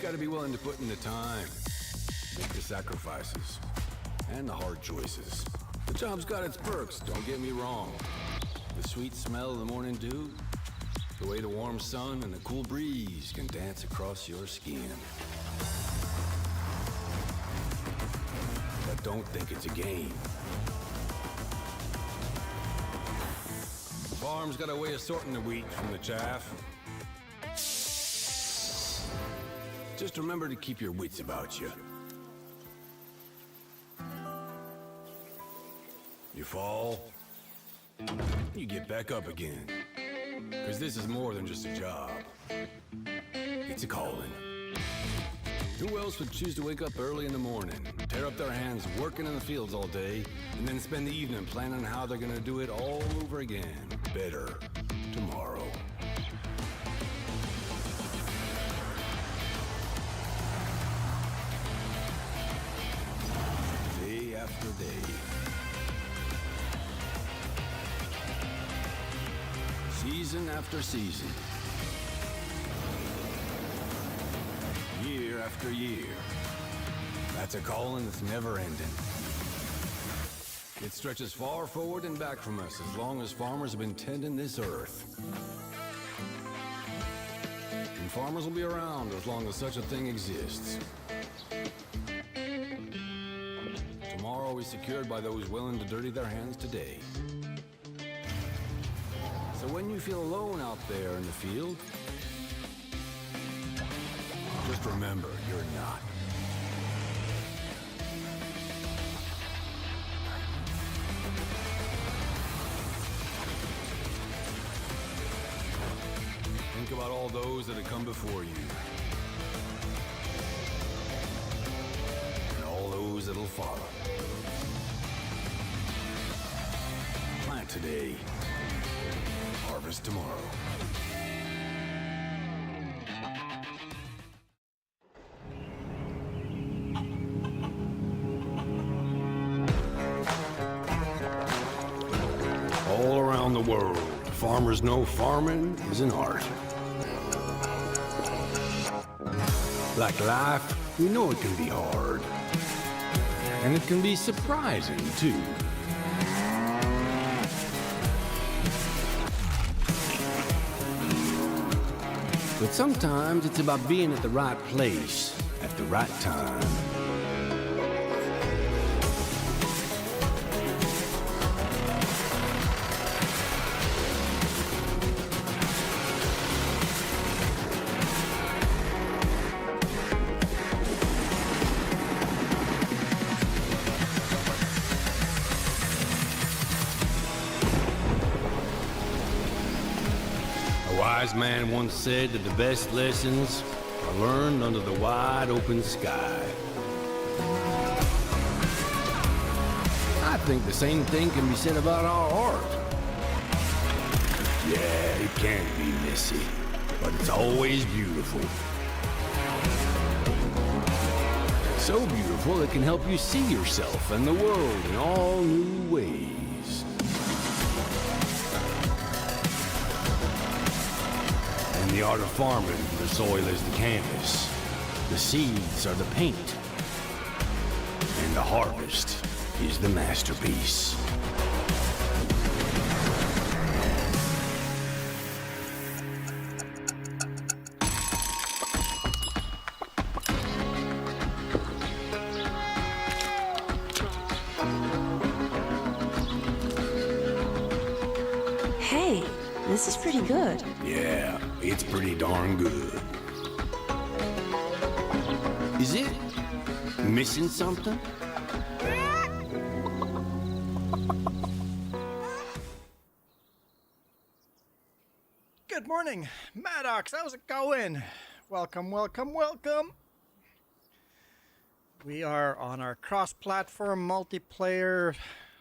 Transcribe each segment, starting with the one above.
gotta be willing to put in the time, make the sacrifices, and the hard choices. The job's got its perks, don't get me wrong. The sweet smell of the morning dew, the way the warm sun and the cool breeze can dance across your skin. But don't think it's a game. The farm's got a way of sorting the wheat from the chaff. Just remember to keep your wits about you. You fall, you get back up again. Because this is more than just a job. It's a calling. Who else would choose to wake up early in the morning, tear up their hands working in the fields all day, and then spend the evening planning how they're gonna do it all over again, better, tomorrow? Day after day. Season after season. Year after year. That's a calling that's never ending. It stretches far forward and back from us as long as farmers have been tending this earth. And farmers will be around as long as such a thing exists. Tomorrow is secured by those willing to dirty their hands today. So when you feel alone out there in the field, just remember, you're not. Think about all those that have come before you. And all those that'll follow. Plant today. Harvest tomorrow. All around the world, farmers know farming is an art. Like life, we know it can be hard. And it can be surprising, too. But sometimes it's about being at the right place at the right time. A wise man once said that the best lessons are learned under the wide open sky. I think the same thing can be said about our art. Yeah, it can be messy, but it's always beautiful. So beautiful it can help you see yourself and the world in all new ways. In the art of farming, the soil is the canvas, the seeds are the paint, and the harvest is the masterpiece. Hey, this is pretty good. Yeah, it's pretty darn good. Is it missing something? Good morning, Maddox. How's it going? Welcome, welcome, welcome. We are on our cross-platform multiplayer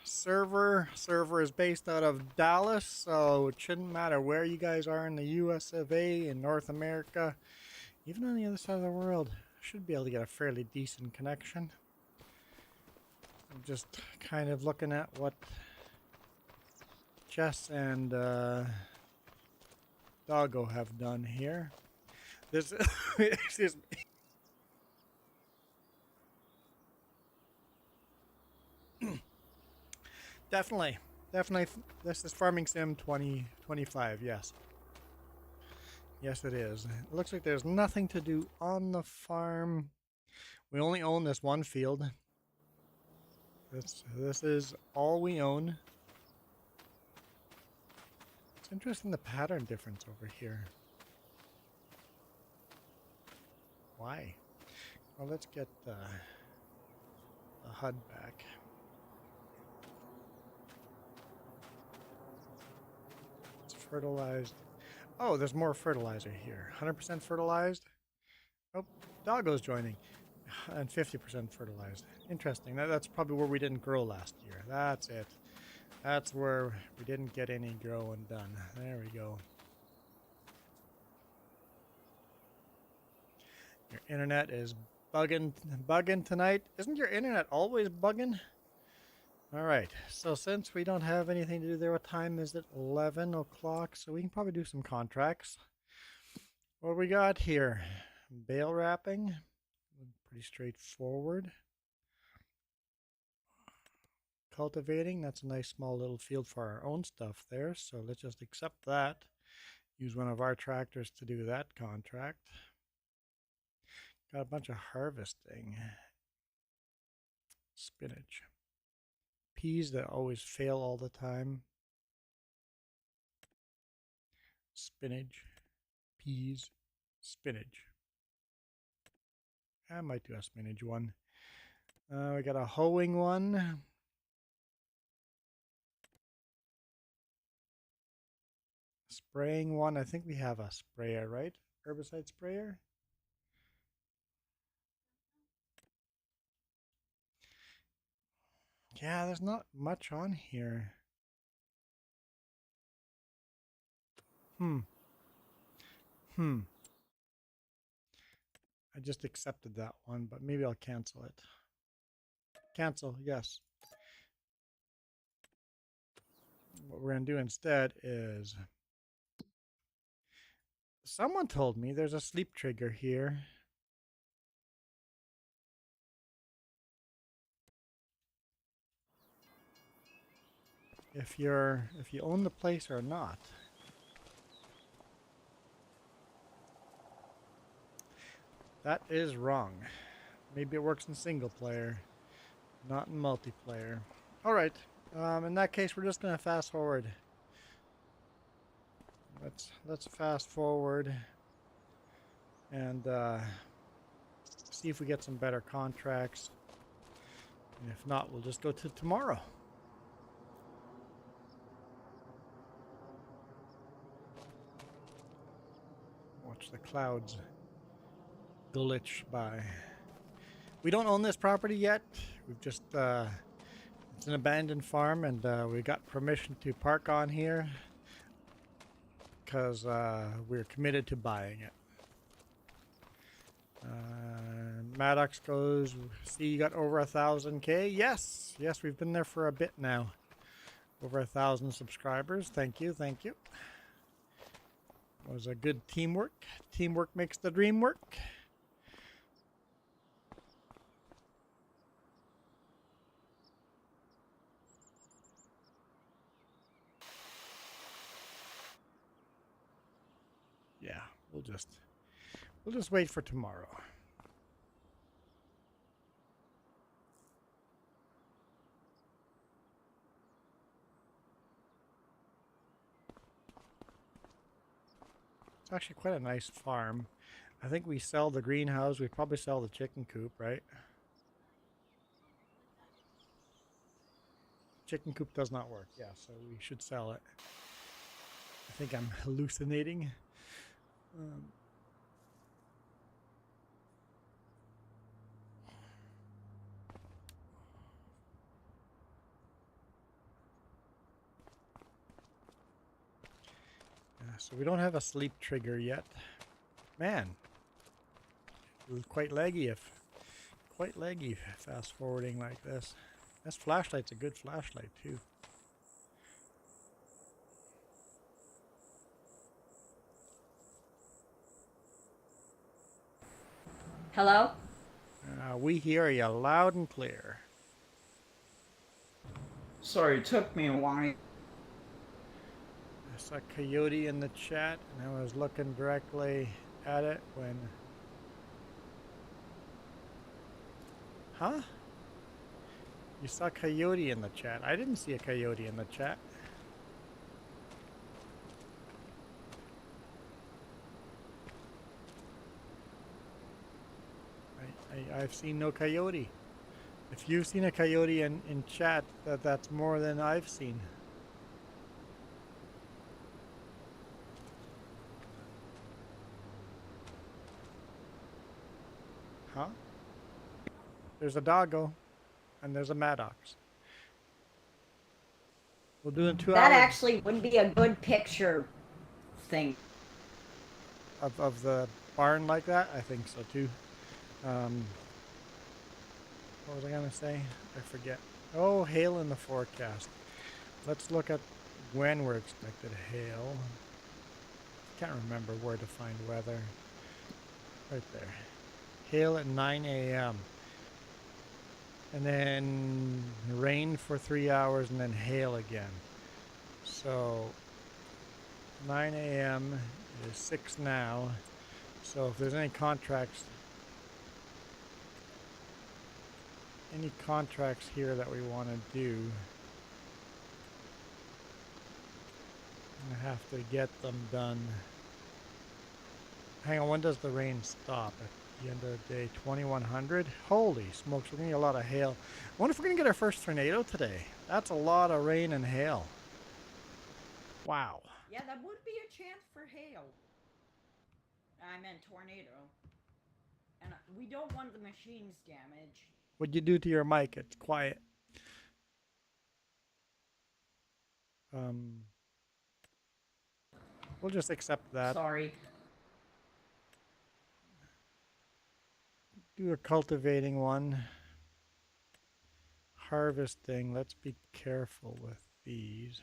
server. Server is based out of Dallas, so it shouldn't matter where you guys are in the US of A, in North America, even on the other side of the world. Should be able to get a fairly decent connection. I'm just kind of looking at what Jess and Doggo have done here. This excuse me. Definitely. Definitely. This is Farming Sim 2025, yes. Yes, it is. It looks like there's nothing to do on the farm. We only own this one field. This is all we own. It's interesting the pattern difference over here. Why? Well, let's get the HUD back. It's fertilized. Oh, there's more fertilizer here. 100% fertilized. Oh, Doggo's joining. And 50% fertilized. Interesting. That's probably where we didn't grow last year. That's it. That's where we didn't get any growing done. There we go. Your internet is bugging tonight. Isn't your internet always bugging? All right. So since we don't have anything to do there, what time is it? 11 o'clock. So we can probably do some contracts. What do we got here? Bale wrapping. Pretty straightforward. Cultivating. That's a nice small little field for our own stuff there. So let's just accept that. Use one of our tractors to do that contract. Got a bunch of harvesting. Spinach. Peas that always fail all the time. Spinach. Peas. Spinach. I might do a spinach one. We got a hoeing one. Spraying one. I think we have a sprayer, right? Herbicide sprayer. Yeah, there's not much on here. I just accepted that one, but maybe I'll cancel it. Cancel, yes. What we're going to do instead is... Someone told me there's a sleep trigger here. If you own the place or not. That is wrong. Maybe it works in single player, not in multiplayer. All right. In that case, we're just gonna fast forward. Let's fast forward and see if we get some better contracts. And if not, we'll just go to tomorrow. Watch the clouds glitch by. We don't own this property yet. We've just it's an abandoned farm, and we got permission to park on here because we're committed to buying it. Maddox goes, see, you got over 1,000K. Yes, we've been there for a bit now. Over 1,000 subscribers. Thank you. It was a good teamwork. Teamwork makes the dream work. Yeah, we'll just wait for tomorrow. It's actually quite a nice farm. I think we sell the greenhouse. We probably sell the chicken coop, right? Chicken coop does not work. Yeah, so we should sell it. I think I'm hallucinating. So we don't have a sleep trigger yet. Man, it was quite laggy fast forwarding like this. This flashlight's a good flashlight too. Hello? We hear you loud and clear. Sorry, it took me a while. I saw Coyote in the chat, and I was looking directly at it when... Huh? You saw Coyote in the chat. I didn't see a Coyote in the chat. I've seen no Coyote. If you've seen a Coyote in chat, that's more than I've seen. Huh? There's a doggo, and there's a Maddox. We'll do it in 2 hours. That actually would be a good picture thing. Of the barn like that? I think so too. What was I gonna say? I forget. Oh, hail in the forecast. Let's look at when we're expected hail. Can't remember where to find weather. Right there. Hail at 9 a.m. And then rain for 3 hours and then hail again. So 9 a.m. is 6 now. So if there's any contracts here that we want to do, I'm gonna have to get them done. Hang on, when does the rain stop? At the end of the day, 2100? Holy smokes, we're gonna get a lot of hail. I wonder if we're gonna get our first tornado today. That's a lot of rain and hail. Wow. Yeah, that would be a chance for hail. I meant tornado. And we don't want the machines damaged. What'd you do to your mic? It's quiet. We'll just accept that. Sorry. Do a cultivating one. Harvesting. Let's be careful with these.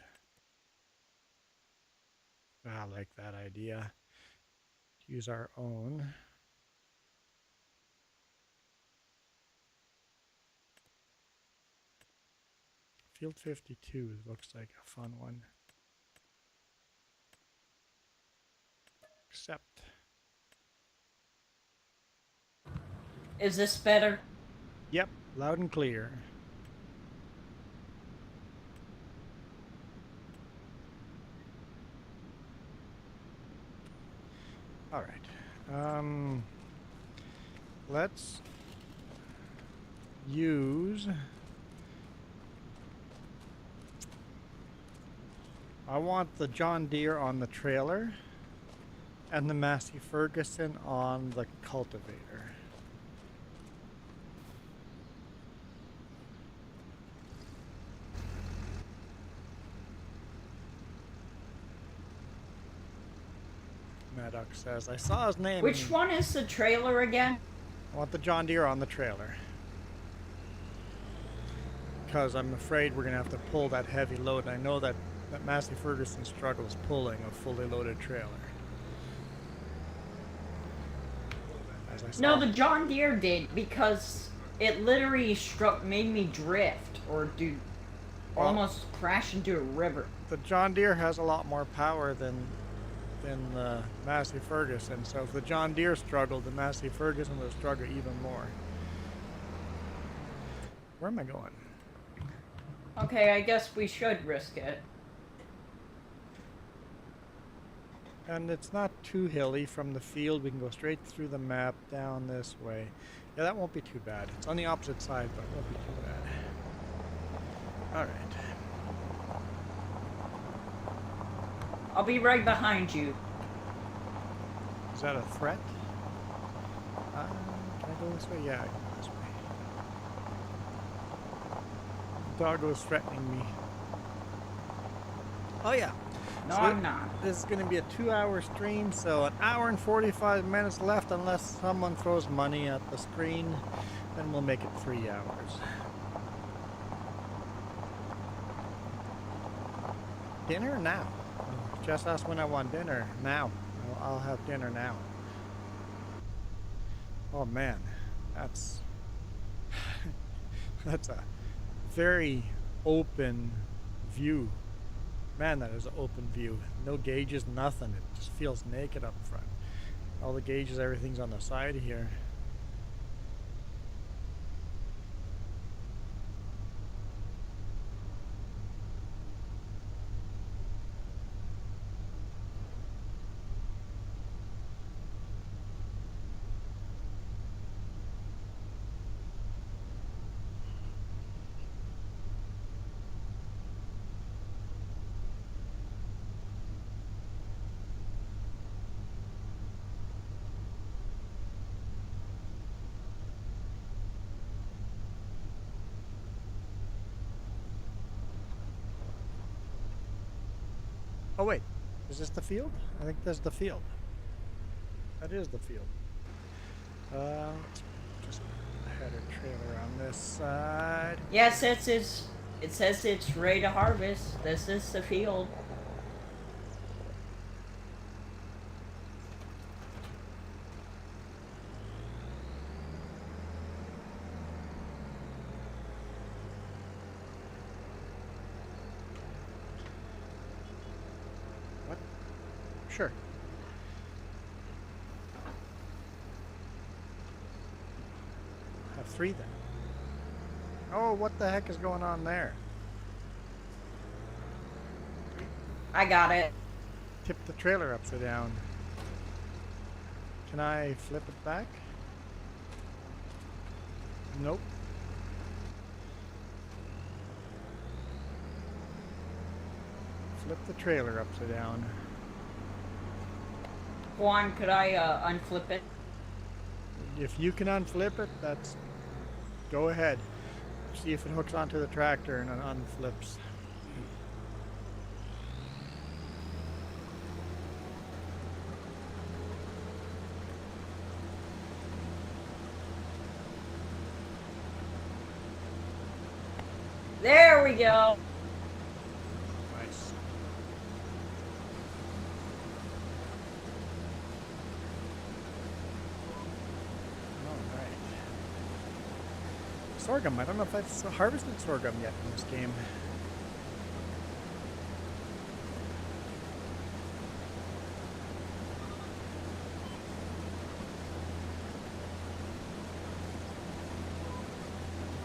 I like that idea. Use our own. Field 52 looks like a fun one. Accept. Is this better? Yep, loud and clear. All right. Let's use... I want the John Deere on the trailer and the Massey Ferguson on the cultivator. Maddox says, I saw his name. Which one is the trailer again? I want the John Deere on the trailer. Because I'm afraid we're going to have to pull that heavy load. I know that Massey Ferguson struggles pulling a fully loaded trailer. As I saw. No, the John Deere did, because it literally made me drift, or almost crash into a river. The John Deere has a lot more power than the Massey Ferguson, so if the John Deere struggled, the Massey Ferguson will struggle even more. Where am I going? Okay, I guess we should risk it. And it's not too hilly from the field. We can go straight through the map down this way. Yeah, that won't be too bad. It's on the opposite side, but it won't be too bad. All right. I'll be right behind you. Is that a threat? Can I go this way? Yeah, I can go this way. The dog was threatening me. Oh yeah. No, I'm not. This is going to be a 2-hour stream, so an hour and 45 minutes left unless someone throws money at the screen. Then we'll make it 3 hours. Dinner now. Jess asked when I want dinner. Now. I'll have dinner now. Oh man, that's a very open view. Man, that is an open view. No gauges, nothing. It just feels naked up front. All the gauges, everything's on the side here. Oh wait, is this the field? I think that's the field. That is the field. Let's just header trailer on this side. Yeah, it says it's ready to harvest. This is the field. What? Sure. Have 3 then. Oh, what the heck is going on there? I got it. Tip the trailer upside down. Can I flip it back? Nope. Flip the trailer upside down. Juan, could I unflip it? If you can unflip it, that's... Go ahead. See if it hooks onto the tractor and it unflips. There we go. Nice. Alright. Sorghum. I don't know if I've harvested sorghum yet in this game.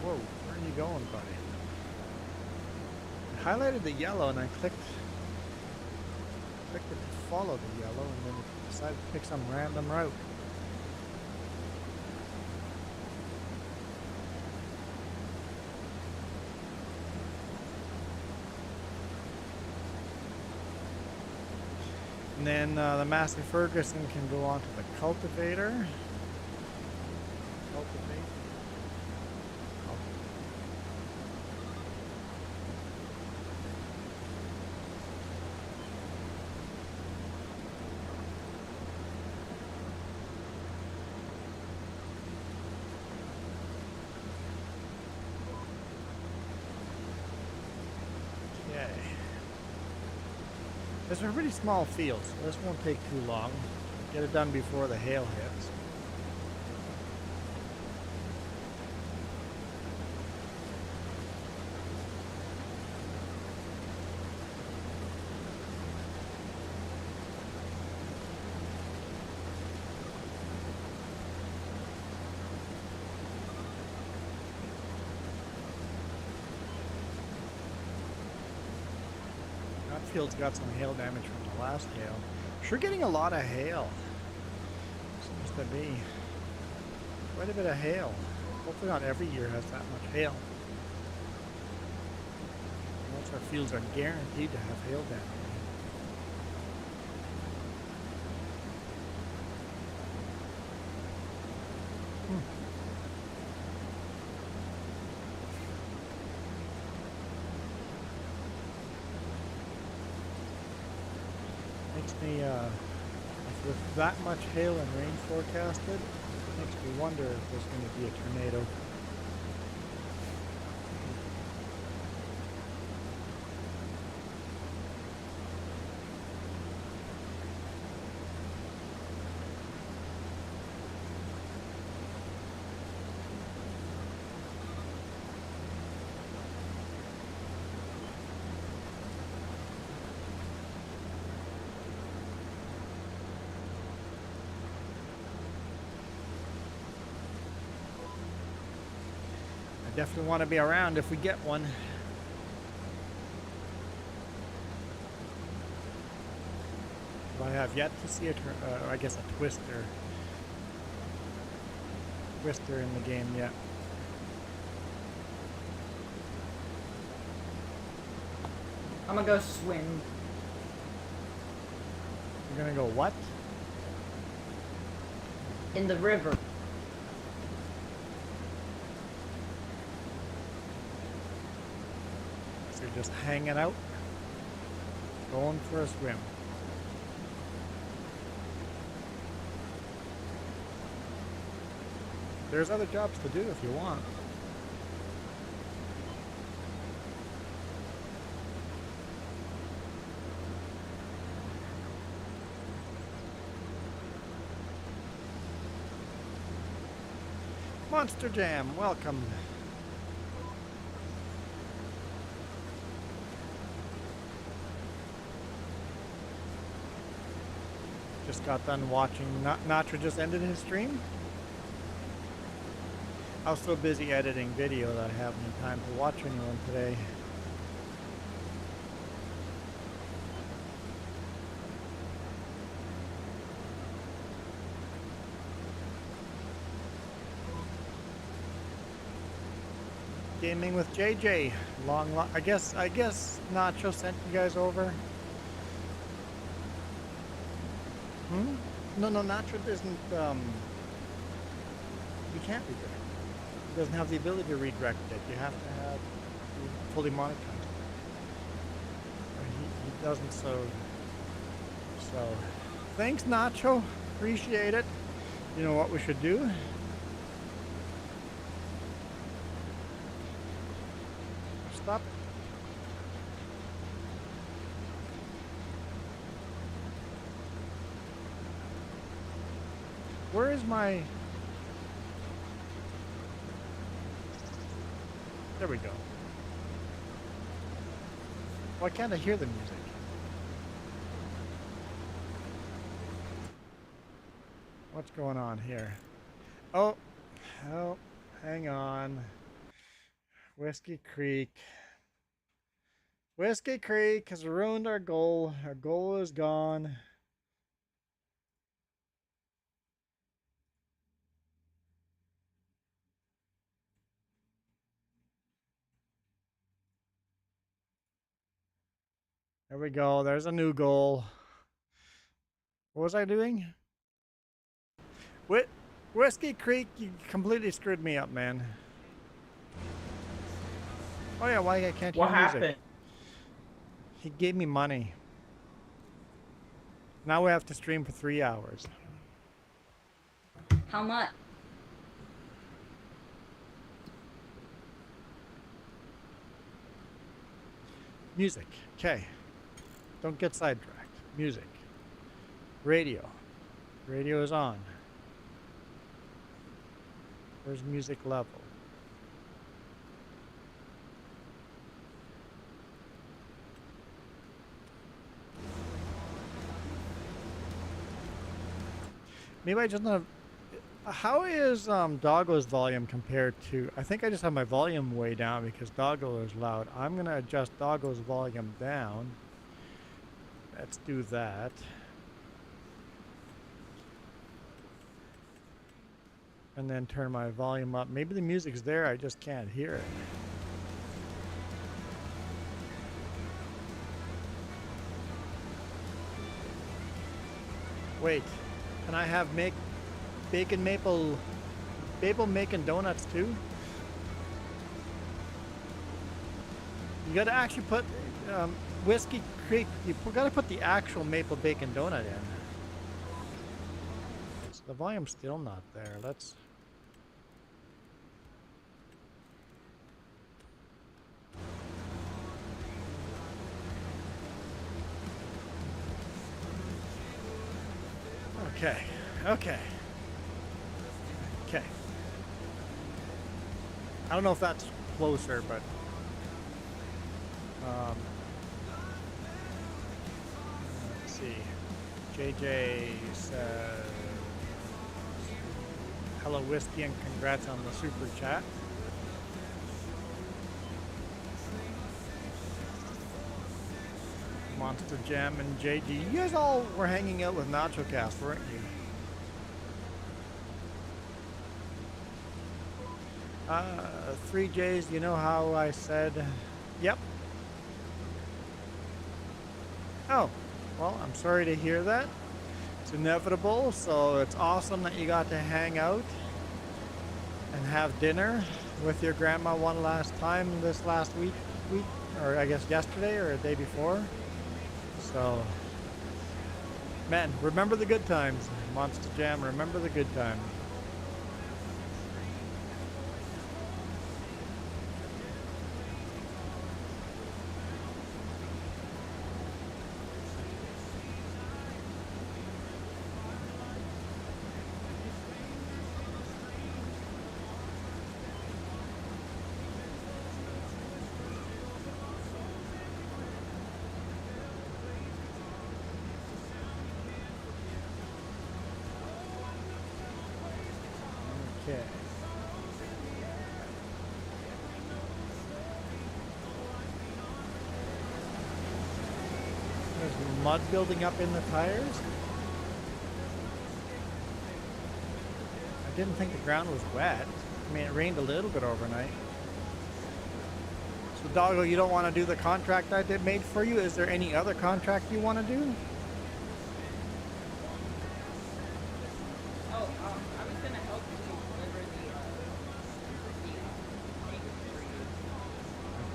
Whoa, where are you going, buddy? I highlighted the yellow and I clicked it to follow the yellow and then it decided to pick some random route. And then the Massey Ferguson can go onto the cultivator. Cultivate. Okay. This is a pretty small field, so this won't take too long. Get it done before the hail hits. That field's got some hail damage from the last hail. Sure getting a lot of hail. Seems to be quite a bit of hail. Hopefully not every year has that much hail. Most our fields are guaranteed to have hail damage. Makes me, with that much hail and rain forecasted, makes me wonder if there's going to be a tornado. I definitely want to be around if we get one. I have yet to see I guess a twister in the game yet. I'm gonna go swim. You're gonna go what? In the river. So you're just hanging out, going for a swim. There's other jobs to do if you want. Monster Jam, welcome. Just got done watching. Natra just ended his stream. I was so busy editing video that I haven't had time to watch anyone today. Gaming with JJ. I guess Nacho sent you guys over. No, Nacho doesn't. You can't redirect. It doesn't have the ability to redirect it. You have to have fully monetized. He doesn't. So thanks, Nacho. Appreciate it. You know what we should do? Stop it. Where is my... There we go. Why can't I hear the music? What's going on here? Oh, hang on. Whiskey Creek. Whiskey Creek has ruined our goal. Our goal is gone. There we go. There's a new goal. What was I doing? Whiskey Creek, you completely screwed me up, man. Oh yeah, why I can't hear What music? happened? He gave me money. Now we have to stream for 3 hours. How much? Music. Okay. Don't get sidetracked. Music. Radio. Radio is on. Where's music level? Maybe I just not. How is Doggo's volume compared to? I think I just have my volume way down because Doggo is loud. I'm gonna adjust Doggo's volume down. Let's do that. And then turn my volume up. Maybe the music's there, I just can't hear it. Wait, can I have bacon maple making donuts too? You gotta actually put Whiskey Creek, you gotta put the actual maple bacon donut in. So the volume's still not there. Let's... Okay. I don't know if that's closer, but let's see. JJ says, hello Whiskey and congrats on the super chat. Monster Jam and JG. You guys all were hanging out with NachoCast, weren't you? 3Js, you know how I said, yep. Oh, well, I'm sorry to hear that. It's inevitable, so it's awesome that you got to hang out and have dinner with your grandma one last time this last week, or I guess yesterday or the day before. So, man, remember the good times, Monster Jam, remember the good times. Okay. There's mud building up in the tires. I didn't think the ground was wet. I mean, it rained a little bit overnight. So, Doggo, you don't want to do the contract I did made for you? Is there any other contract you want to do?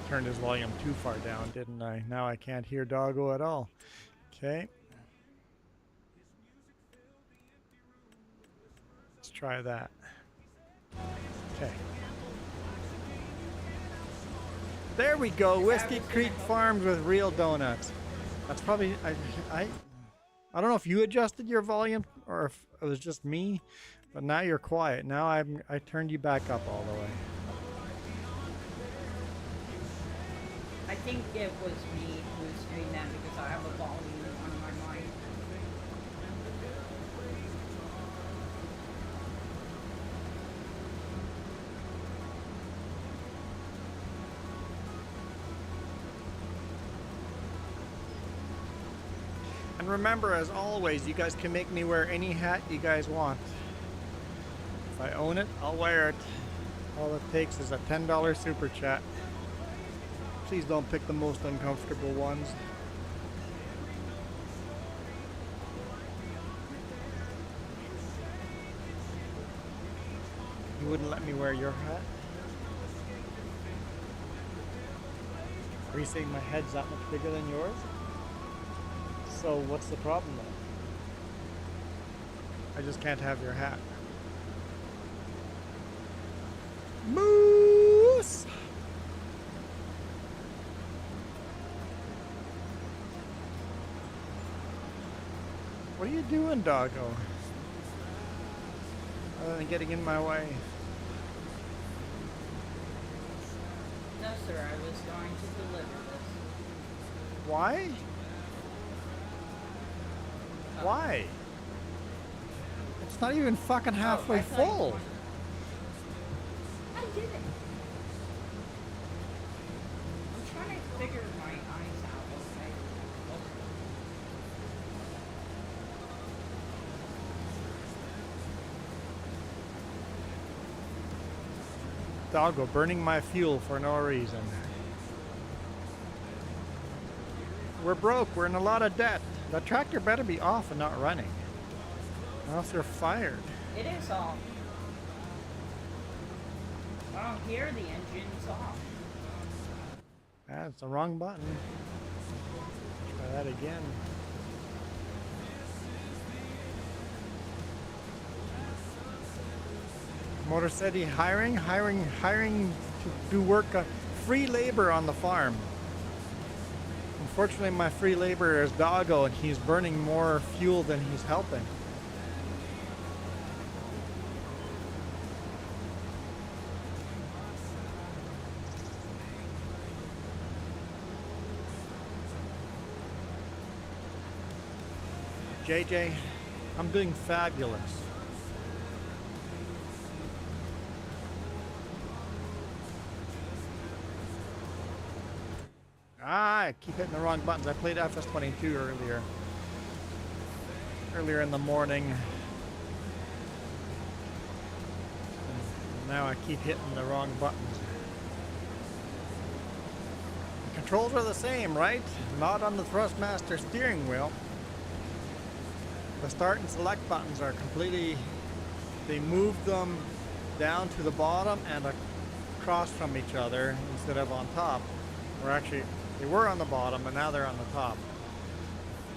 Turned his volume too far down, didn't I? Now I can't hear Doggo at all. Okay. Let's try that. Okay. There we go. Whiskey Creek Farms with real donuts. That's probably I don't know if you adjusted your volume or if it was just me, but now you're quiet. Now I turned you back up all the way. I think it was me who was doing that because I have a volume on my mic. And remember, as always, you guys can make me wear any hat you guys want. If I own it, I'll wear it. All it takes is a $10 super chat. Please don't pick the most uncomfortable ones. You wouldn't let me wear your hat? Are you saying my head's that much bigger than yours? So what's the problem then? I just can't have your hat. Moose! What are you doing, Doggo? Other than getting in my way. No, sir, I was going to deliver this. Why? Why? It's not even fucking halfway full. I did it. I'm trying to figure my eyes out, okay? Doggo, burning my fuel for no reason. We're broke. We're in a lot of debt. The tractor better be off and not running. Or else you're fired. It is off. I don't hear the engine's off. That's the wrong button. Try that again. Motor City hiring to do work, free labor on the farm. Unfortunately, my free labor is Doggo, and he's burning more fuel than he's helping. JJ, I'm doing fabulous. why I keep hitting the wrong buttons. I played FS22 earlier in the morning. And now I keep hitting the wrong buttons. The controls are the same, right? Not on the Thrustmaster steering wheel. The start and select buttons are completely, they moved them down to the bottom and across from each other instead of on top. Or actually, they were on the bottom, but now they're on the top.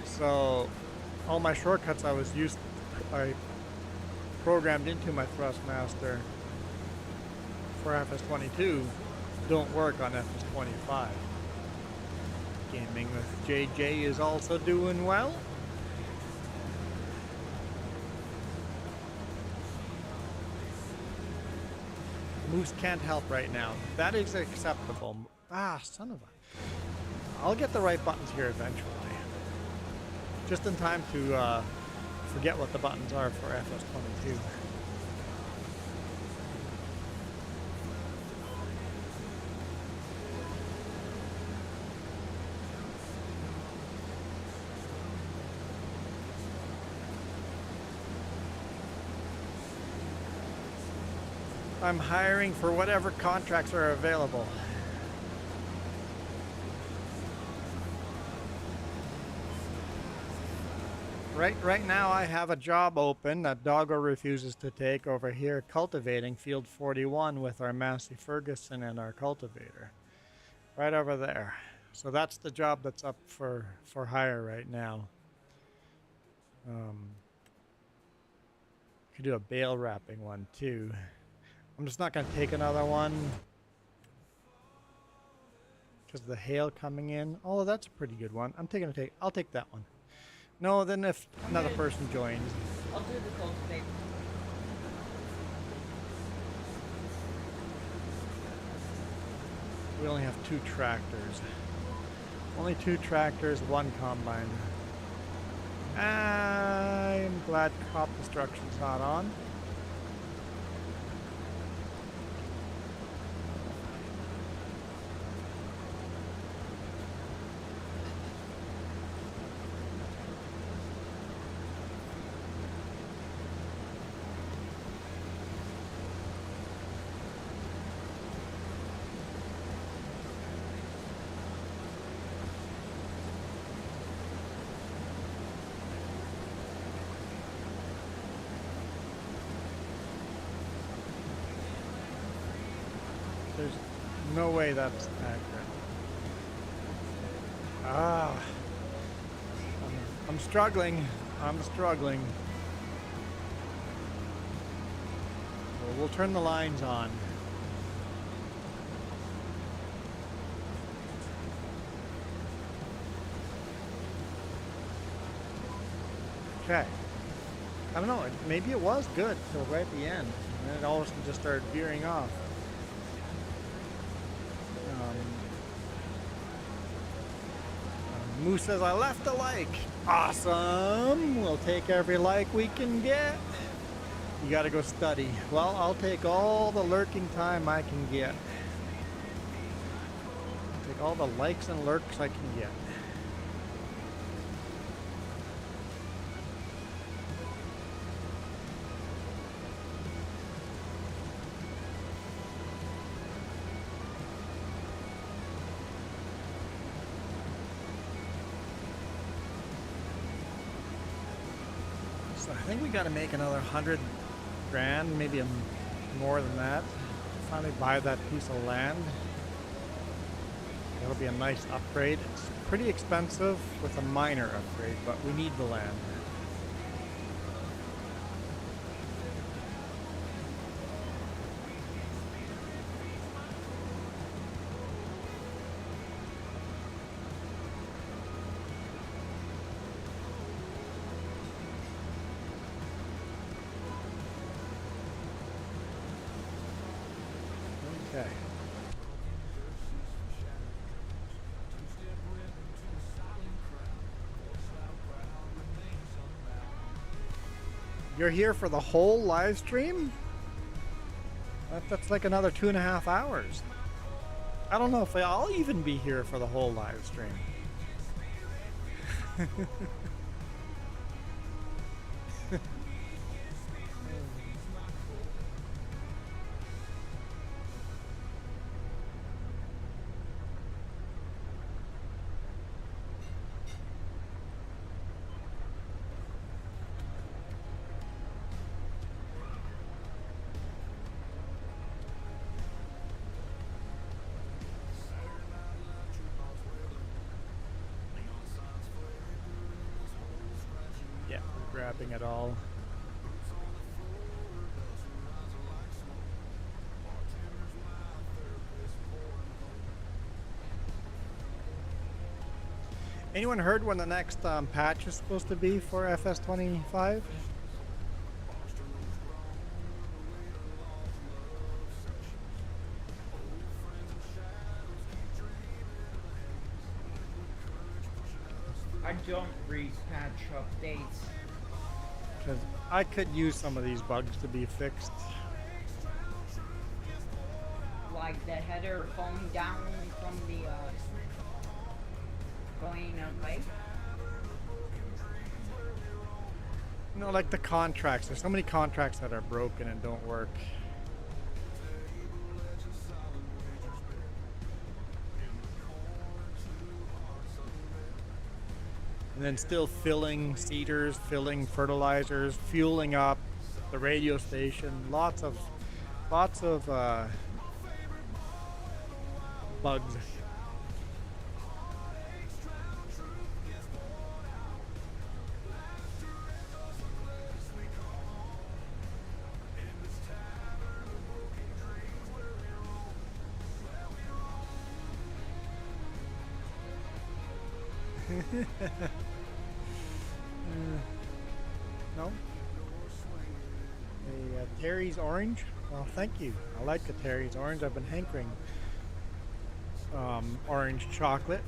So all my shortcuts I programmed into my Thrustmaster for FS22 don't work on FS25. Gaming with JJ is also doing well. Moose can't help right now. That is acceptable. Ah, son of a... I'll get the right buttons here eventually. Just in time to forget what the buttons are for FS22. I'm hiring for whatever contracts are available. Right now I have a job open that Doggo refuses to take over here, cultivating field 41 with our Massey Ferguson and our cultivator. Right over there. So that's the job that's up for hire right now. Could do a bale wrapping one too. I'm just not going to take another one because of the hail coming in. Oh, that's a pretty good one. I'll take that one. No, then if another person joins. I'll do the cultivate. We only have 2 tractors. Only 2 tractors, 1 combine. I'm glad crop destruction's not on. There's no way that's accurate. Ah. I'm struggling. I'm struggling. Well, we'll turn the lines on. Okay. I don't know. Maybe it was good till right at the end. And then it all of a sudden just started veering off. Moose says, I left a like. Awesome. We'll take every like we can get. You gotta go study. Well, I'll take all the lurking time I can get. I'll take all the likes and lurks I can get. I think we got to make another 100 grand, maybe more than that. Finally buy that piece of land. That'll be a nice upgrade. It's pretty expensive with a minor upgrade, but we need the land. Okay. You're here for the whole live stream? That's like another 2.5 hours. I don't know if I'll even be here for the whole live stream. Yeah, we're grabbing it all. Anyone heard when the next patch is supposed to be for FS25? I don't read patch updates. Because I could use some of these bugs to be fixed. Like the header falling down from the going away. You know, like the contracts. There's so many contracts that are broken and don't work. And then still filling seeders, filling fertilizers, fueling up the radio station. Lots of bugs. No? The Terry's orange? Well, thank you. I like the Terry's orange. I've been hankering orange chocolate.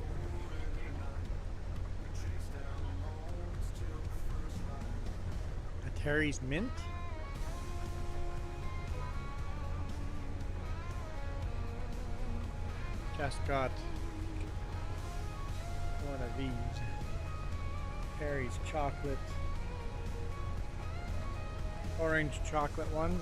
A Terry's mint. Just got one of these. Terry's chocolate. Orange chocolate ones.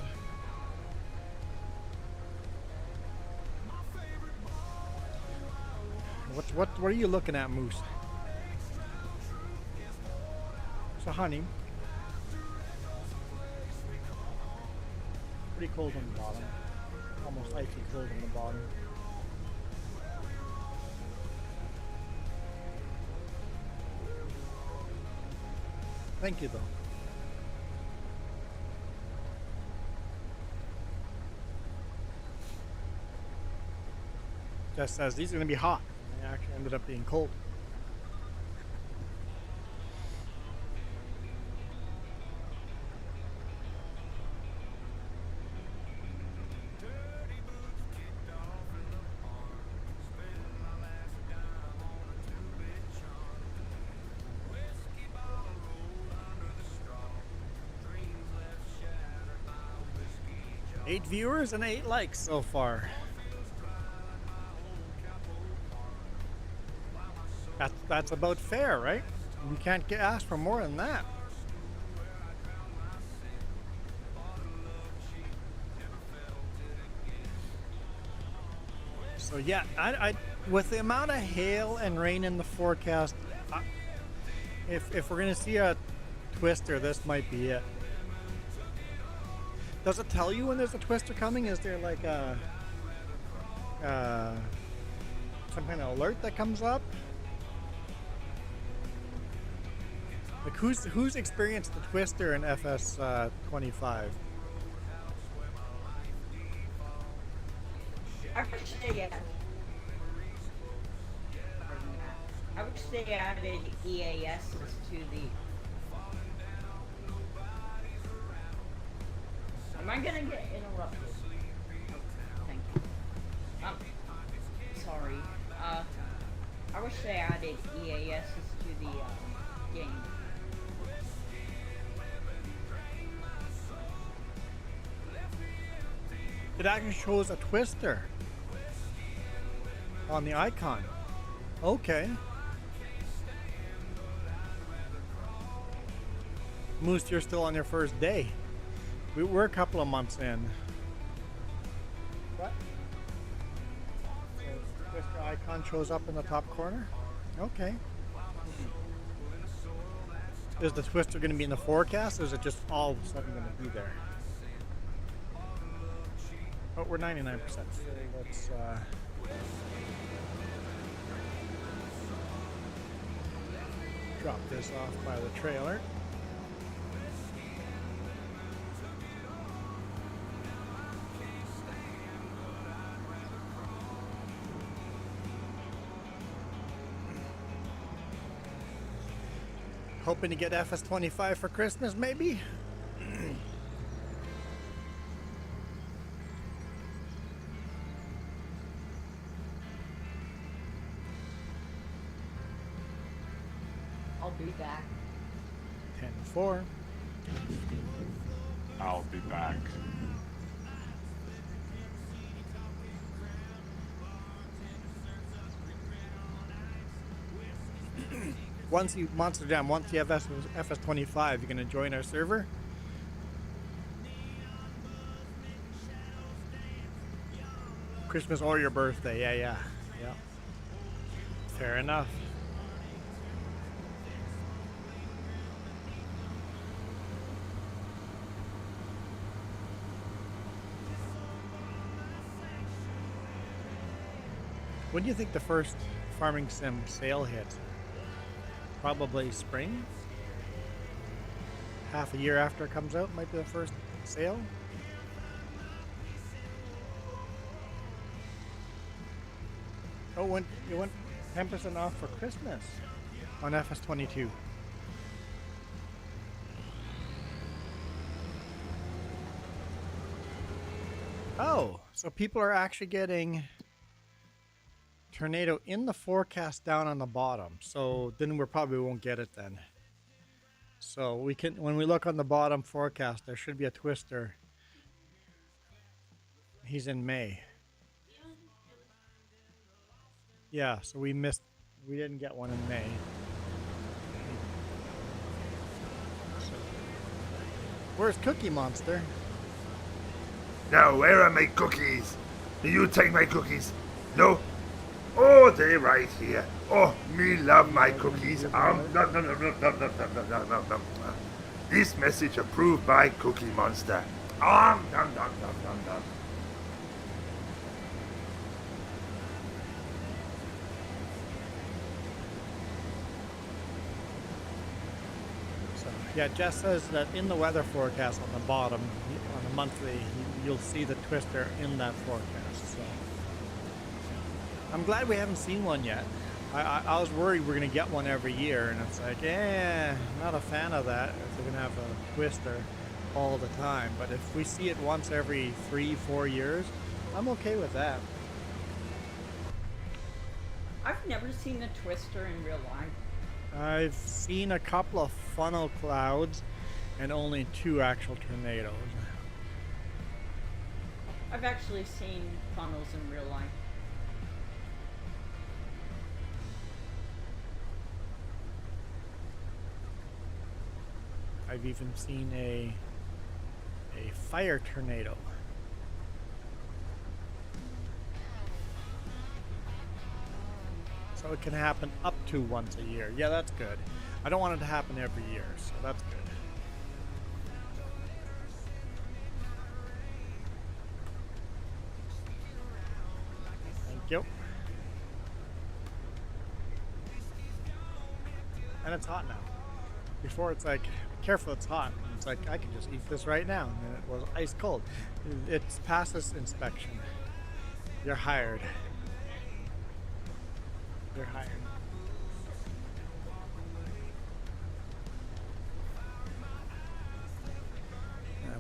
What are you looking at, Moose? It's a honey. Pretty cold on the bottom. Almost icy cold on the bottom. Thank you, though. Just says these are going to be hot. They actually ended up being cold. Eight viewers and 8 likes so far. That's about fair, right? You can't get asked for more than that. So yeah, I with the amount of hail and rain in the forecast, if we're gonna see a twister, this might be it. Does it tell you when there's a twister coming? Is there like a some kind of alert that comes up? Like who's experienced the twister in FS25? I wish they added EASs to the. Am I gonna get interrupted? Thank you. Sorry. I wish they added EASs to the game. It actually shows a twister. On the icon. Okay. Moose, you're still on your first day. We're a couple of months in. What? So Twister icon shows up in the top corner? Okay. Is the Twister going to be in the forecast, or is it just all of a sudden going to be there? Oh, we're 99%. So let's drop this off by the trailer. Hoping to get FS25 for Christmas, maybe? I'll be back. 10-4. I'll be back. Once you Monster Jam, once you have FS25, you're gonna join our server. Christmas or your birthday, yeah. Fair enough. When do you think the first farming sim sale hits? Probably spring. Half a year after it comes out might be the first sale. Oh, it went 10% off for Christmas on FS22. Oh, so people are actually getting Tornado in the forecast down on the bottom, so then we probably won't get it then. So we can, when we look on the bottom forecast, there should be a Twister. He's in May. Yeah, so we didn't get one in May. So, where's Cookie Monster? Now, where are my cookies? Do you take my cookies? No? Oh, they're right here. Oh, me love my cookies. Nom. This message approved by Cookie Monster. Nom. So, yeah, Jess says that in the weather forecast on the bottom, on the monthly, you'll see the Twister in that forecast. So I'm glad we haven't seen one yet. I was worried we're going to get one every year, and it's like, not a fan of that if we're going to have a Twister all the time. But if we see it once every 3-4 years, I'm okay with that. I've never seen a Twister in real life. I've seen a couple of funnel clouds and only 2 actual tornadoes. I've actually seen funnels in real life. I've even seen a fire tornado. So it can happen up to once a year. Yeah, that's good. I don't want it to happen every year, so that's good. Thank you. And it's hot now. Before it's like, careful, it's hot. It's like, I can just eat this right now. And it was ice cold. It's past this inspection. You're hired. You're hired.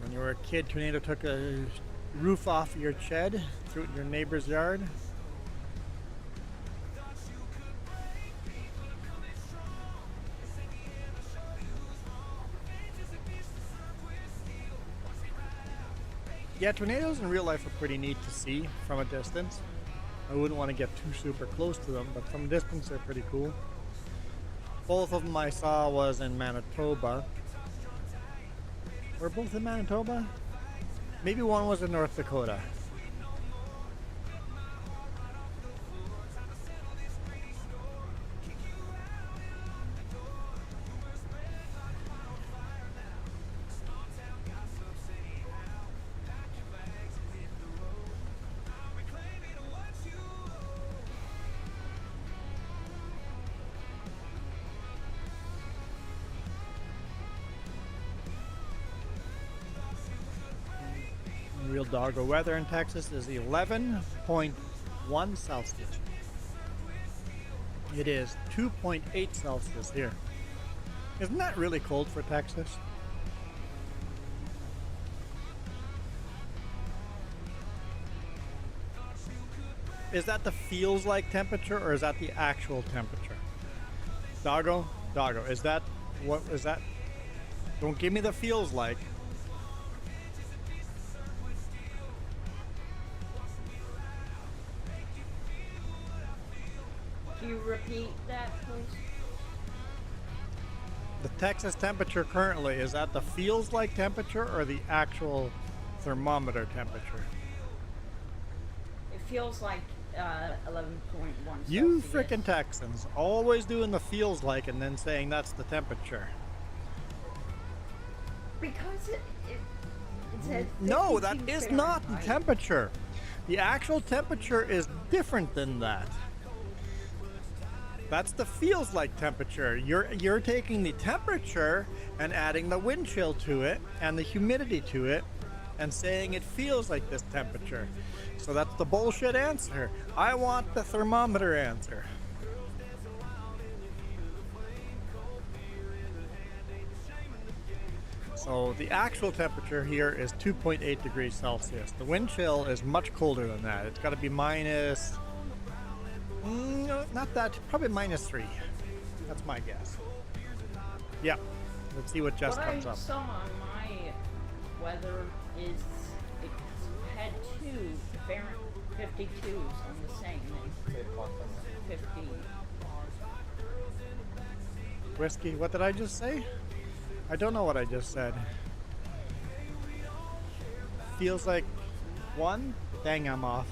When you were a kid, tornado took a roof off your shed, threw it in your neighbor's yard. Yeah, tornadoes in real life are pretty neat to see from a distance. I wouldn't want to get too super close to them, but from a distance they're pretty cool. Both of them I saw was in Manitoba. Were both in Manitoba? Maybe one was in North Dakota. Real doggo weather in Texas is 11.1 Celsius. It is 2.8 Celsius here. Isn't that really cold for Texas? Is that the feels like temperature or is that the actual temperature? Doggo? Doggo. Is that what is that? Don't give me the feels like. Can you repeat that, please? The Texas temperature currently, is that the feels like temperature or the actual thermometer temperature? It feels like 11.1 You Celsius. frickin' Texans, always doing the feels like and then saying that's the temperature. Because it said No, that 52 is not the Fahrenheit. temperature. The actual temperature is different than that. That's the feels like temperature. You're taking the temperature and adding the wind chill to it and the humidity to it and saying it feels like this temperature. So that's the bullshit answer. I want the thermometer answer. So the actual temperature here is 2.8 degrees Celsius. The wind chill is much colder than that. It's got to be minus... No, not that. Probably -3. That's my guess. Yeah. Let's see what Jess What comes I up. saw on my weather is it had 52s on the same and 50. Whiskey. What did I just say? I don't know what I just said. Feels like 1? Dang, I'm off.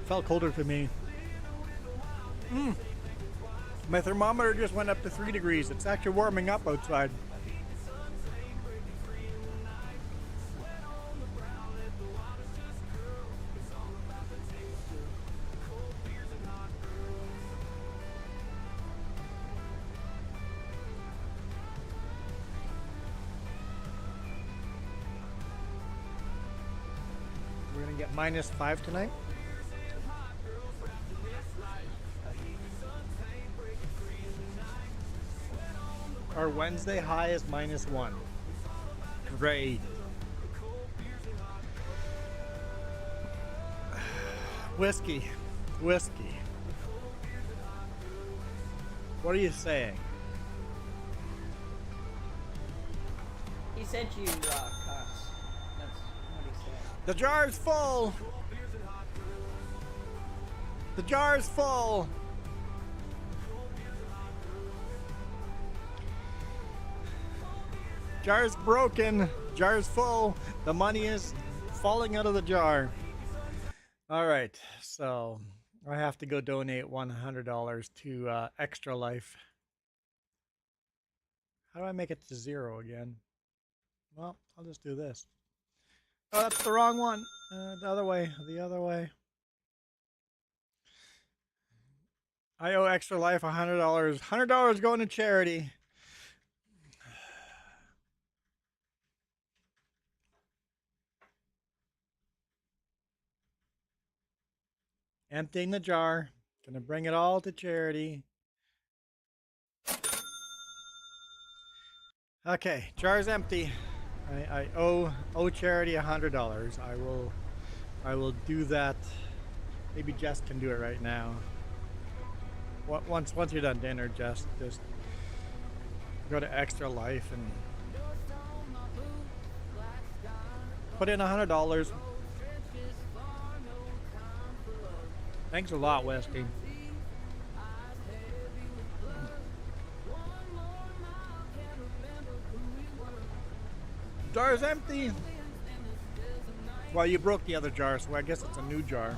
Felt colder to me. My thermometer just went up to 3 degrees. It's actually warming up outside. We're gonna get -5 tonight. Our Wednesday high is -1. Great. Whiskey. Whiskey. What are you saying? He said you cuss. That's what he said. The jar's full. The jar's full. Jar's broken. Jar's full. The money is falling out of the jar. All right, so I have to go donate $100 to Extra Life. How do I make it to 0 again? Well, I'll just do this. Oh, that's the wrong one. The other way. The other way. I owe Extra Life $100. $100 going to charity. Emptying the jar. Gonna bring it all to charity. Okay, jar's empty. I owe charity $100. I will do that. Maybe Jess can do it right now. Once you're done dinner, Jess, just go to Extra Life and put in $100. Thanks a lot, Westy. Jar is empty. Well, you broke the other jar, so I guess it's a new jar.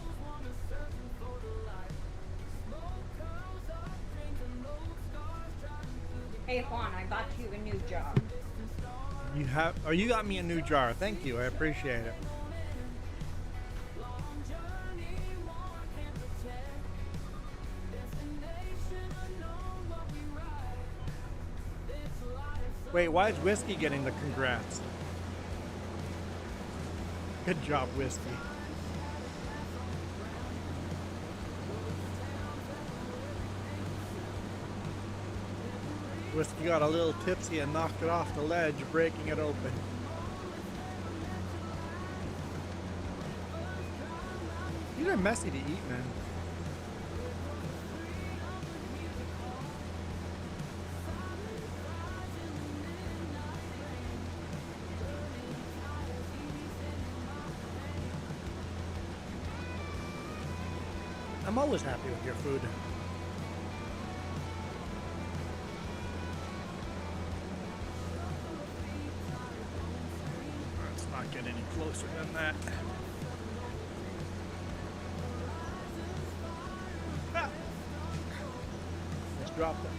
Hey Juan, I got you a new jar. You have, oh, you got me a new jar. Thank you, I appreciate it. Wait, why is Whiskey getting the congrats? Good job, Whiskey. Whiskey got a little tipsy and knocked it off the ledge, breaking it open. These are messy to eat, man. I'm always happy with your food. Let's not get any closer than that. Ah! Just dropped it.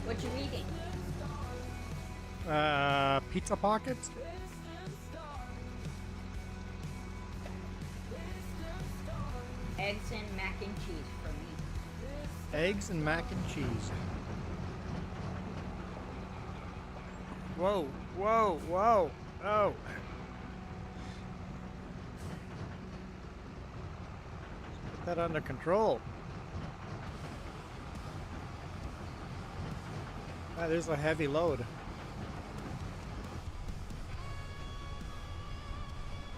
What you eating? Pizza pockets? Eggs and mac and cheese for me. Eggs and mac and cheese. Whoa, whoa, whoa, oh. Get that under control. That is a heavy load.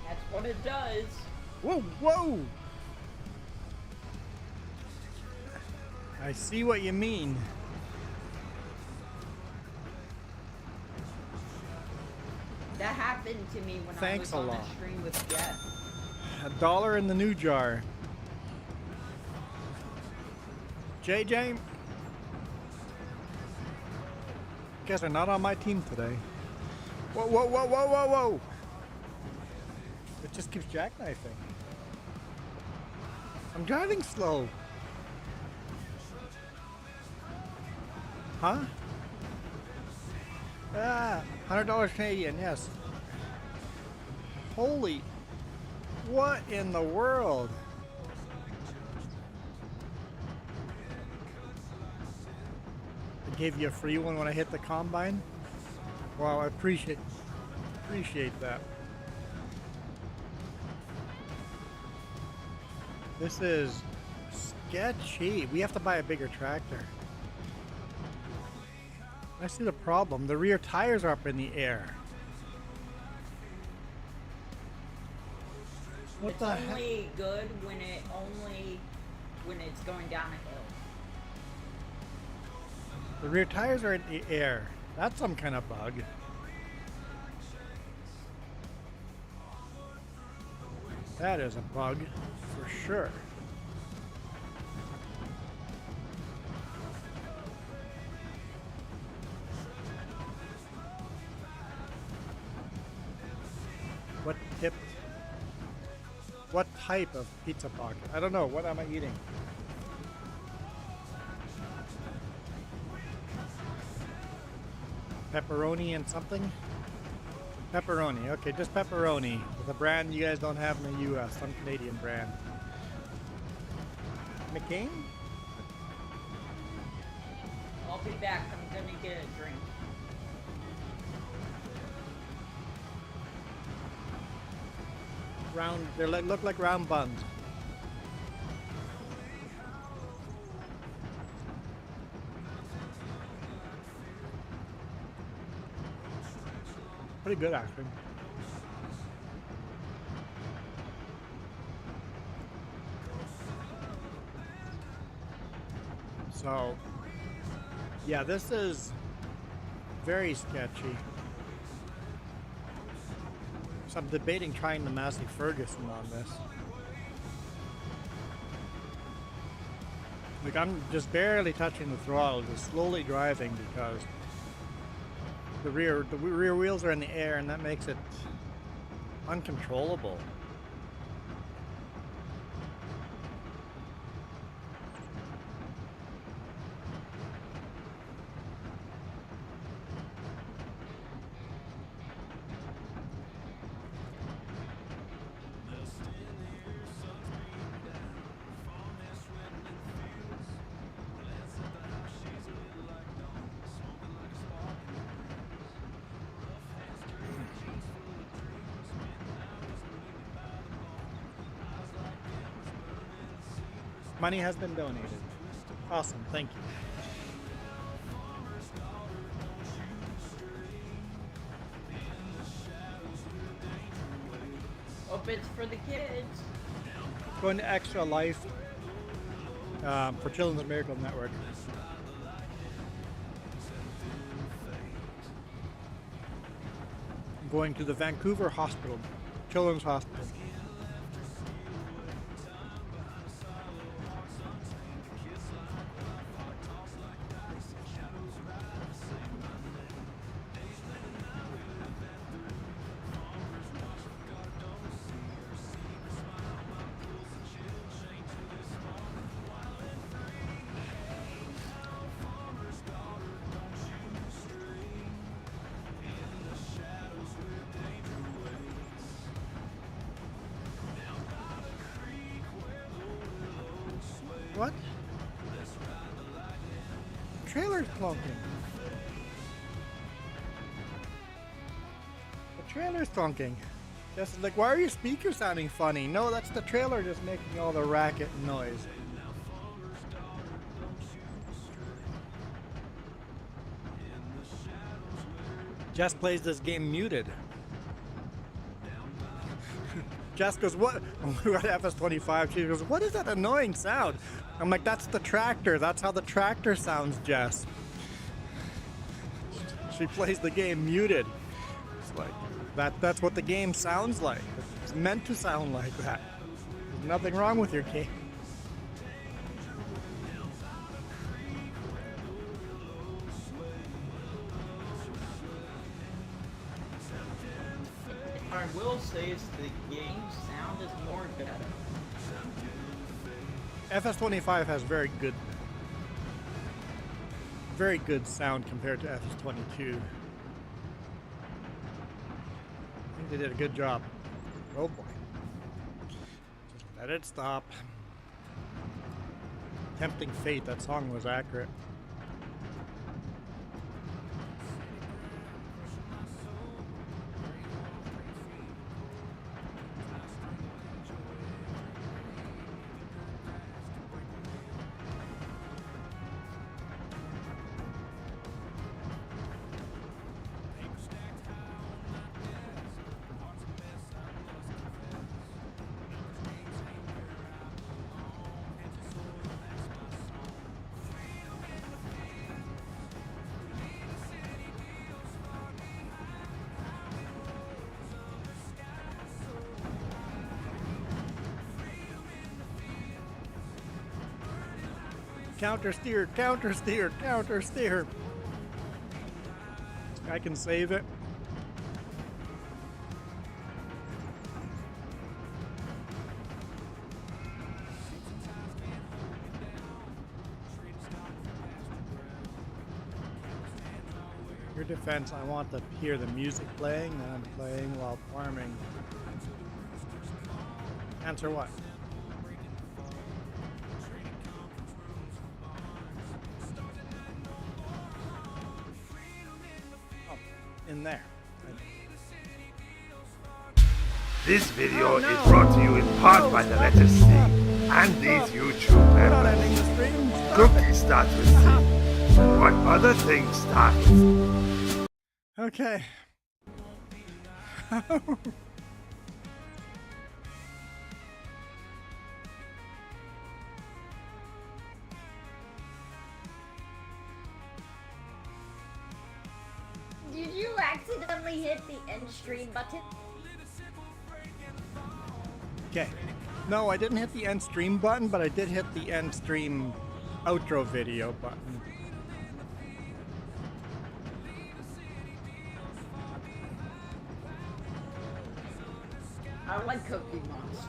That's what it does. Whoa, whoa! I see what you mean. That happened to me when Thanks I a was on lot. a stream with Jeff. $1 in the new jar. JJ? You guys are not on my team today. Whoa, whoa, whoa, whoa, whoa, whoa! It just keeps jackknifing. I'm driving slow. Huh? Ah, $100 Canadian, yes. Holy, what in the world? I gave you a free one when I hit the combine. Wow, I appreciate that. This is sketchy. We have to buy a bigger tractor. I see the problem. The rear tires are up in the air. What It's the heck? only good when it's going down a hill. The rear tires are in the air. That's some kind of bug. That is a bug for sure. What tip? What type of pizza pocket? I don't know. What am I eating? Pepperoni and something? Pepperoni. Okay, just pepperoni. With a brand you guys don't have in the US. Some Canadian brand. McCain? I'll be back. I'm gonna get a drink. Round. They look like round buns. Pretty good, actually. So, yeah, this is very sketchy. So I'm debating trying the Massey Ferguson on this. Like, I'm just barely touching the throttle, just slowly driving because the rear wheels are in the air, and that makes it uncontrollable. Money has been donated. Awesome, thank you. Hope it's for the kids. Going to Extra Life for Children's Miracle Network. I'm going to the Vancouver Hospital, Children's Hospital. What? The trailer's clunking. The trailer's clunking. Just like, why are your speakers sounding funny? No, that's the trailer just making all the racket and noise. Jess plays this game muted. Jess goes, what? We're at FS25. She goes, what is that annoying sound? I'm like, that's the tractor. That's how the tractor sounds, Jess. She plays the game muted. It's like, that's what the game sounds like. It's meant to sound like that. There's nothing wrong with your game. I will say is the game sound is more better. FS25 has very good sound compared to FS22. I think they did a good job. Oh boy. Just let it stop. Tempting Fate, that song was accurate. Counter steer, counter steer, counter steer. I can save it. Your defense, I want to hear the music playing that I'm playing while farming. Answer what? In there. This video is brought to you in part by the letter C and these YouTube members. Cookie starts with C. What other things start with? Okay. you accidentally hit the end stream button? Okay. No, I didn't hit the end stream button, but I did hit the end stream outro video button. I like Cookie Monster.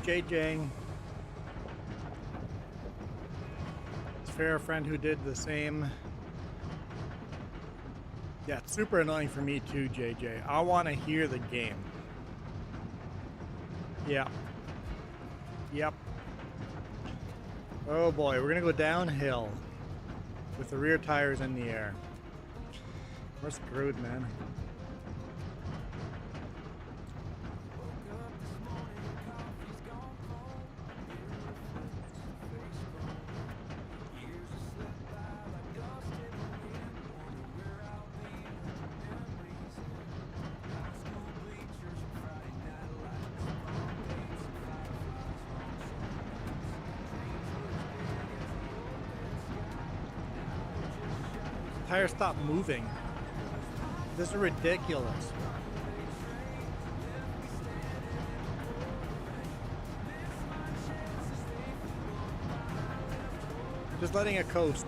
JJ. It's fair friend who did the same. Yeah, it's super annoying for me too, JJ. I want to hear the game. Yeah. Yep. Oh boy, we're gonna go downhill with the rear tires in the air. We're screwed, man. Tires stop moving. This is ridiculous. Just letting it coast.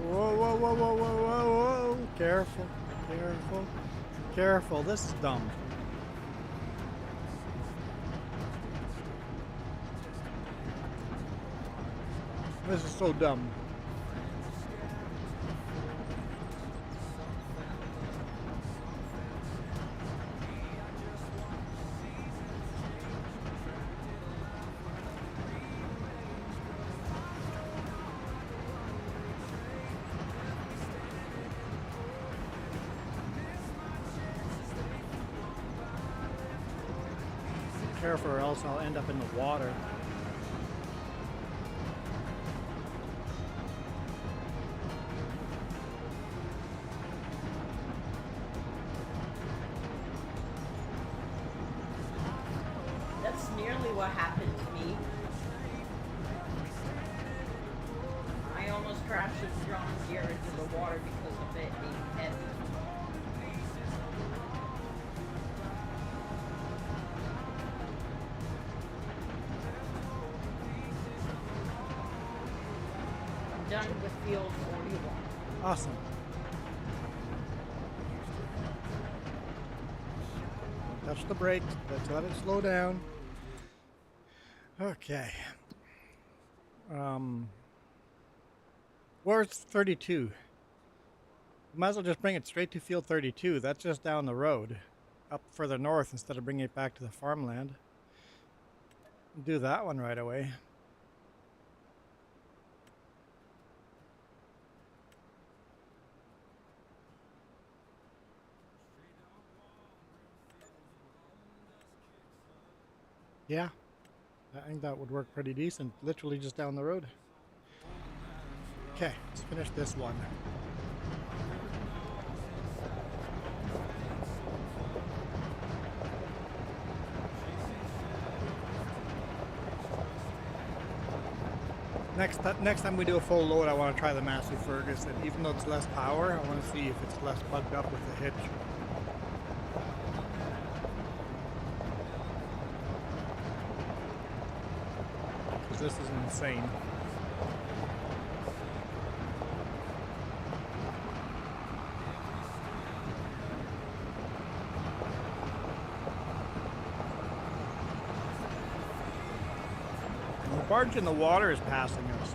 Whoa, whoa, whoa, whoa, whoa, whoa, whoa. Careful, careful, careful. This is dumb. This is so dumb. Careful or else I'll end up in the water. That's nearly what happened to me. I almost crashed the John Deere into the water because of it being heavy. I'm done with field 41. Awesome. Touch the brakes. Let's let it slow down. Okay. Where's 32? Might as well just bring it straight to field 32. That's just down the road. Up further north instead of bringing it back to the farmland. Do that one right away. Yeah, I think that would work pretty decent. Literally just down the road. Okay, let's finish this one. Next time we do a full load, I want to try the Massey Ferguson. Even though it's less power, I want to see if it's less bugged up with the hitch. This is insane. And the barge in the water is passing us.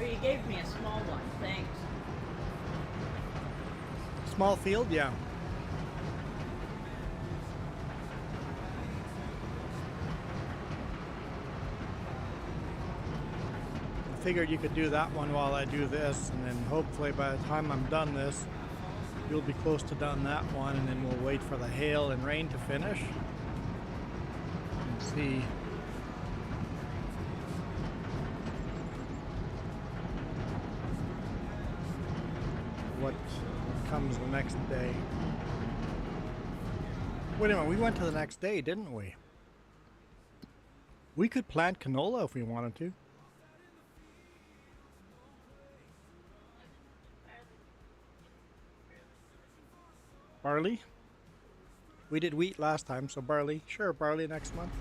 Oh, you gave me a small one, thanks. small field, yeah. I figured you could do that one while I do this, and then hopefully by the time I'm done this, you'll be close to done that one, and then we'll wait for the hail and rain to finish. And see. What comes the next day. Wait a minute, we went to the next day, didn't we? We could plant canola if we wanted to. Barley? We did wheat last time, so barley. Sure, barley next month.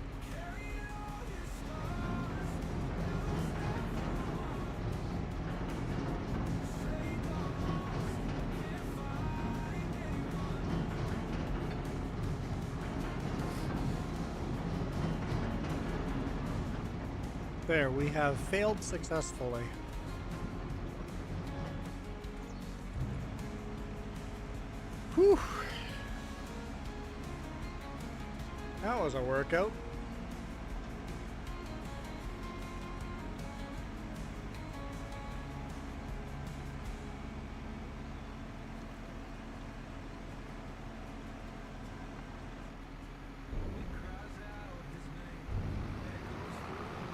There, we have failed successfully. Whew. That was a workout.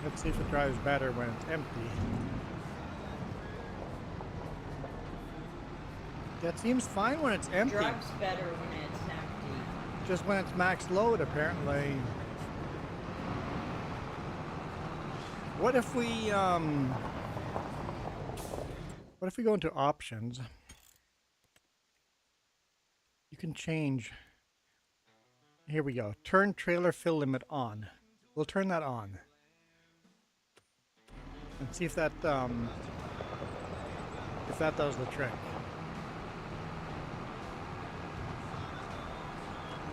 Let's see if it drives better when it's empty. That seems fine when it's empty. Drives better when it's empty. Just when it's max load, apparently. What if we go into options? You can change. Here we go. Turn trailer fill limit on. We'll turn that on. And see if that does the trick.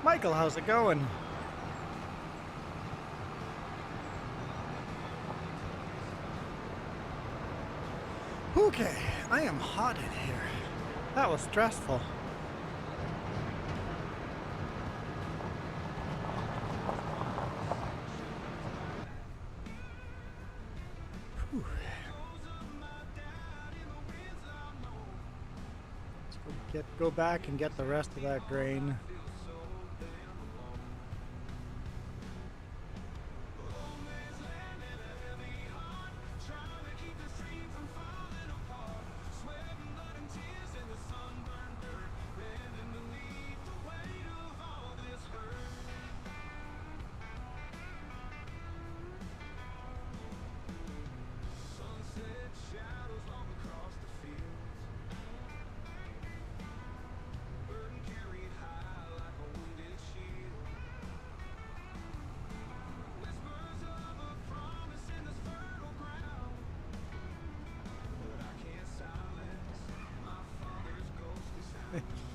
Michael, how's it going? Okay, I am hot in here. That was stressful. Whew. Let's go back and get the rest of that grain.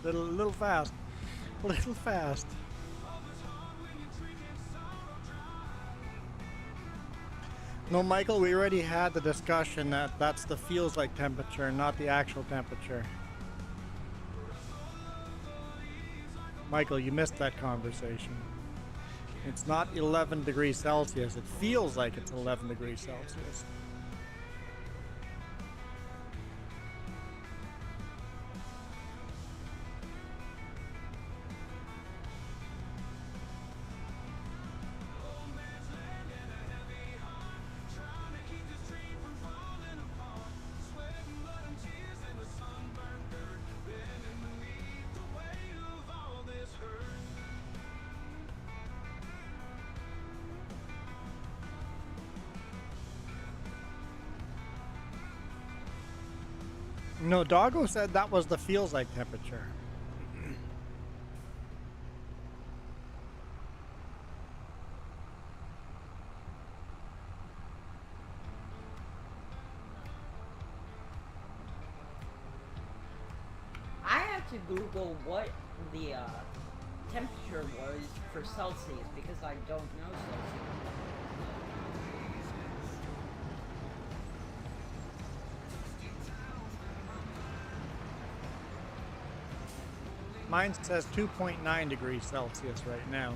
Little fast. A little fast. No, Michael, we already had the discussion that that's the feels like temperature, not the actual temperature. Michael, you missed that conversation. It's not 11 degrees Celsius. It feels like it's 11 degrees Celsius. No, Doggo said that was the feels like temperature. I have to Google what the temperature was for Celsius because I don't know Celsius. Mine says 2.9 degrees Celsius right now.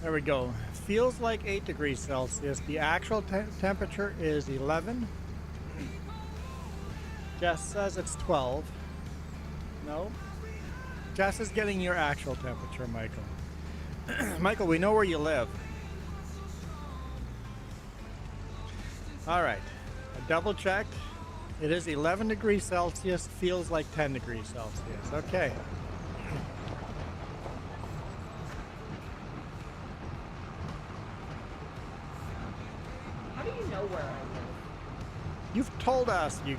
There we go. Feels like 8 degrees Celsius. The actual temperature is 11. Jess says it's 12. No. Jess is getting your actual temperature, Michael. Michael, we know where you live. All right. I double checked. It is 11 degrees Celsius. Feels like 10 degrees Celsius. Okay. How do you know where I live? You've told us you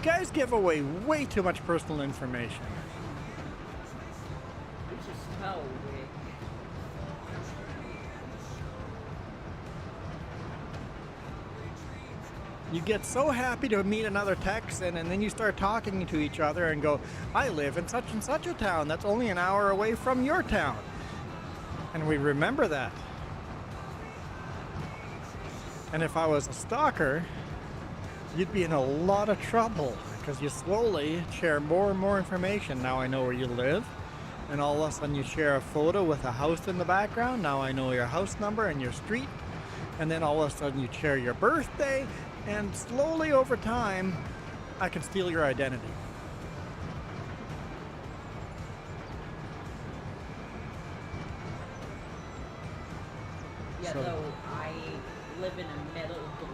guys give away way too much personal information. Which is how we. You get so happy to meet another Texan, and then you start talking to each other and go, I live in such and such a town that's only an hour away from your town. And we remember that. And if I was a stalker, you'd be in a lot of trouble because you slowly share more and more information. Now I know where you live, and all of a sudden you share a photo with a house in the background. Now I know your house number and your street, and then all of a sudden you share your birthday, and slowly over time I can steal your identity. Yeah, So- though I live in a metal door.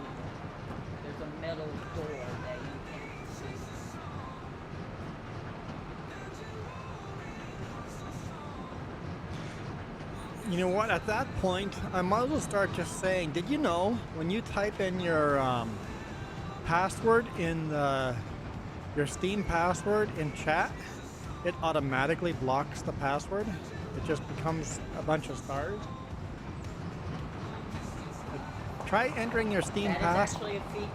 There's a metal door that you can't see. You know what? At that point, I might as well start just saying, did you know when you type in your password in your Steam password in chat, it automatically blocks the password? It just becomes a bunch of stars. Try entering your Steam That is actually a feature.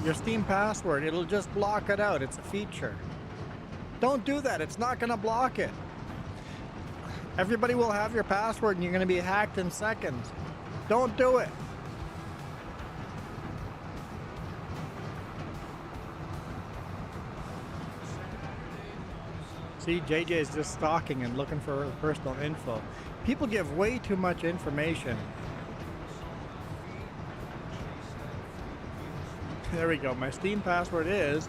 your Steam password. It'll just block it out. It's a feature. Don't do that. It's not going to block it. Everybody will have your password and you're going to be hacked in seconds. Don't do it. See, JJ is just stalking and looking for personal info. People give way too much information. There we go. My Steam password is...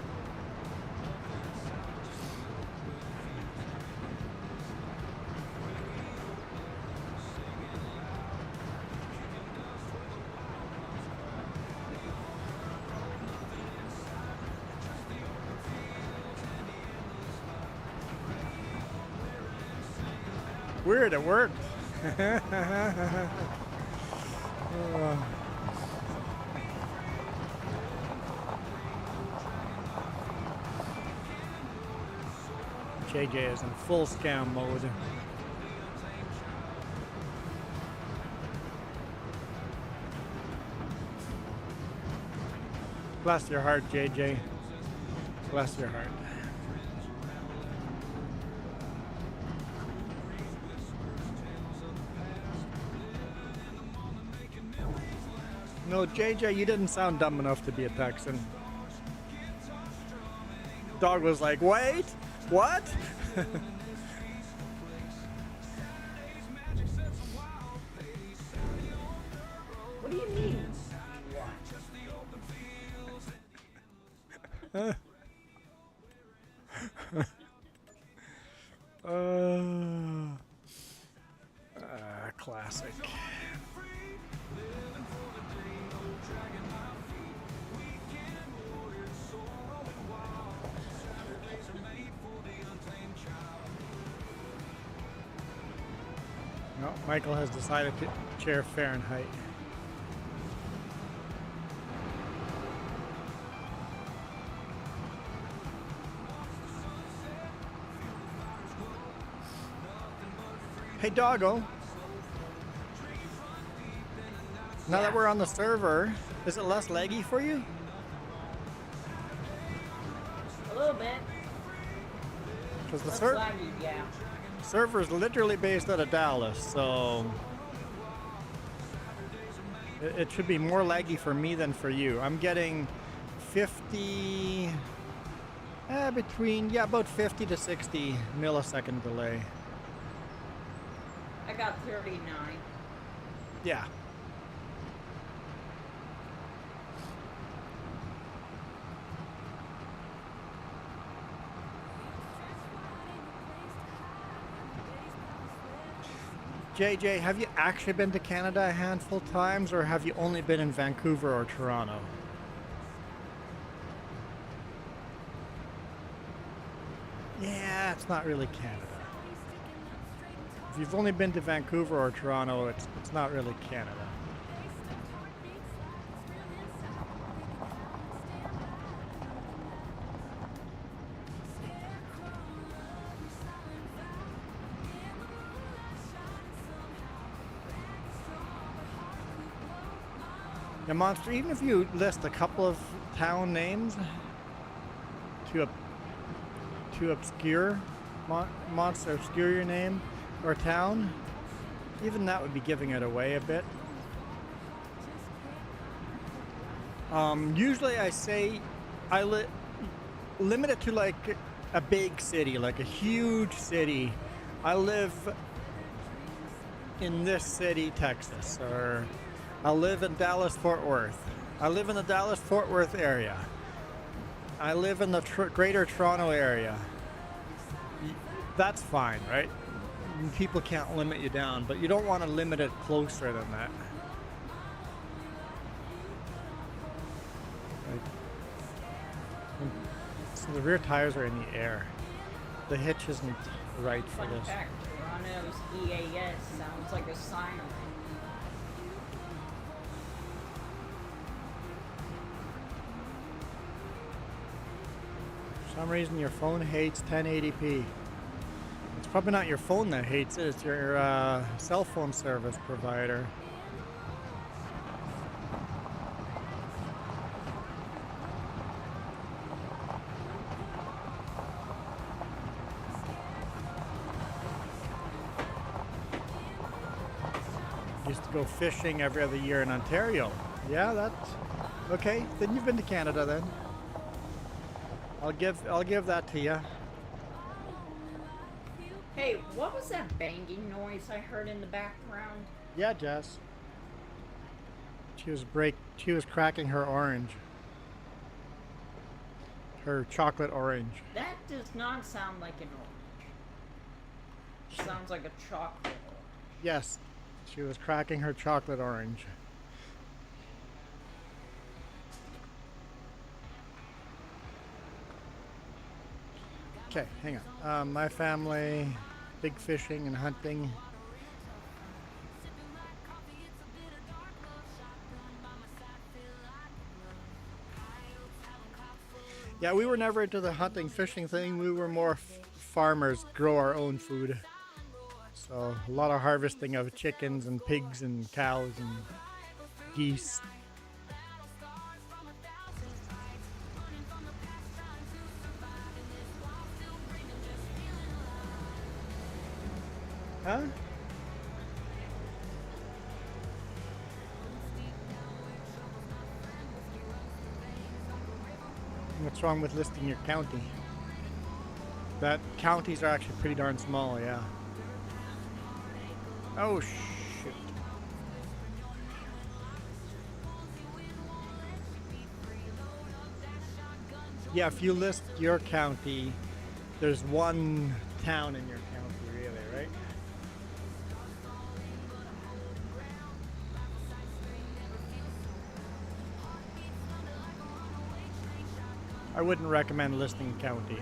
Weird, it worked. JJ is in full scam mode. Bless your heart, JJ. Bless your heart. No, JJ, you didn't sound dumb enough to be a Texan. Dog was like, wait, what? What do you mean? Classic. No, Michael has decided to chair Fahrenheit. Hey, doggo. Now that we're on the server, is it less laggy for you? A little bit. Because the Less server, laggy, yeah. Server is literally based out of Dallas, so it should be more laggy for me than for you. I'm getting 50, about 50 to 60 millisecond delay. I got 39. Yeah. JJ, have you actually been to Canada a handful of times, or have you only been in Vancouver or Toronto? Yeah, it's not really Canada. If you've only been to Vancouver or Toronto, it's not really Canada. Yeah, Monster, even if you list a couple of town names to obscure, Monster, obscure your name or town, even that would be giving it away a bit. Usually I say limit it to like a big city, like a huge city. I live in this city, Texas, or I live in Dallas-Fort Worth. I live in the Dallas-Fort Worth area. I live in the greater Toronto area. That's fine, right? People can't limit you down, but you don't want to limit it closer than that. So the rear tires are in the air. The hitch isn't right for Fun this. fact, Toronto's EAS sounds like a siren. For some reason your phone hates 1080p. It's probably not your phone that hates it, it's your cell phone service provider. Used to go fishing every other year in Ontario. Yeah, that's okay. Then you've been to Canada then. I'll give that to you. Hey, what was that banging noise I heard in the background? Yeah, Jess. She was cracking her orange. Her chocolate orange. That does not sound like an orange. Sounds like a chocolate orange. Yes, she was cracking her chocolate orange. Okay, hang on. My family, big fishing and hunting. Yeah, we were never into the hunting, fishing thing. We were more farmers, grow our own food. So a lot of harvesting of chickens and pigs and cows and geese. Huh? What's wrong with listing your county? That counties are actually pretty darn small, yeah. Oh shit. Yeah, if you list your county, there's one town in your county, really, right? I wouldn't recommend listing county.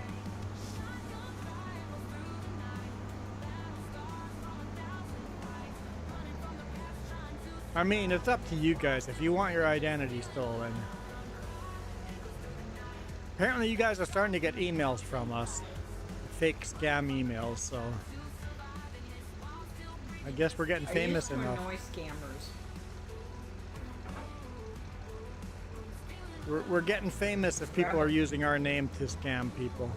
I mean, it's up to you guys if you want your identity stolen. Apparently you guys are starting to get emails from us. Fake scam emails, so I guess we're getting famous enough. Noise scammers. We're getting famous if people are using our name to scam people.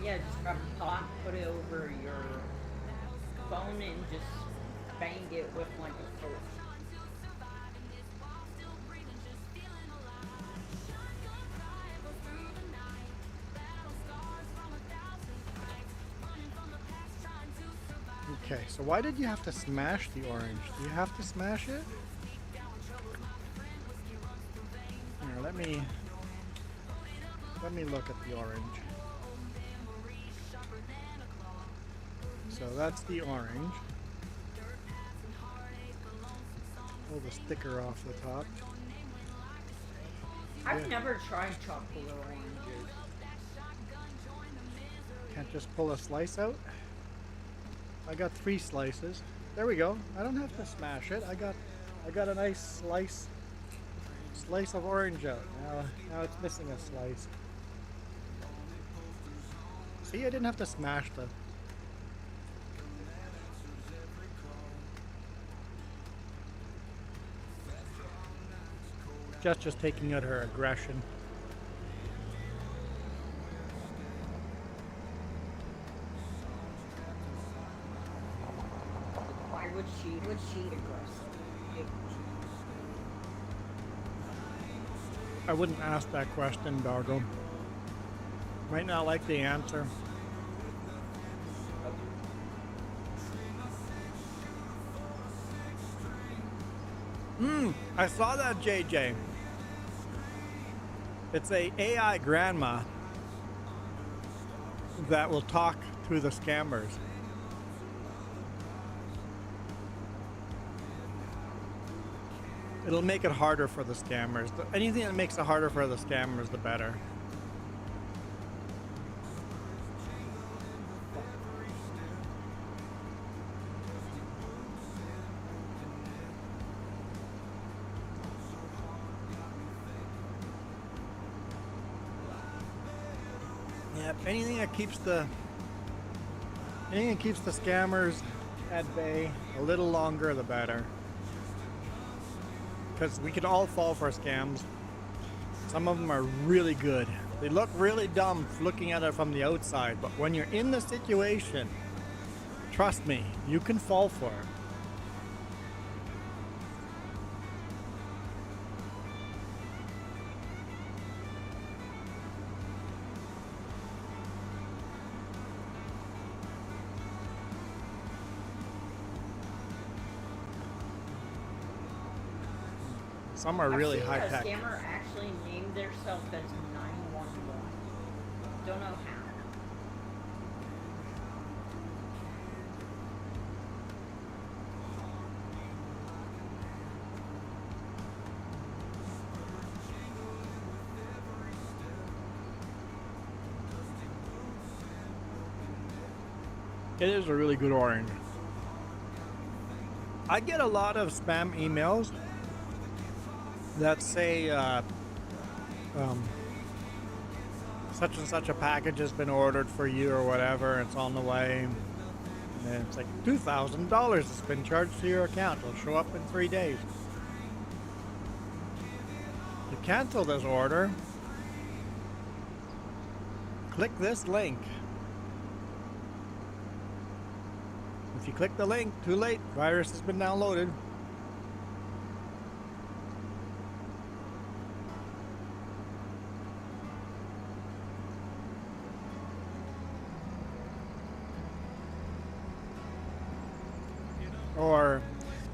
Yeah, just grab a pot, put it over your phone, and just bang it with like a fork. Okay, so why did you have to smash the orange? Do you have to smash it? Here, let me look at the orange. So that's the orange. Pull the sticker off the top. I've never tried chocolate oranges. Can't just pull a slice out. I got 3 slices. There we go. I don't have to smash it. I got a nice slice of orange out. Now it's missing a slice. See, I didn't have to smash the. Just taking out her aggression. Why would she aggressive? I wouldn't ask that question, doggo. Might not like the answer. I saw that, JJ. It's a AI grandma that will talk to the scammers. It'll make it harder for the scammers. Anything that makes it harder for the scammers, the better. Yep, anything that keeps the scammers at bay a little longer, the better. Because we could all fall for scams. Some of them are really good. They look really dumb looking at it from the outside, but when you're in the situation, trust me, you can fall for it. Some are really high tech. A scammer actually named themselves as 911. Don't know how. It is a really good orange. I get a lot of spam emails that say such and such a package has been ordered for you or whatever, it's on the way, and it's like $2,000 has been charged to your account. It'll show up in 3 days. To cancel this order, click this link. If you click the link, too late, virus has been downloaded. Or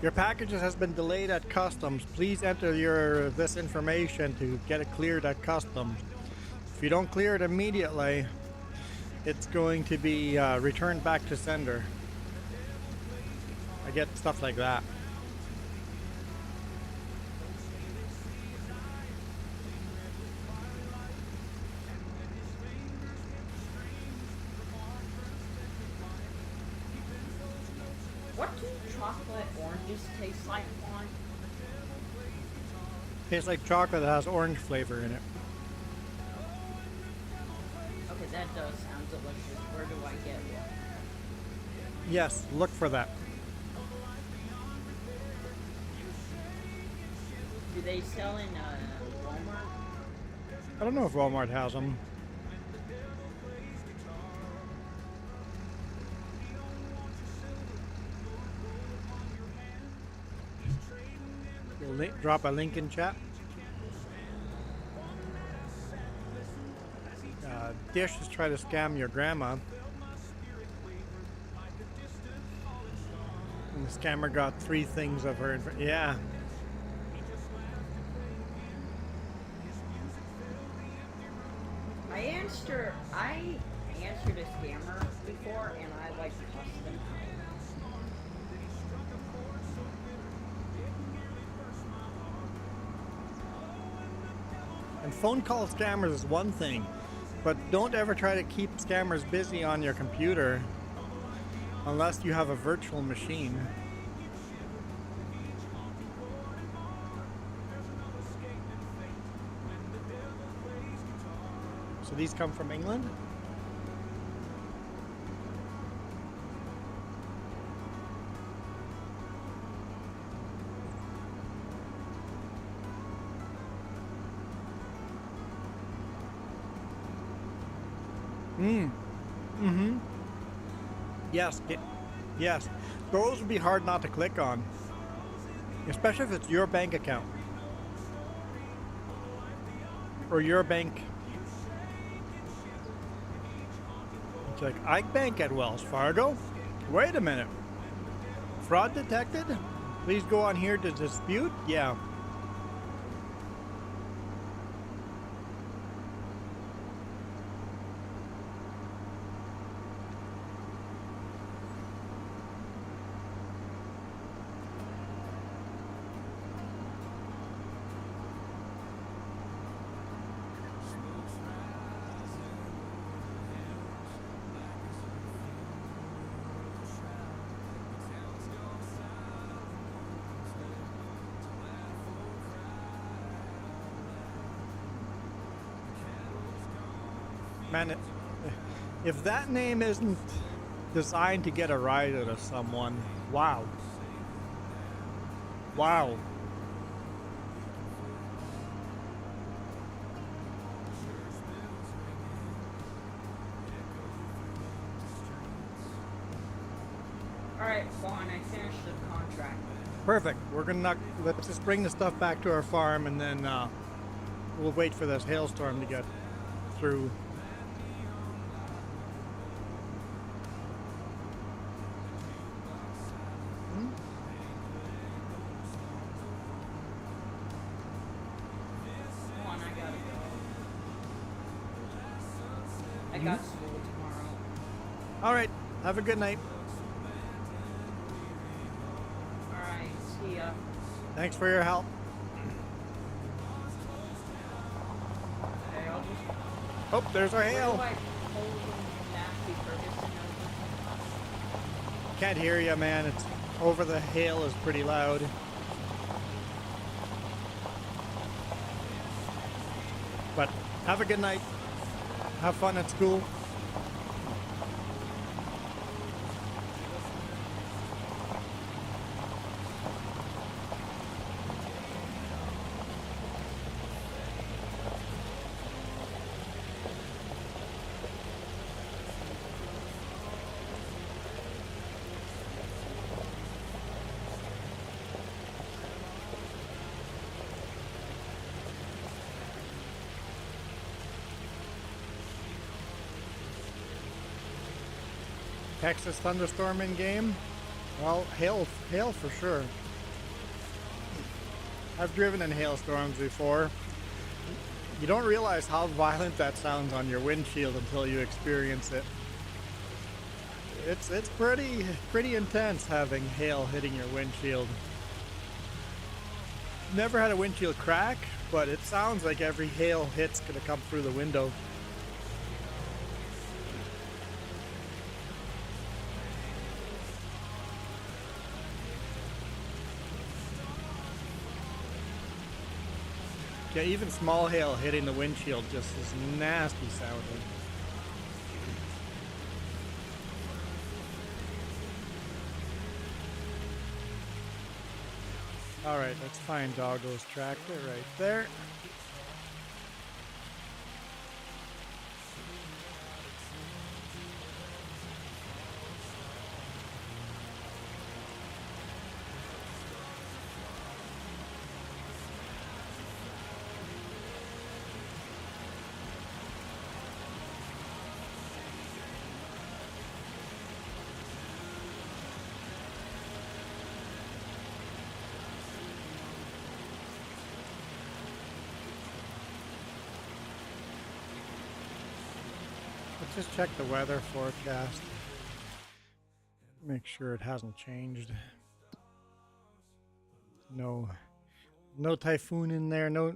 your package has been delayed at customs. Please enter this information to get it cleared at customs. If you don't clear it immediately, it's going to be returned back to sender. I get stuff like that. What do chocolate oranges taste like, Juan? Tastes like chocolate that has orange flavor in it. Okay, that does sound delicious. Where do I get one? Yes, look for that. Do they sell in Walmart? I don't know if Walmart has them. drop a link in chat. Dish is trying to scam your grandma. And the scammer got 3 things of her. Yeah. I answered a scammer before, and I like cussed them out. And phone call scammers is one thing, but don't ever try to keep scammers busy on your computer unless you have a virtual machine. So these come from England? Yes, yes. Those would be hard not to click on, especially if it's your bank account or your bank. It's like, I bank at Wells Fargo. Wait a minute. Fraud detected? Please go on here to dispute? Yeah. Man, if that name isn't designed to get a rise out of someone, wow. Wow. Alright, Vaughn, I finished the contract. Perfect. Let's just bring the stuff back to our farm, and then we'll wait for this hailstorm to get through. Vaughn, I gotta go. I got school tomorrow. All right. Have a good night. Alright, see ya. Thanks for your help. Okay, I'll just... Oh, there's our Where do hail. I hold the nasty Ferguson over? Can't hear you, man. It's over the hail is pretty loud. But have a good night. Have fun at school. Texas thunderstorm in game? Well, hail for sure. I've driven in hailstorms before. You don't realize how violent that sounds on your windshield until you experience it. It's pretty intense having hail hitting your windshield. Never had a windshield crack, but it sounds like every hail hit's gonna come through the window. Yeah, even small hail hitting the windshield just is nasty sounding. Alright, let's find Doggo's tractor right there. Let's just check the weather forecast. Make sure it hasn't changed. No typhoon in there. No,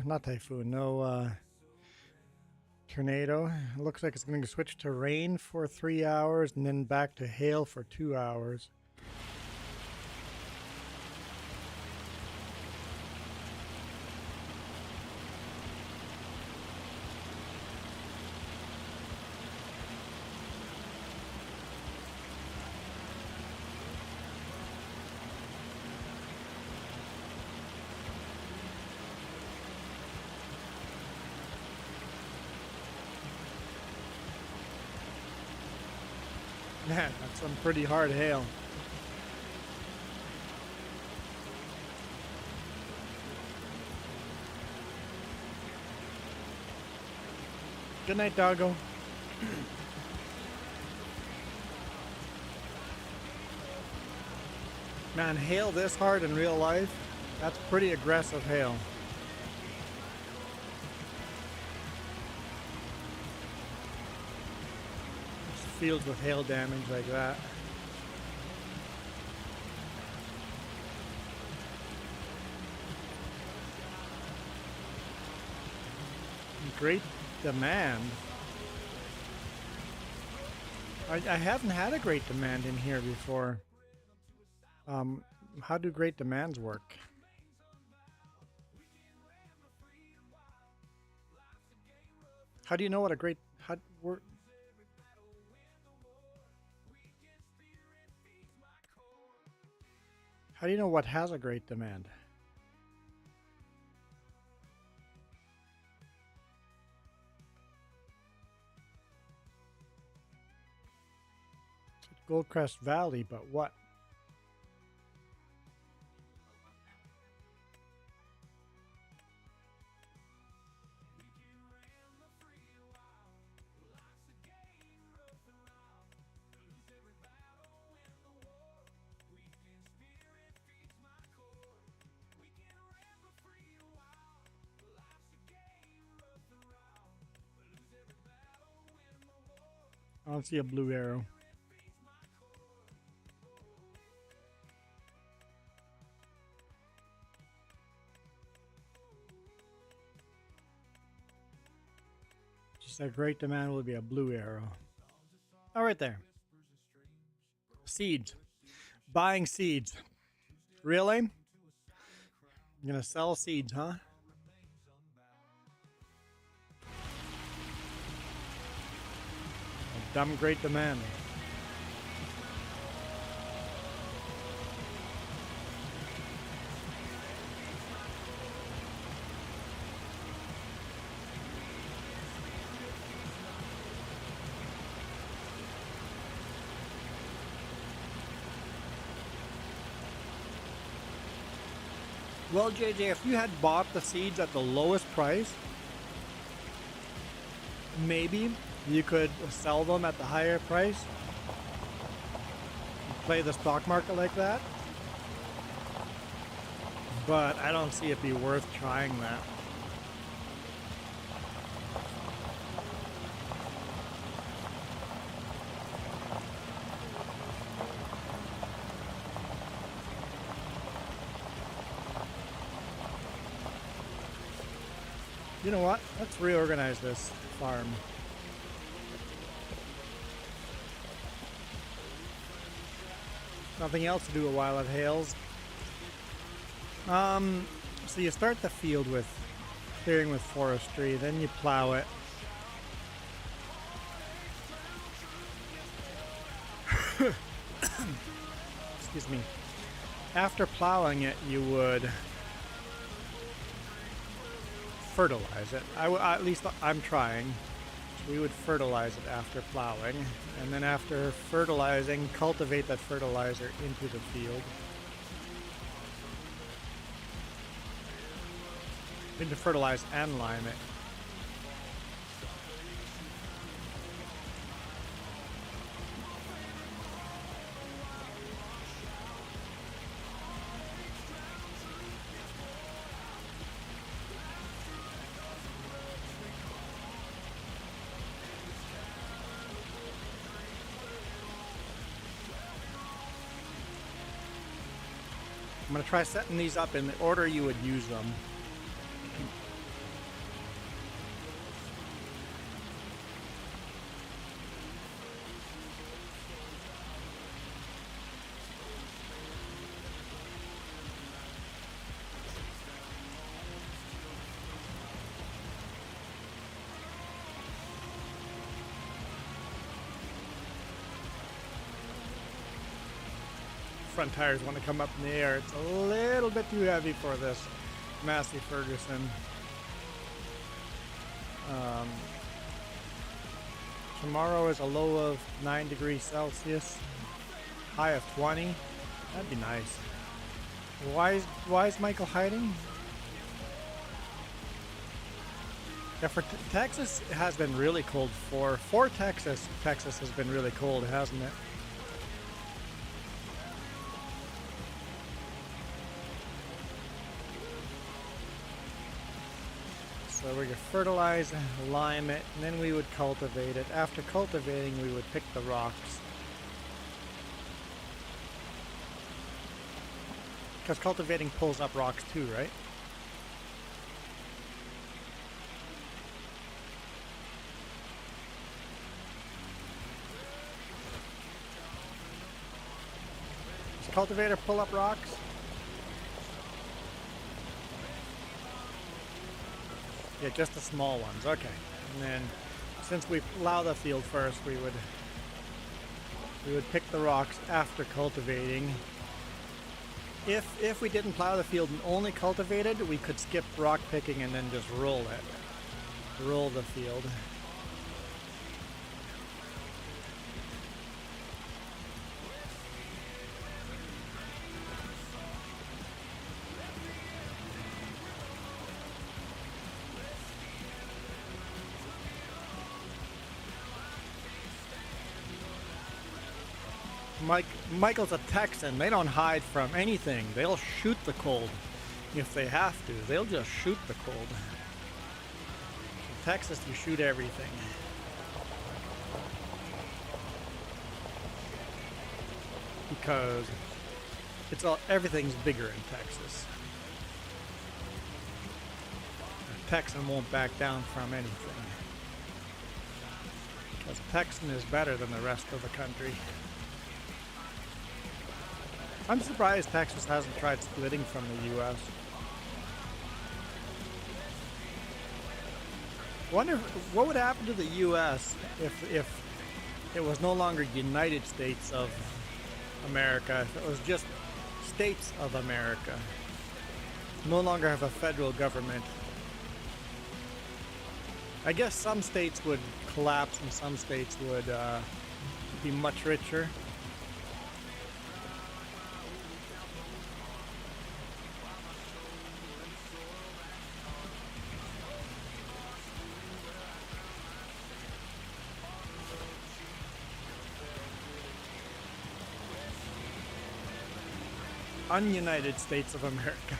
not typhoon. No tornado. It looks like it's going to switch to rain for 3 hours and then back to hail for 2 hours. Man, that's some pretty hard hail. Good night, doggo. Man, hail this hard in real life, that's pretty aggressive hail. Fields with hail damage like that. Great demand. I haven't had a great demand in here before. How do great demands work? How do you know what a great How do you know what has a great demand? Goldcrest Valley, but what? I don't see a blue arrow. Just a great demand will be a blue arrow. Oh, right there. Seeds. Buying seeds. Really? You're gonna sell seeds, huh? Dumb great demand. Well, JJ, if you had bought the seeds at the lowest price, maybe you could sell them at the higher price. Play the stock market like that. But I don't see it be worth trying that. You know what? Let's reorganize this farm. Nothing else to do while it hails. So you start the field with clearing with forestry, then you plow it. Excuse me. After plowing it, you would fertilize it. At least I'm trying. We would fertilize it after plowing, and then after fertilizing, cultivate that fertilizer into the field. Need to fertilize and lime it. I'm going to try setting these up in the order you would use them. Front tires want to come up in the air. It's a little bit too heavy for this Massey Ferguson. Tomorrow is a low of 9 degrees Celsius, high of 20. That'd be nice. Why is Michael hiding? Yeah, for Texas, it has been really cold. For Texas has been really cold, hasn't it? So we could fertilize, lime it, and then we would cultivate it. After cultivating, we would pick the rocks. Because cultivating pulls up rocks too, right? Does cultivator pull up rocks? Yeah, just the small ones. Okay. And then, since we plow the field first, we would pick the rocks after cultivating. If we didn't plow the field and only cultivated, we could skip rock picking and then just roll it. Roll the field. Michael's a Texan. They don't hide from anything. They'll shoot the cold if they have to. They'll just shoot the cold. In Texas, you shoot everything. Because everything's bigger in Texas. A Texan won't back down from anything. Because Texan is better than the rest of the country. I'm surprised Texas hasn't tried splitting from the U.S. Wonder what would happen to the U.S. if it was no longer United States of America, if it was just States of America. No longer have a federal government. I guess some states would collapse and some states would be much richer. Ununited States of America.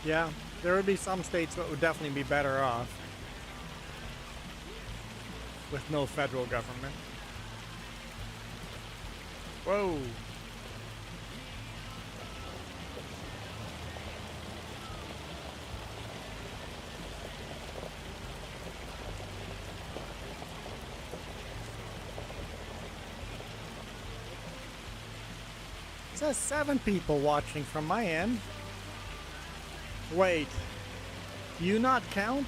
Yeah, there would be some states that would definitely be better off with no federal government. Whoa. It says 7 people watching from my end. Wait, do you not count?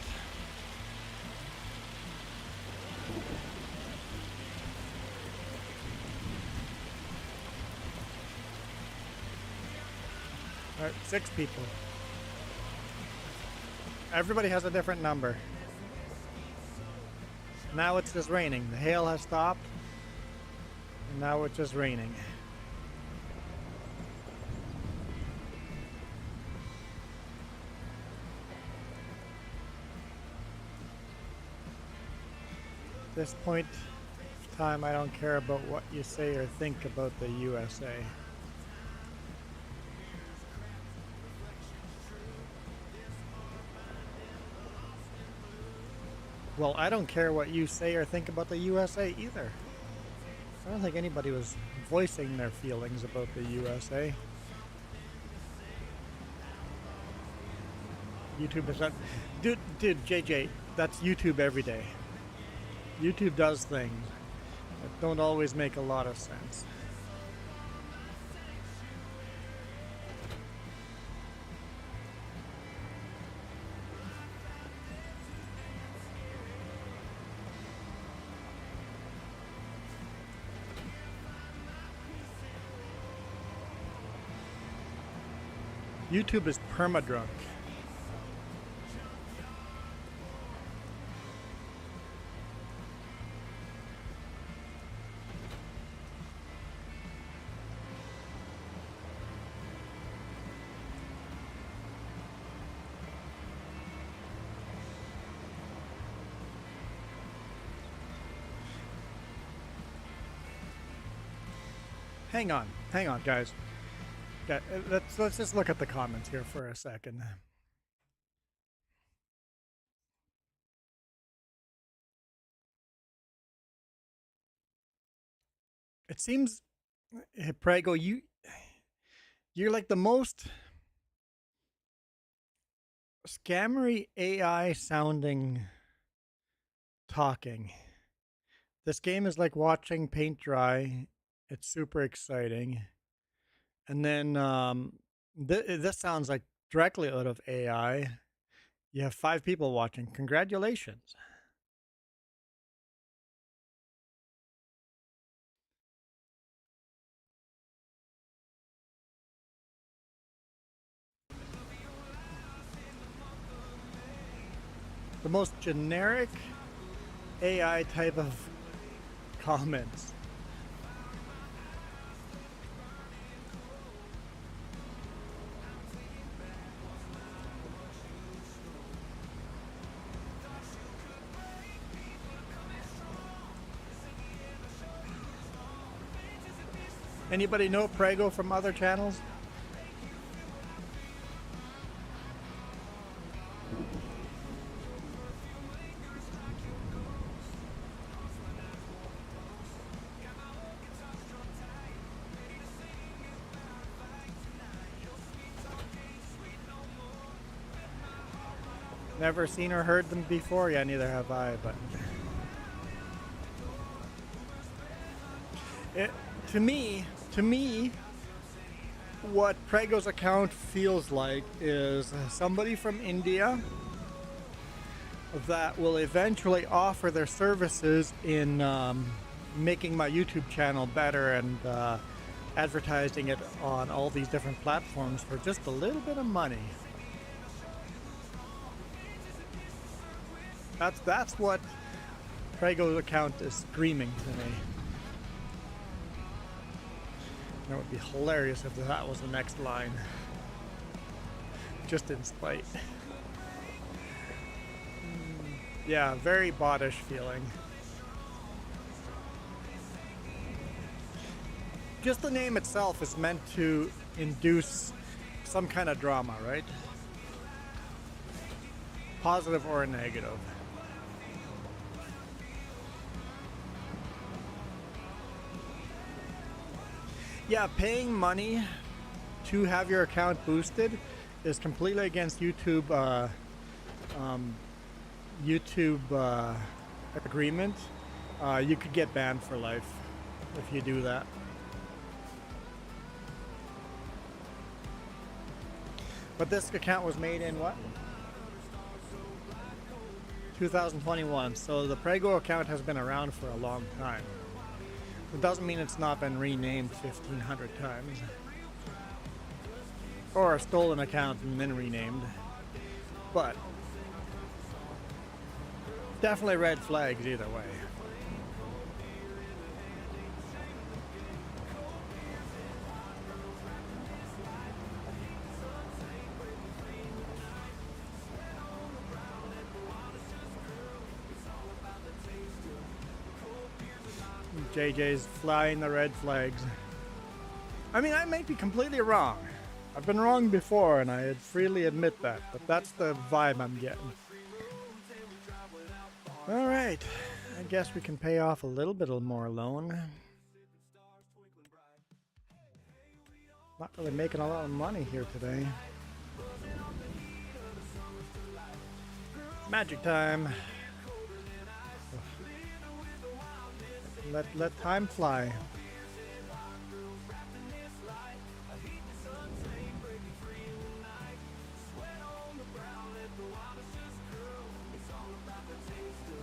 All right, 6 people. Everybody has a different number. Now it's just raining. The hail has stopped. And now it's just raining. At this point of time, I don't care about what you say or think about the USA. Well, I don't care what you say or think about the USA either. I don't think anybody was voicing their feelings about the USA. YouTube is not... Dude, JJ, that's YouTube every day. YouTube does things that don't always make a lot of sense. YouTube is perma-drunk. Hang on, guys. Yeah, let's just look at the comments here for a second. It seems, Prego, you're like the most scammery AI sounding talking. This game is like watching paint dry. It's super exciting. And then this sounds like directly out of AI. You have 5 people watching. Congratulations. The most generic AI type of comments. Anybody know Prego from other channels? Never seen or heard them before. Yeah, neither have I, but to me, what Prego's account feels like is somebody from India that will eventually offer their services in making my YouTube channel better and advertising it on all these different platforms for just a little bit of money. That's what Prego's account is screaming to me. That would be hilarious if that was the next line. Just in spite. Yeah, very bottish feeling. Just the name itself is meant to induce some kind of drama, right? Positive or negative. Yeah, paying money to have your account boosted is completely against YouTube agreement. You could get banned for life if you do that. But this account was made in what? 2021. So the Prego account has been around for a long time. It doesn't mean it's not been renamed 1,500 times. Or a stolen account and then renamed. But Definitely red flags either way. JJ's flying the red flags. I mean, I may be completely wrong. I've been wrong before, and I freely admit that, but that's the vibe I'm getting. All right, I guess we can pay off a little bit more loan. Not really making a lot of money here today. Magic time. Let time fly.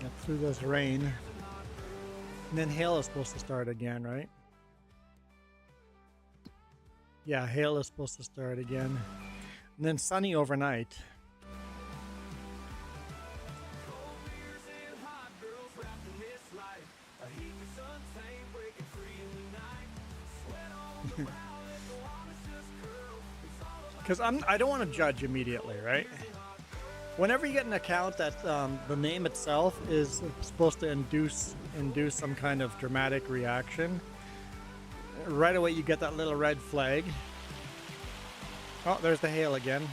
Get through this rain. And then hail is supposed to start again, right? Yeah, hail is supposed to start again. And then sunny overnight. Because I don't want to judge immediately, right? Whenever you get an account that the name itself is supposed to induce some kind of dramatic reaction, right away you get that little red flag. Oh, there's the hail again.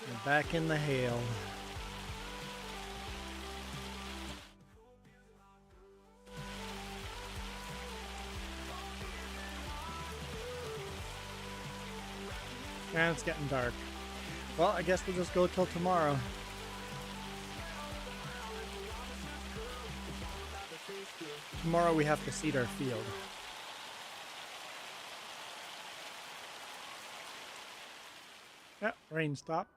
We're back in the hail. And it's getting dark. Well, I guess we'll just go till tomorrow. Tomorrow we have to seed our field. Yep, rain stopped.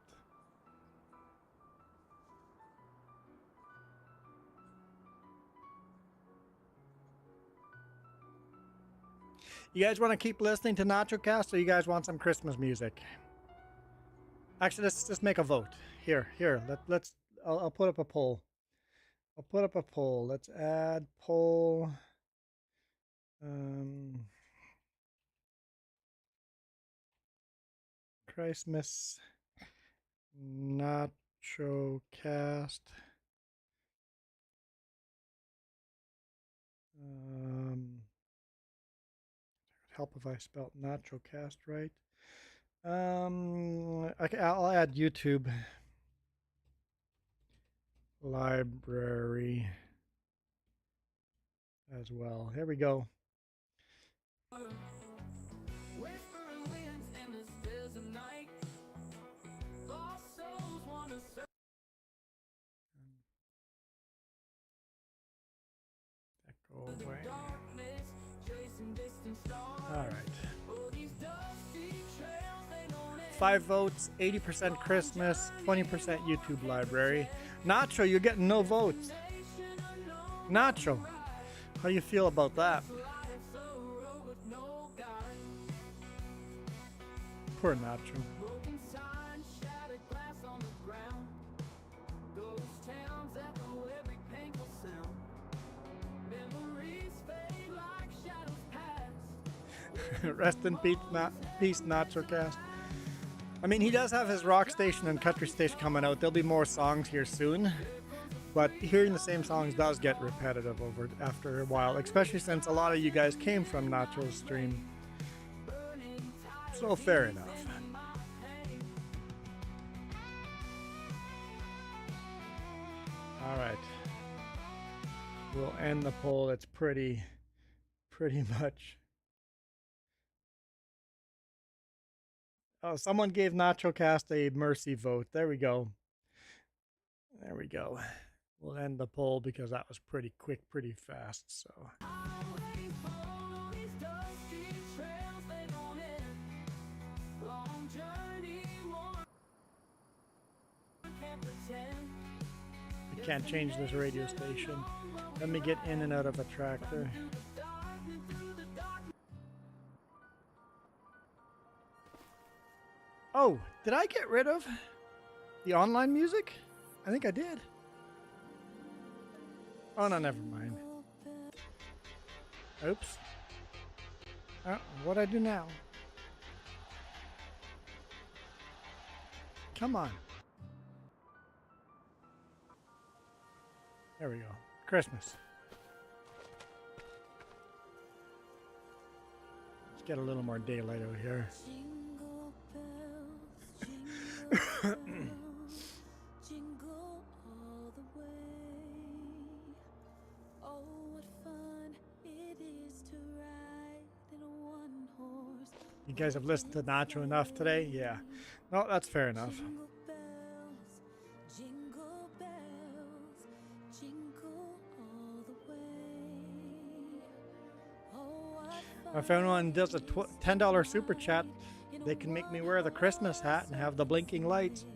You guys want to keep listening to NachoCast, or you guys want some Christmas music? Actually, let's just make a vote. Here. I'll put up a poll. Let's add poll. Christmas NachoCast. Help if I spelled NachoCast right. Okay, I'll add YouTube library as well. Here we go. Go away. All right. 5 votes, 80% Christmas, 20% YouTube library. Nacho, you're getting no votes. Nacho, how you feel about that? Poor Nacho. Rest in peace, NachoCast. I mean, he does have his rock station and country station coming out. There'll be more songs here soon, but hearing the same songs does get repetitive after a while, especially since a lot of you guys came from Nacho's stream. So fair enough. All right, we'll end the poll. It's pretty much. Oh, someone gave NachoCast a mercy vote. There we go. We'll end the poll because that was pretty quick, pretty fast. So. I can't change this radio station. Let me get in and out of a tractor. Oh, did I get rid of? The online music? I think I did. Oh, no, never mind. Oops. Oh, what'd I do now? Come on. There we go. Christmas. Let's get a little more daylight out here. Jingle bells, jingle all the way. Oh, what fun it is to ride in a one-horse. You guys have listened to Nacho enough today? Yeah. No, that's fair enough. Jingle bells, jingle bells, jingle all the way. Oh, what fun. If anyone does a $10 super chat, they can make me wear the Christmas hat and have the blinking lights.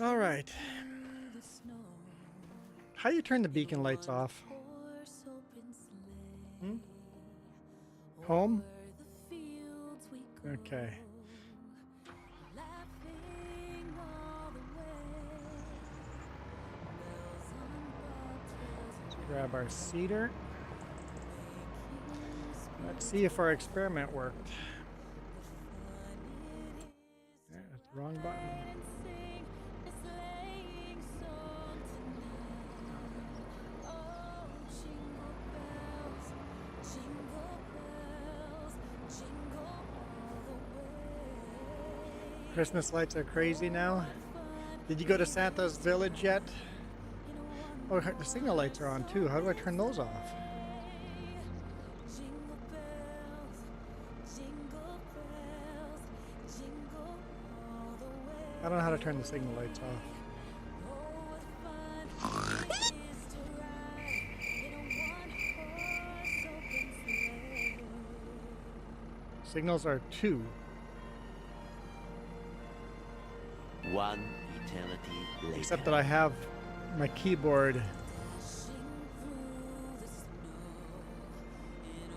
All right. How do you turn the beacon lights off? Hmm? Home? Okay. Let's grab our cedar. Let's see if our experiment worked. Yeah, that's the wrong button. Christmas lights are crazy now. Did you go to Santa's village yet? Oh, the signal lights are on too. How do I turn those off? I don't know how to turn the signal lights off. Signals are 2. One eternity later. Except that I have my keyboard,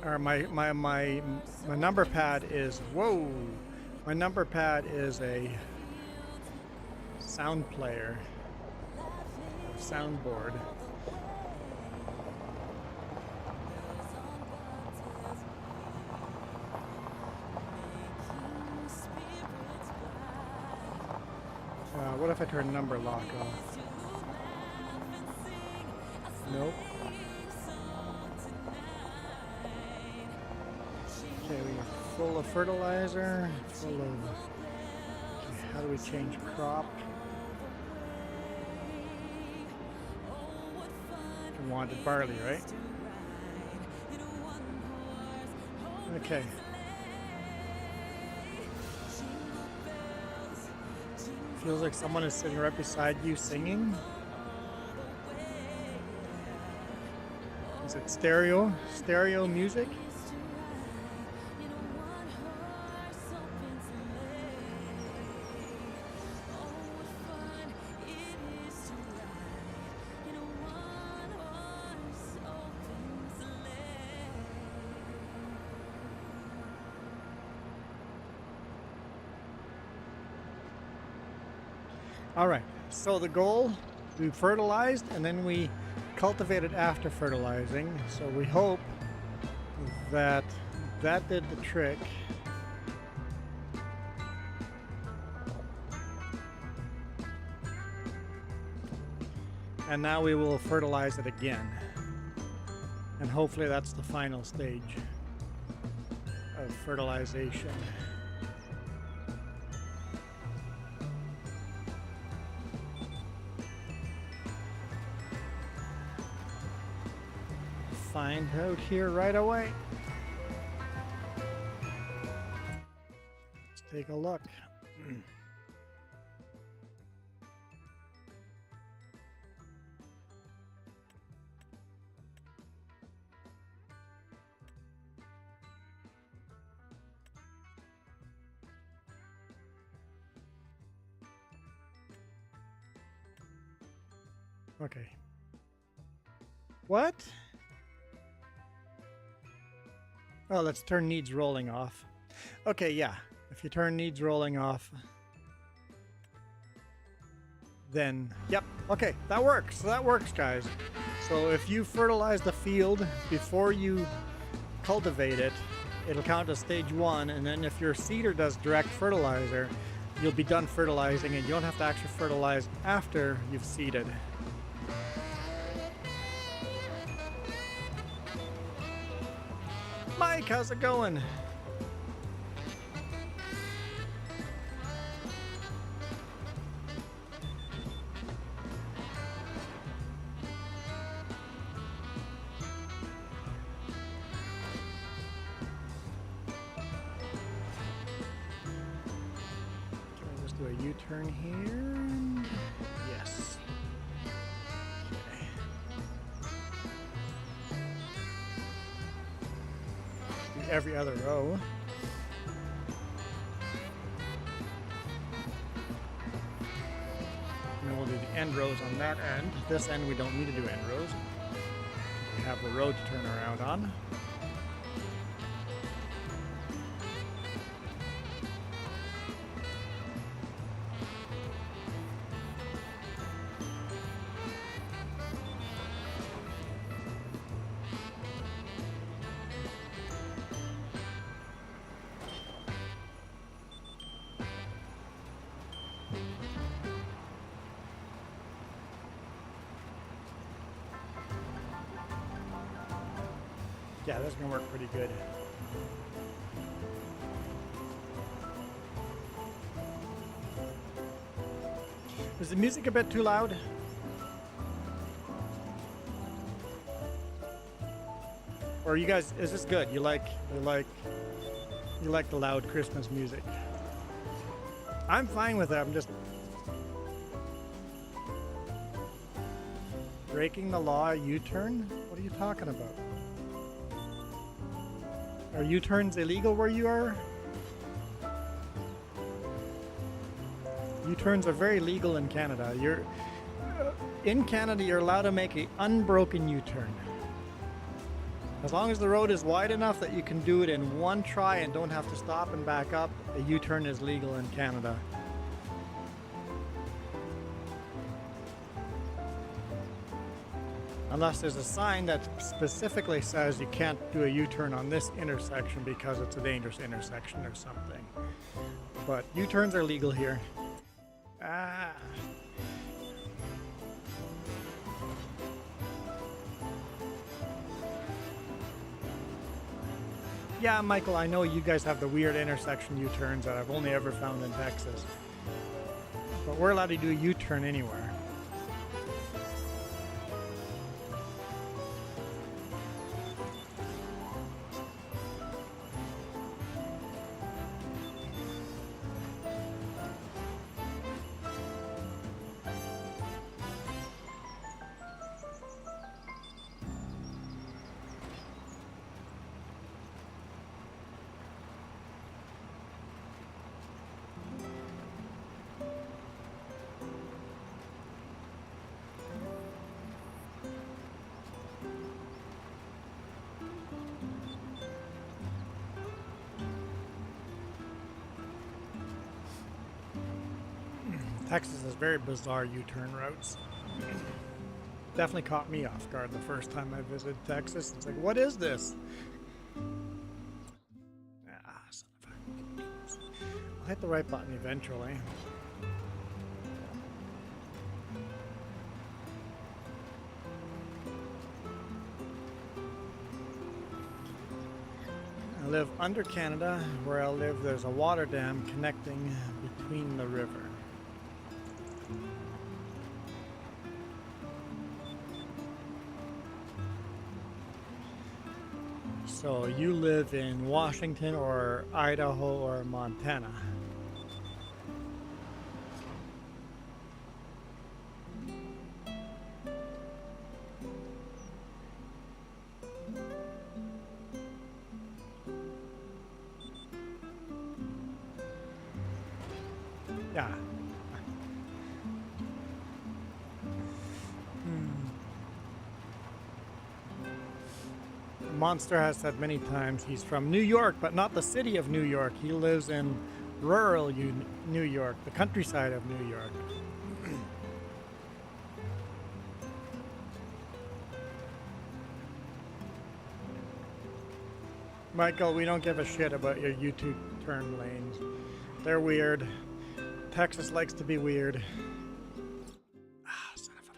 or my number pad is, whoa, my number pad is a sound player, soundboard. What if I turn number lock off? Nope. Okay, we're full of fertilizer, full of... Okay, how do we change crop? You wanted barley, right? Okay. Feels like someone is sitting right beside you singing. Is it stereo music? All right, so the goal, we fertilized and then we cultivated after fertilizing. So we hope that that did the trick. And now we will fertilize it again. And hopefully that's the final stage of fertilization. Find out here right away. Let's take a look. Okay. What? Oh, let's turn needs rolling off. Okay, yeah. If you turn needs rolling off, then, yep, okay, that works. So that works, guys. So if you fertilize the field before you cultivate it, it'll count as stage 1, and then if your seeder does direct fertilizer, you'll be done fertilizing and you don't have to actually fertilize after you've seeded. Mike, how's it going? Do a U-turn here. Yes. Okay. Do every other row. And then we'll do the end rows on that end. This end we don't need to do end rows. We have the row to turn around on. Yeah, this is gonna work pretty good. Is the music a bit too loud? Or you guys, is this good? You like the loud Christmas music? I'm fine with it. I'm just breaking the law. U-turn? What are you talking about? Are U-turns illegal where you are? U-turns are very legal in Canada. In Canada, you're allowed to make an unbroken U-turn. As long as the road is wide enough that you can do it in one try and don't have to stop and back up, a U-turn is legal in Canada. Unless there's a sign that specifically says you can't do a U-turn on this intersection because it's a dangerous intersection or something. But U-turns are legal here. Ah. Yeah, Michael, I know you guys have the weird intersection U-turns that I've only ever found in Texas. But we're allowed to do a U-turn anywhere. Texas has very bizarre U-turn routes. Definitely caught me off guard the first time I visited Texas. It's like, what is this? Ah, son of a... I'll hit the right button eventually. I live under Canada. Where I live, there's a water dam connecting between the river. So you live in Washington or Idaho or Montana. Yeah. Monster has said many times he's from New York, but not the city of New York. He lives in rural New York, the countryside of New York. Michael, we don't give a shit about your YouTube turn lanes. They're weird. Texas likes to be weird. Ah, son of a...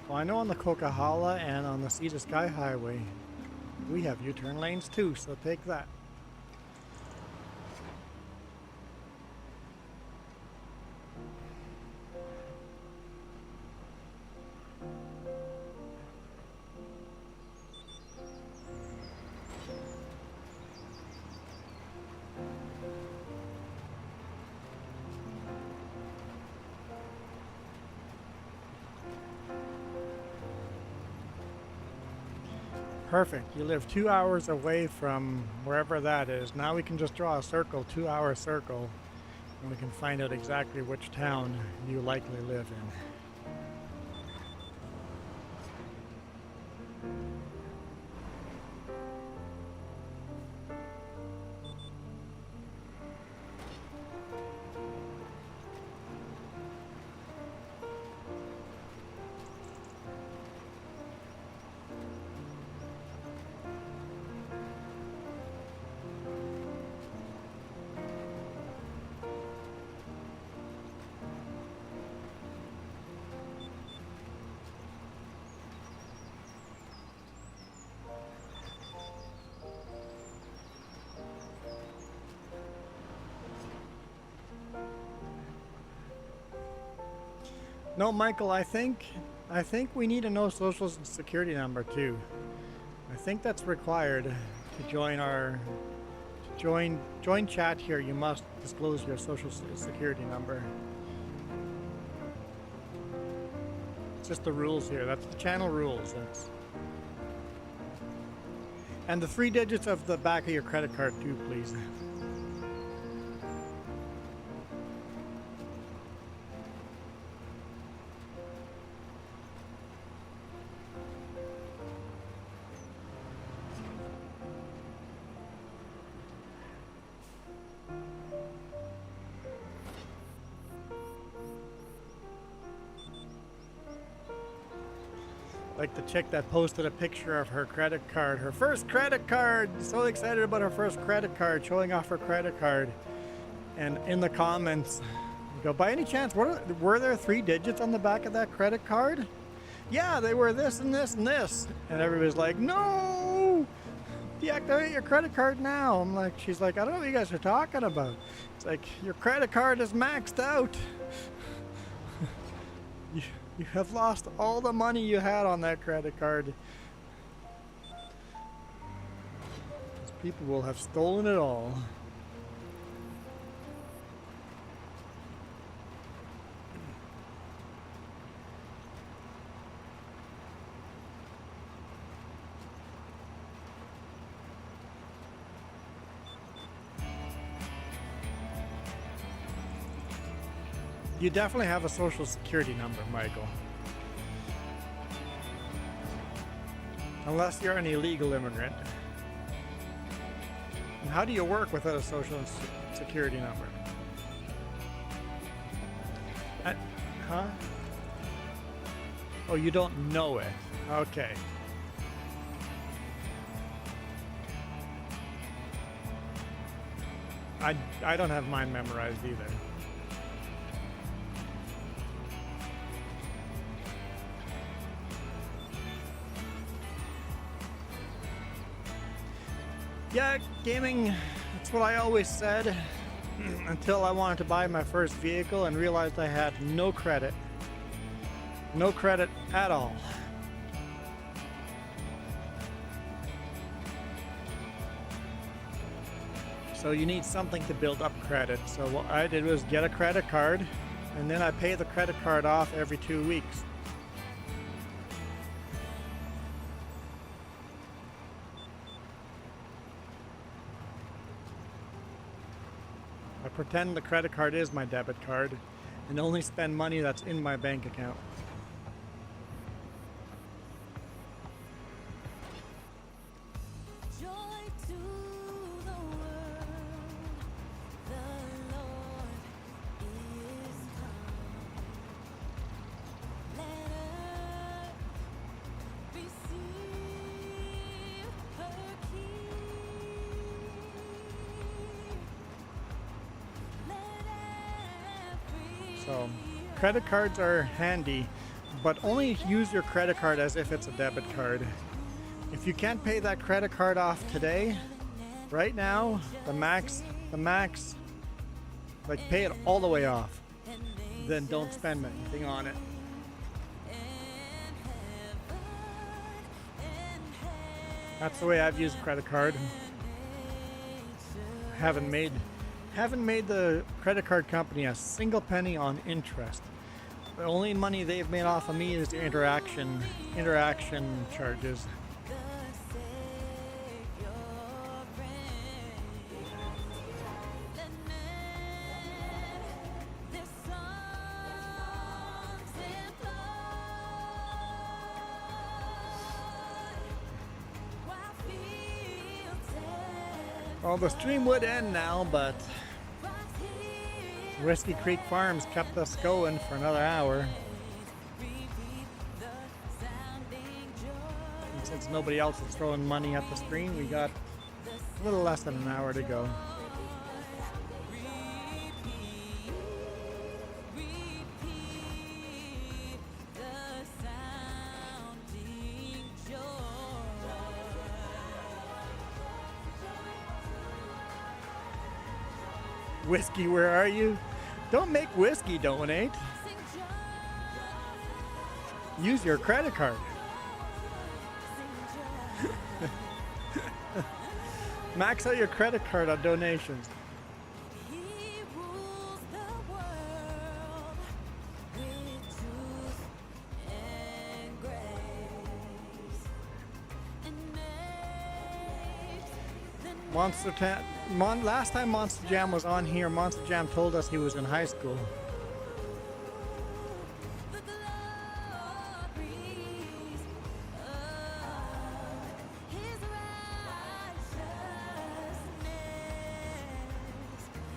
Well, I know on the Coquihalla and on the Sea to Sky Highway, we have U-turn lanes too, so take that. Perfect. You live 2 hours away from wherever that is. Now we can just draw a circle, 2-hour circle, and we can find out exactly which town you likely live in. No, Michael, I think we need to know social security number too. I think that's required to join our join chat here. You must disclose your social security number. It's just the rules here. That's the channel rules. And the 3 digits of the back of your credit card too, please. Like the chick that posted a picture of her credit card, her first credit card, so excited about her first credit card, showing off her credit card. And in the comments, you go, by any chance, were there 3 digits on the back of that credit card? Yeah, they were this and this and this. And everybody's like, no, deactivate your credit card now. I'm like, she's like, I don't know what you guys are talking about. It's like, your credit card is maxed out. You have lost all the money you had on that credit card. These people will have stolen it all. You definitely have a social security number, Michael. Unless you're an illegal immigrant. And how do you work without a social security number? Huh? Oh, you don't know it. Okay. I don't have mine memorized either. Yeah, gaming, that's what I always said until I wanted to buy my first vehicle and realized I had no credit. No credit at all. So you need something to build up credit. So what I did was get a credit card, and then I pay the credit card off every 2 weeks. I pretend the credit card is my debit card, and only spend money that's in my bank account. Joy to the world, the Lord is come. Let earth receive her King. Let every So, credit cards are handy, but only use your credit card as if it's a debit card. If you can't pay that credit card off today, right now, the max, like pay it all the way off. Then don't spend anything on it. That's the way I've used a credit card. Haven't made the credit card company a single penny on interest. The only money they've made off of me is the interaction charges. Well, the stream would end now, but Whiskey Creek Farms kept us going for another hour. And since nobody else is throwing money at the screen, we got a little less than an hour to go. Whiskey, where are you? Don't make Whiskey donate. Use your credit card. Max out your credit card on donations. He rules the world with truth and grace, and makes the Last time Monster Jam was on here, Monster Jam told us he was in high school. the glories of His righteousness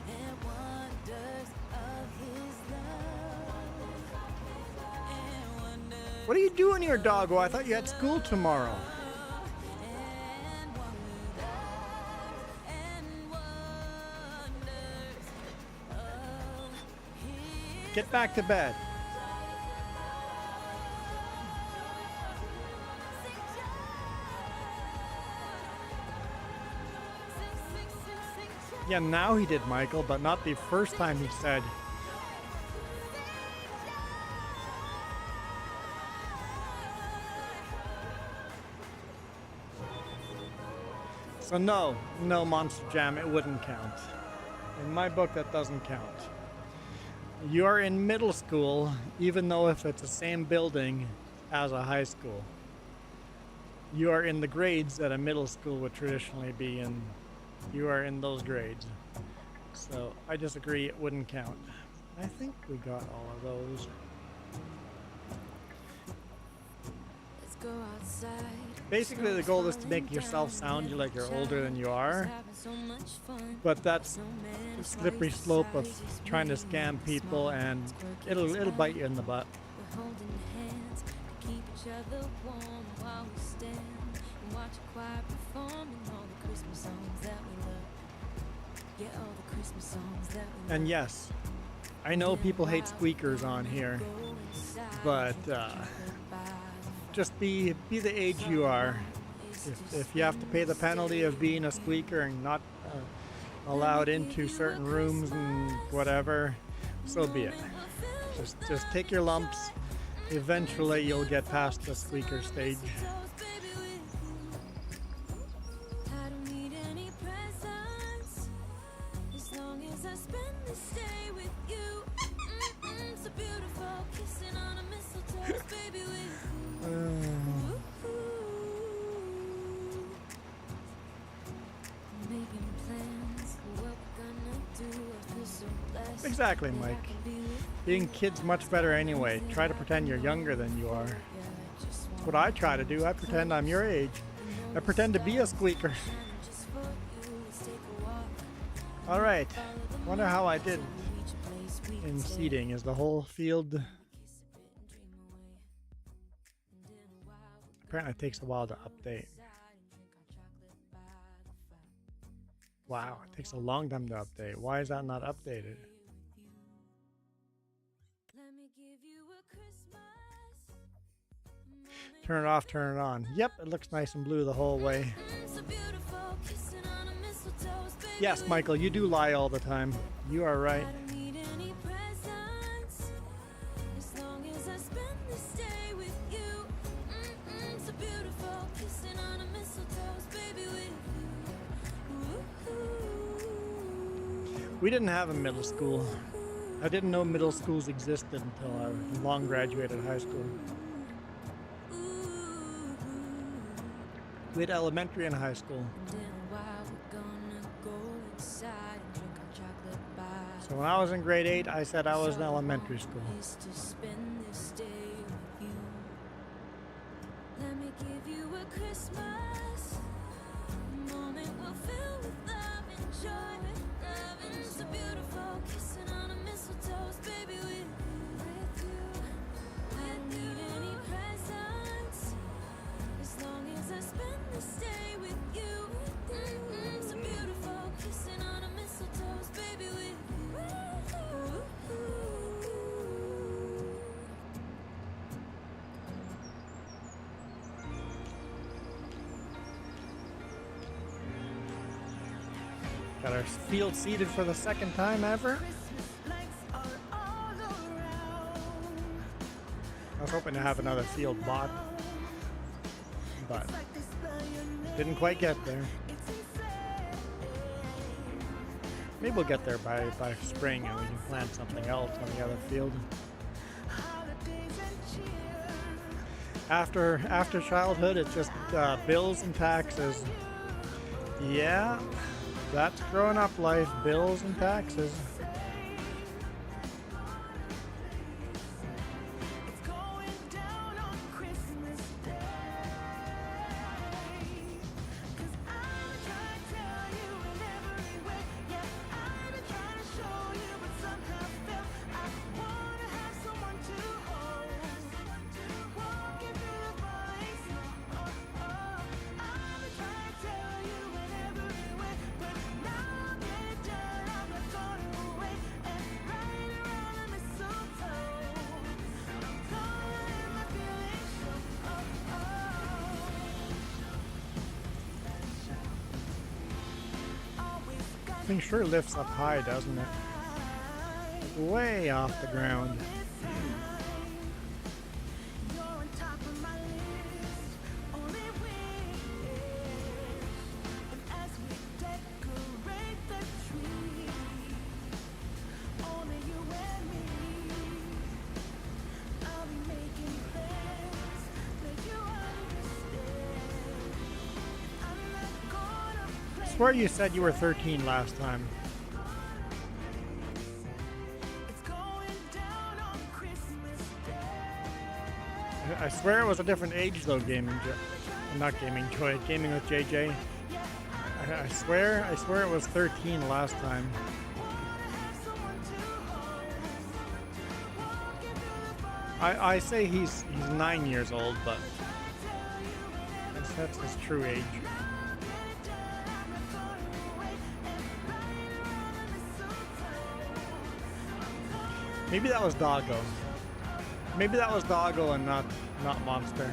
and wonders of His love and wonders What are you doing here, doggo? I thought you had school tomorrow. and wonders of His Get back to bed. Yeah, now he did, Michael, but not the first time he said. So no, Monster Jam, it wouldn't count. In my book, that doesn't count. You're in middle school, even though if it's the same building as a high school. You are in the grades that a middle school would traditionally be in. You are in those grades. So I disagree, it wouldn't count. I think we got all of those. Let's go outside. Basically, the goal is to make yourself sound like you're older than you are. But that's the slippery slope of trying to scam people, and it'll bite you in the butt. We're holding hands to keep each other warm while we stand and watch a choir performing all the Christmas songs that we love. Yeah, all the Christmas songs that we love. And yes, I know people hate squeakers on here, but just be the age you are. If you have to pay the penalty of being a squeaker and not allowed into certain rooms and whatever, so be it. Just take your lumps. Eventually you'll get past the squeaker stage. I don't need any presents as long as I spend this day with you. So beautiful, kissing on a mistletoe, baby, with you. Making plans for what we're gonna do. I feel so blessed Exactly, that I Mike. can be with Being kid's much better anyway. Try to pretend you're younger than you are. That's what I try to do. I pretend I'm your age. I pretend to be a squeaker. Alright. Wonder how I did in seeding. Is the whole field... Apparently it takes a while to update. Wow, it takes a long time to update. Why is that not updated? Turn it off, turn it on. Yep, it looks nice and blue the whole way. Yes, Michael, you do lie all the time. You are right. We didn't have a middle school. I didn't know middle schools existed until I long graduated high school. We had elementary and high school. So when I was in grade 8, I said I was in elementary school. Let me give you a Christmas moment we'll fill with love and joy. It's a beautiful kissing on a mistletoe, baby, with you. I need any presents as long as I spend this day with you. It's a beautiful kissing on a mistletoe, baby, with you. Got our field seeded for the second time ever. I was hoping to have another field bought, but didn't quite get there. Maybe we'll get there by spring and we can plant something else on the other field. After childhood, it's just bills and taxes. Yeah. That's growing up life, bills and taxes. Thing sure lifts up high, doesn't it? Way off the ground. I swear you said you were 13 last time. I swear it was a different age though, gaming with JJ. I swear it was 13 last time. I say he's 9 years old, but that's his true age. Maybe that was Doggo. Maybe that was Doggo and not Monster.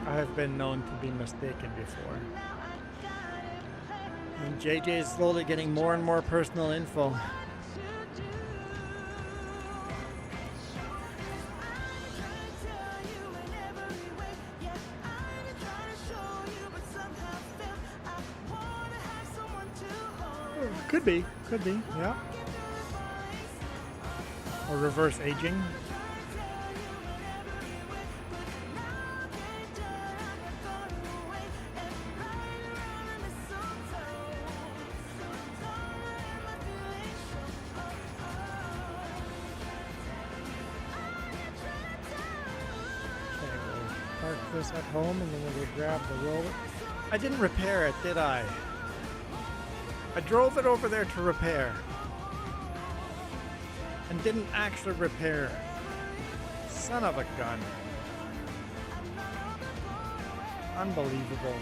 I have been known to be mistaken before. And JJ is slowly getting more and more personal info. Could be, yeah. Or reverse aging. park this at home and then we'll go grab the roller. I didn't repair it, did I? I drove it over there to repair. And didn't actually repair. Son of a gun. Unbelievable.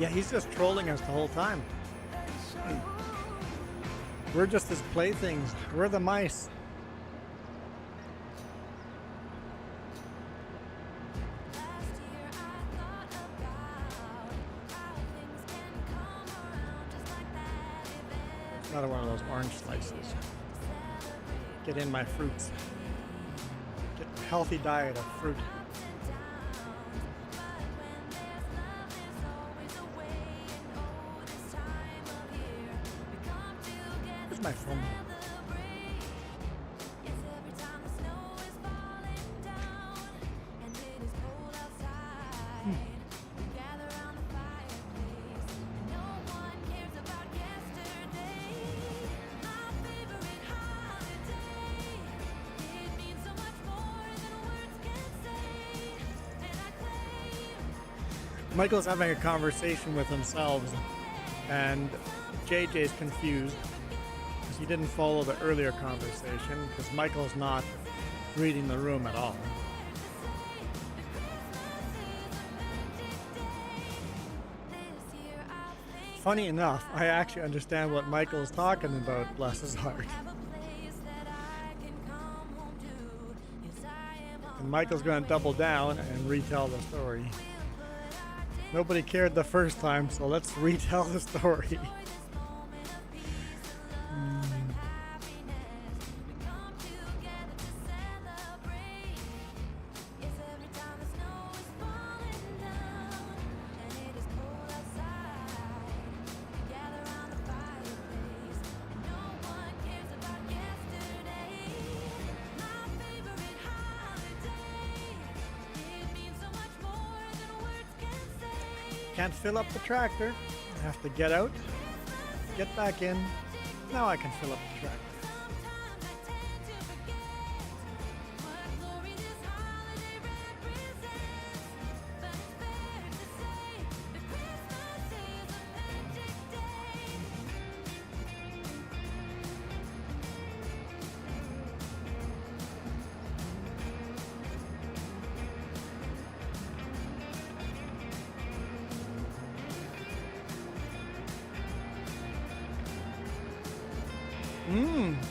Yeah, he's just trolling us the whole time. We're just his playthings. We're the mice. Another one of those orange slices. Get in my fruits. Get a healthy diet of fruit. Where's my phone? Michael's having a conversation with themselves, and JJ's confused because he didn't follow the earlier conversation because Michael's not reading the room at all. Funny enough, I actually understand what Michael's talking about, bless his heart. And Michael's going to double down and retell the story. Nobody cared the first time, so let's retell the story. Can't fill up the tractor. I have to get out, get back in. Now I can fill up the tractor.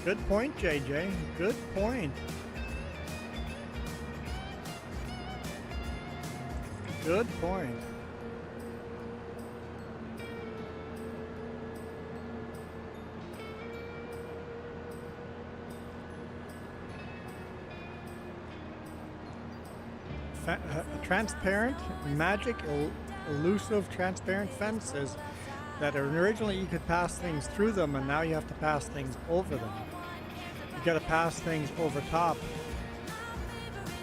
Good point, JJ. Good point. Good point. Transparent, magic, elusive, transparent fences that originally you could pass things through them, and now you have to pass things over them. You got to pass things over top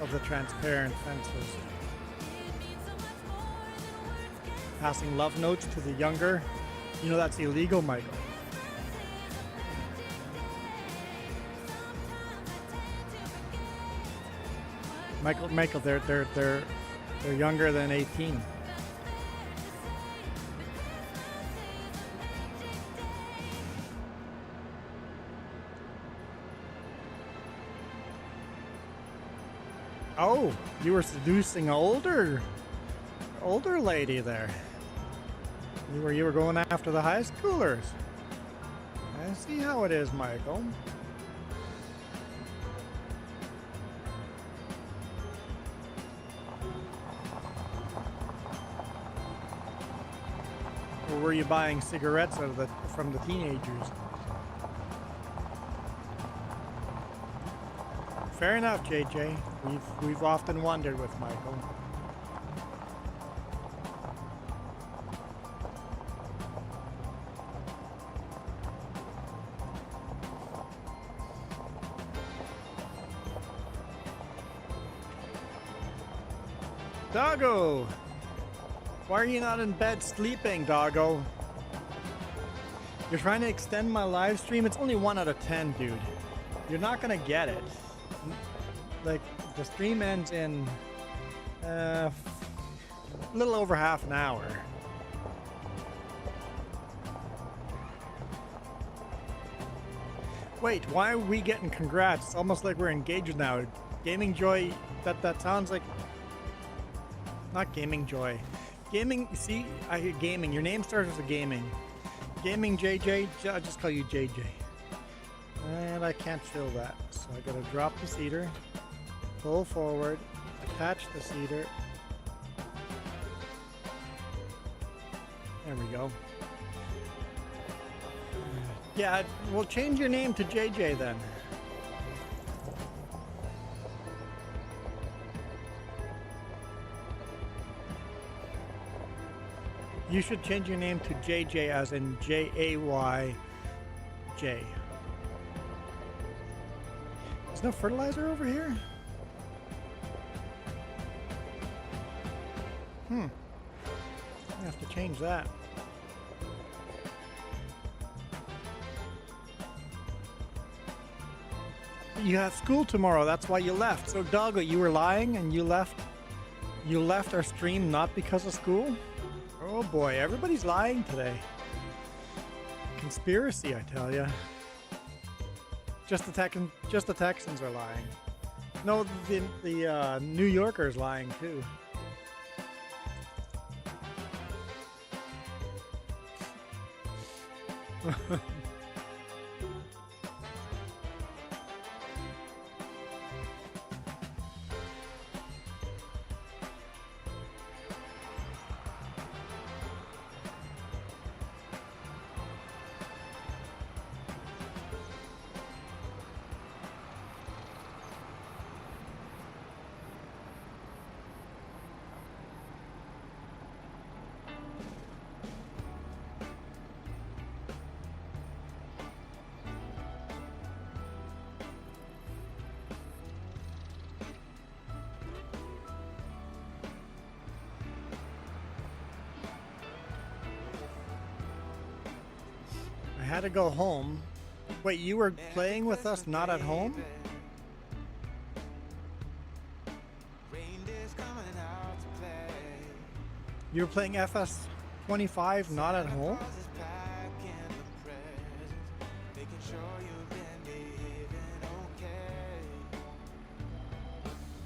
of the transparent fences. Passing love notes to the younger, you know that's illegal, Michael. Michael, they're younger than 18. Oh, you were seducing an older lady there. You were going after the high schoolers. I see how it is, Michael. Or were you buying cigarettes from the teenagers? Fair enough, JJ. We've often wondered with Michael. Doggo! Why are you not in bed sleeping, Doggo? You're trying to extend my live stream? It's only 1 out of 10, dude. You're not gonna get it. Like, the stream ends in a little over half an hour. Wait, why are we getting congrats? It's almost like we're engaged now. Gaming Joy, that sounds like... Not Gaming Joy. Gaming, see, I hear gaming. Your name starts with a gaming. Gaming JJ, I'll just call you JJ. And I can't fill that. So I gotta drop the cedar, pull forward, attach the cedar. There we go. Yeah, we'll change your name to JJ then. You should change your name to JJ as in Jayj. There's no fertilizer over here? I have to change that. You have school tomorrow, that's why you left. So Doggo, you were lying and you left our stream not because of school? Oh boy, everybody's lying today. Conspiracy, I tell ya. Just the Texans are lying. No, the New Yorker's lying too. I had to go home. Wait, you were playing with us not at home? You were playing FS25 not at home?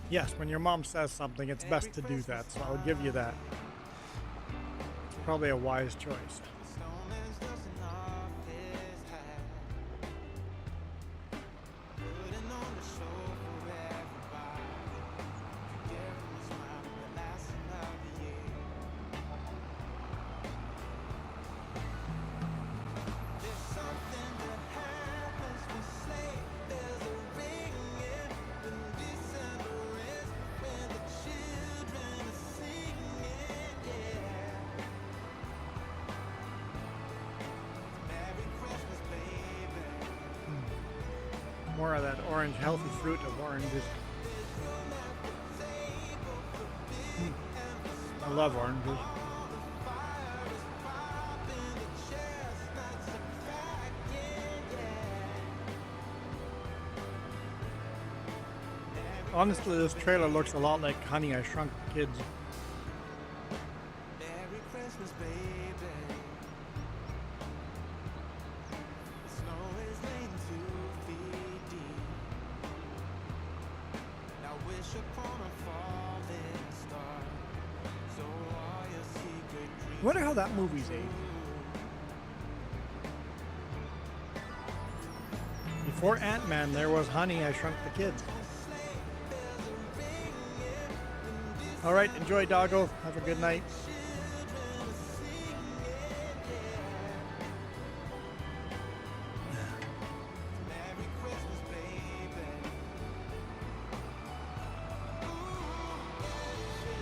Yes, when your mom says something, it's best to do that, so I'll give you that. It's probably a wise choice. More of that orange, healthy fruit of oranges. I love oranges. Honestly, this trailer looks a lot like Honey, I Shrunk the Kids. I wonder how that movie's aged. Before Ant-Man, there was Honey, I Shrunk the Kids. Alright, enjoy, Doggo. Have a good night.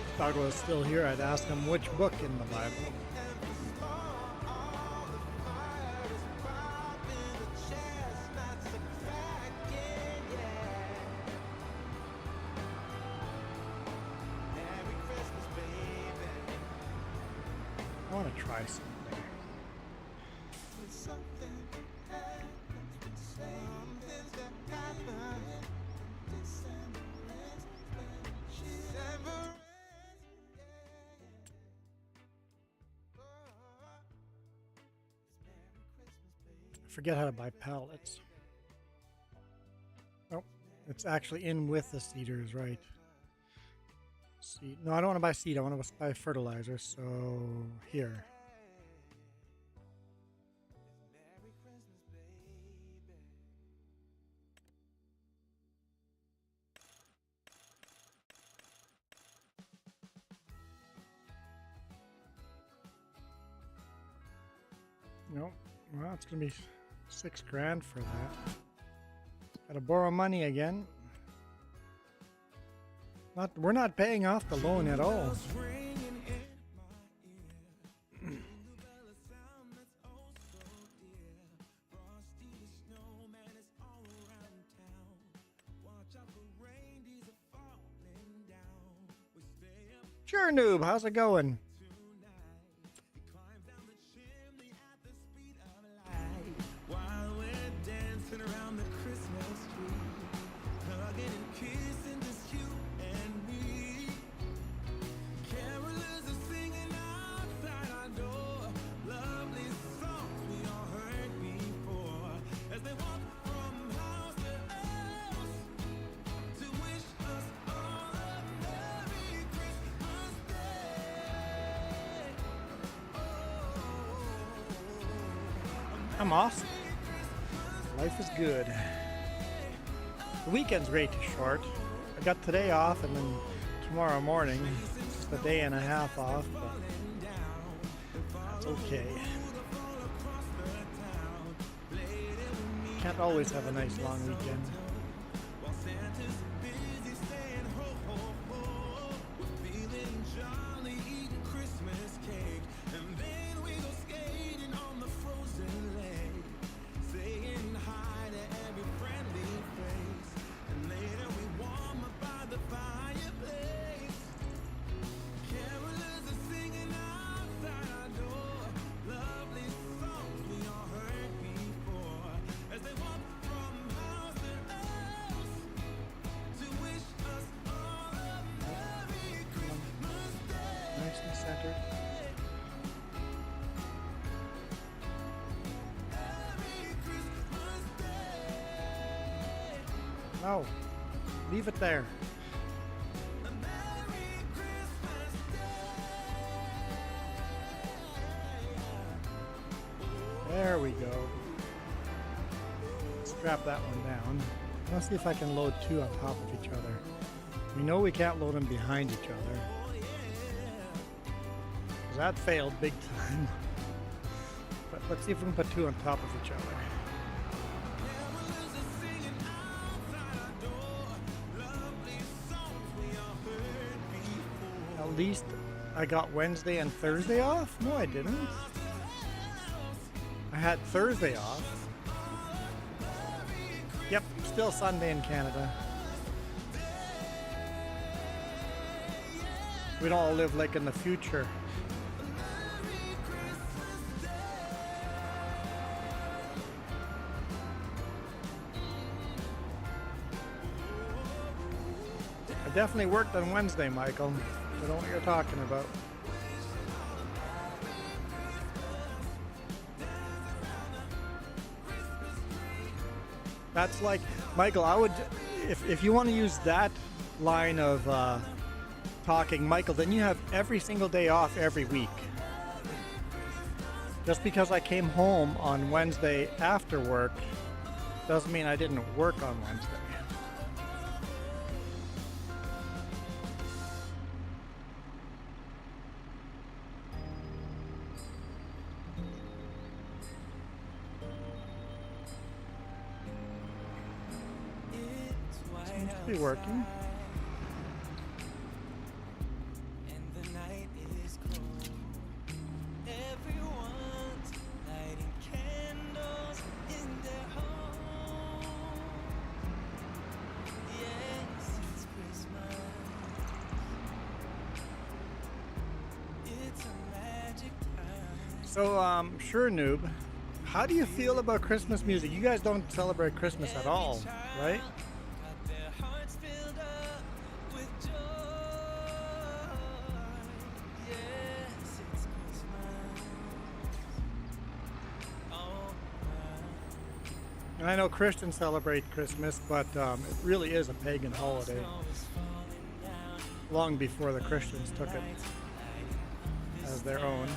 If Doggo was still here, I'd ask him which book in the Bible. I want to try something. forget how to buy pallets. Oh, it's actually in with the cedars, right? Seed. No, I don't want to buy seed. I want to buy fertilizer. So here. Nope. Well, it's gonna be $6 grand for that. Gotta borrow money again. We're not paying off the loan at all. Sure, noob. How's it going? I'm awesome. Life is good. The weekend's way too short. I got today off and then tomorrow morning, just a day and a half off, but that's okay. Can't always have a nice long weekend. Center. No, leave it there. There we go. Strap that one down. Let's see if I can load two on top of each other. We know we can't load them behind each other. That failed big time. But let's see if we can put two on top of each other. At least I got Wednesday and Thursday off? No, I didn't. I had Thursday off. Yep, still Sunday in Canada. We don't all live like in the future. Definitely worked on Wednesday, Michael. I don't know what you're talking about. That's like, Michael, I would, if you want to use that line of talking, Michael, then you have every single day off every week. Just because I came home on Wednesday after work doesn't mean I didn't work on Wednesday. Be working. So, sure, noob. How do you feel about Christmas music? You guys don't celebrate Christmas at all, right? And I know Christians celebrate Christmas, but it really is a pagan holiday. Long before the Christians took it as their own.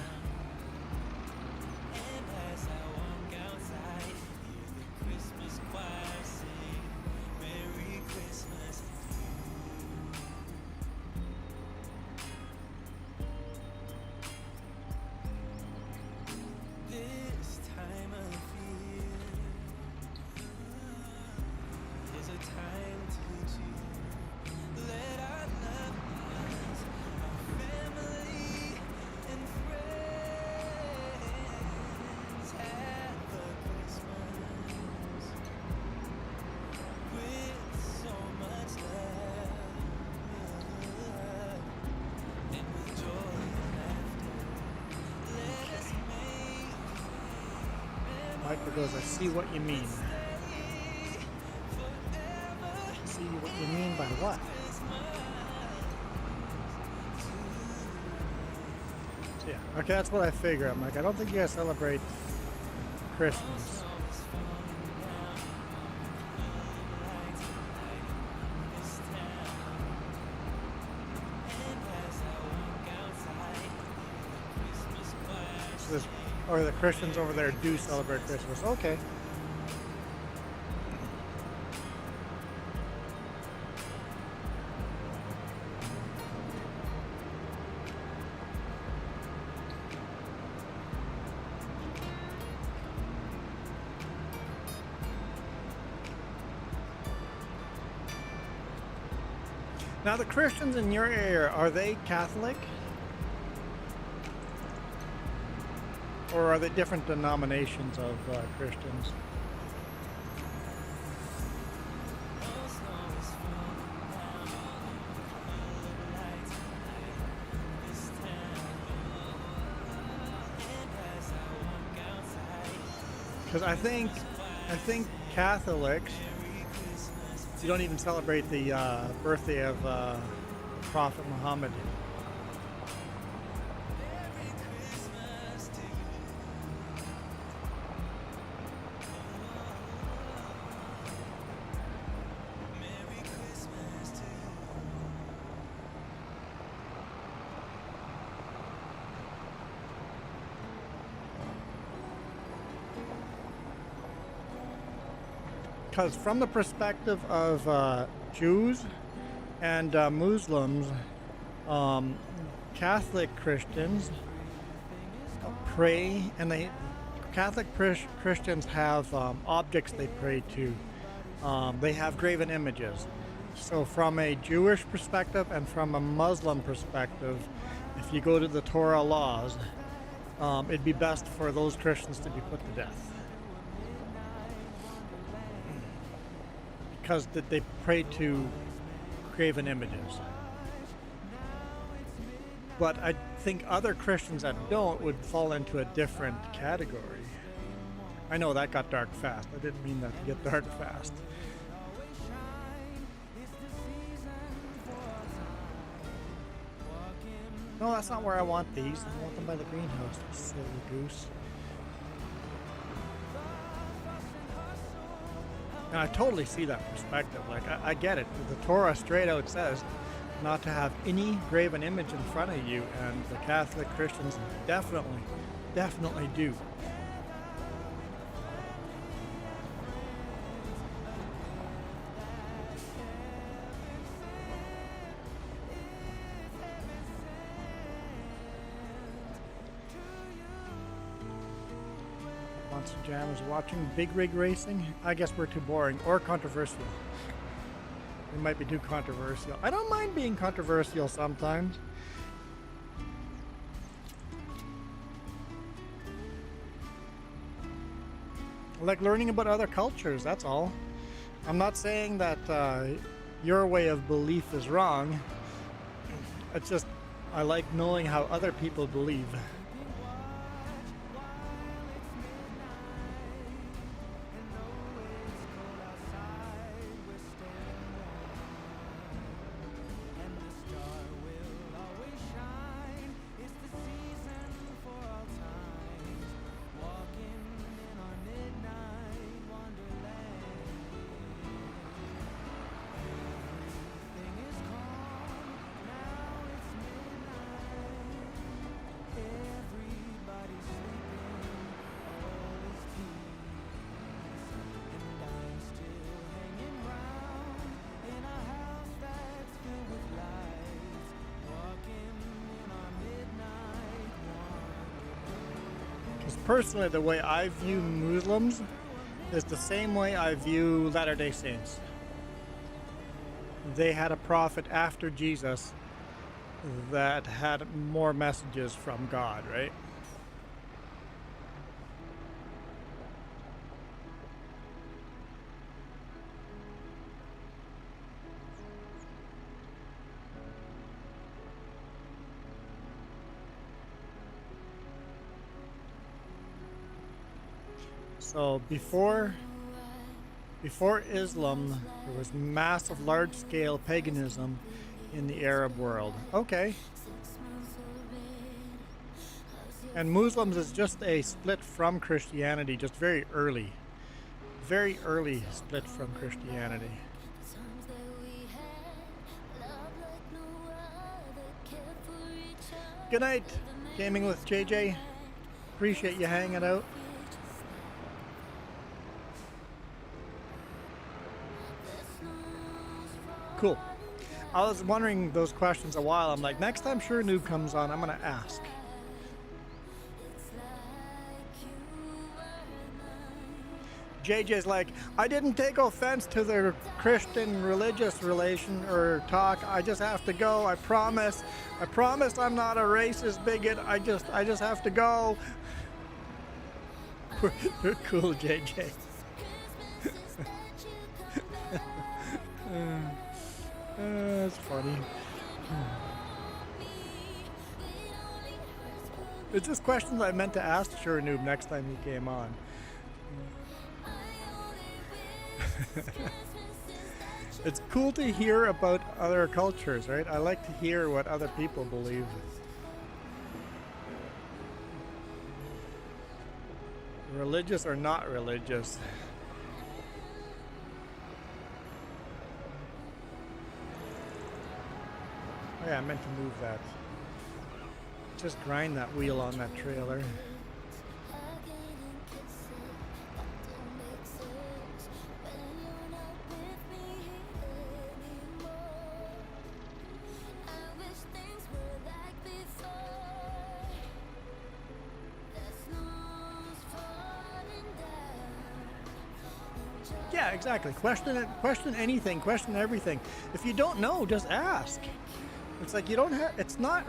Michael goes, I see what you mean. See what you mean by what? So yeah, okay, that's what I figure. I'm like, I don't think you guys celebrate Christmas. So this, or the Christians over there do celebrate Christmas. Okay. Now the Christians in your area, are they Catholic? Or are they different denominations of Christians? Because I think Catholics, you don't even celebrate the birthday of Prophet Muhammad. Because from the perspective of Jews and Muslims, Catholic Christians pray, and Catholic Christians have objects they pray to. They have graven images. So from a Jewish perspective and from a Muslim perspective, if you go to the Torah laws, it'd be best for those Christians to be put to death. Because they pray to graven images. But I think other Christians that don't would fall into a different category. I know that got dark fast. I didn't mean that to get dark fast. No, that's not where I want these. I want them by the greenhouse, you silly goose. And I totally see that perspective. Like, I get it. The Torah straight out says not to have any graven image in front of you, and the Catholic Christians definitely do. Jam is watching big rig racing. I guess we're too boring or controversial. We might be too controversial. I don't mind being controversial sometimes. I like learning about other cultures, that's all. I'm not saying that your way of belief is wrong. It's just I like knowing how other people believe. Because personally, the way I view Muslims is the same way I view Latter-day Saints. They had a prophet after Jesus that had more messages from God, right? So before Islam, there was massive large-scale paganism in the Arab world. Okay. And Muslims is just a split from Christianity, just very early split from Christianity. Good night, Gaming with JJ. Appreciate you hanging out. Cool. I was wondering those questions a while. I'm like, next time Sure Noob comes on, I'm gonna ask. JJ's like, I didn't take offense to the Christian religious relation or talk. I just have to go. I promise. I promise I'm not a racist bigot. I just have to go. You're cool, JJ. That's funny. It's just questions I meant to ask Sure Noob next time he came on. It's cool to hear about other cultures, right? I like to hear what other people believe. Religious or not religious. Oh yeah, I meant to move that. Just grind that wheel on that trailer. Yeah, exactly. Question it, question anything, question everything. If you don't know, just ask. It's like you don't have. It's not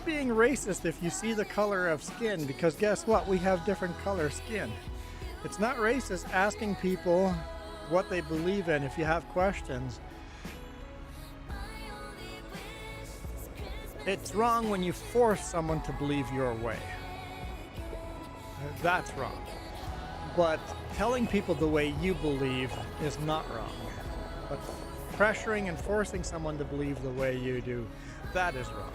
being racist if you see the color of skin, because guess what? We have different color skin. It's not racist asking people what they believe in if you have questions. It's wrong when you force someone to believe your way. That's wrong. But telling people the way you believe is not wrong. But pressuring and forcing someone to believe the way you do, that is wrong.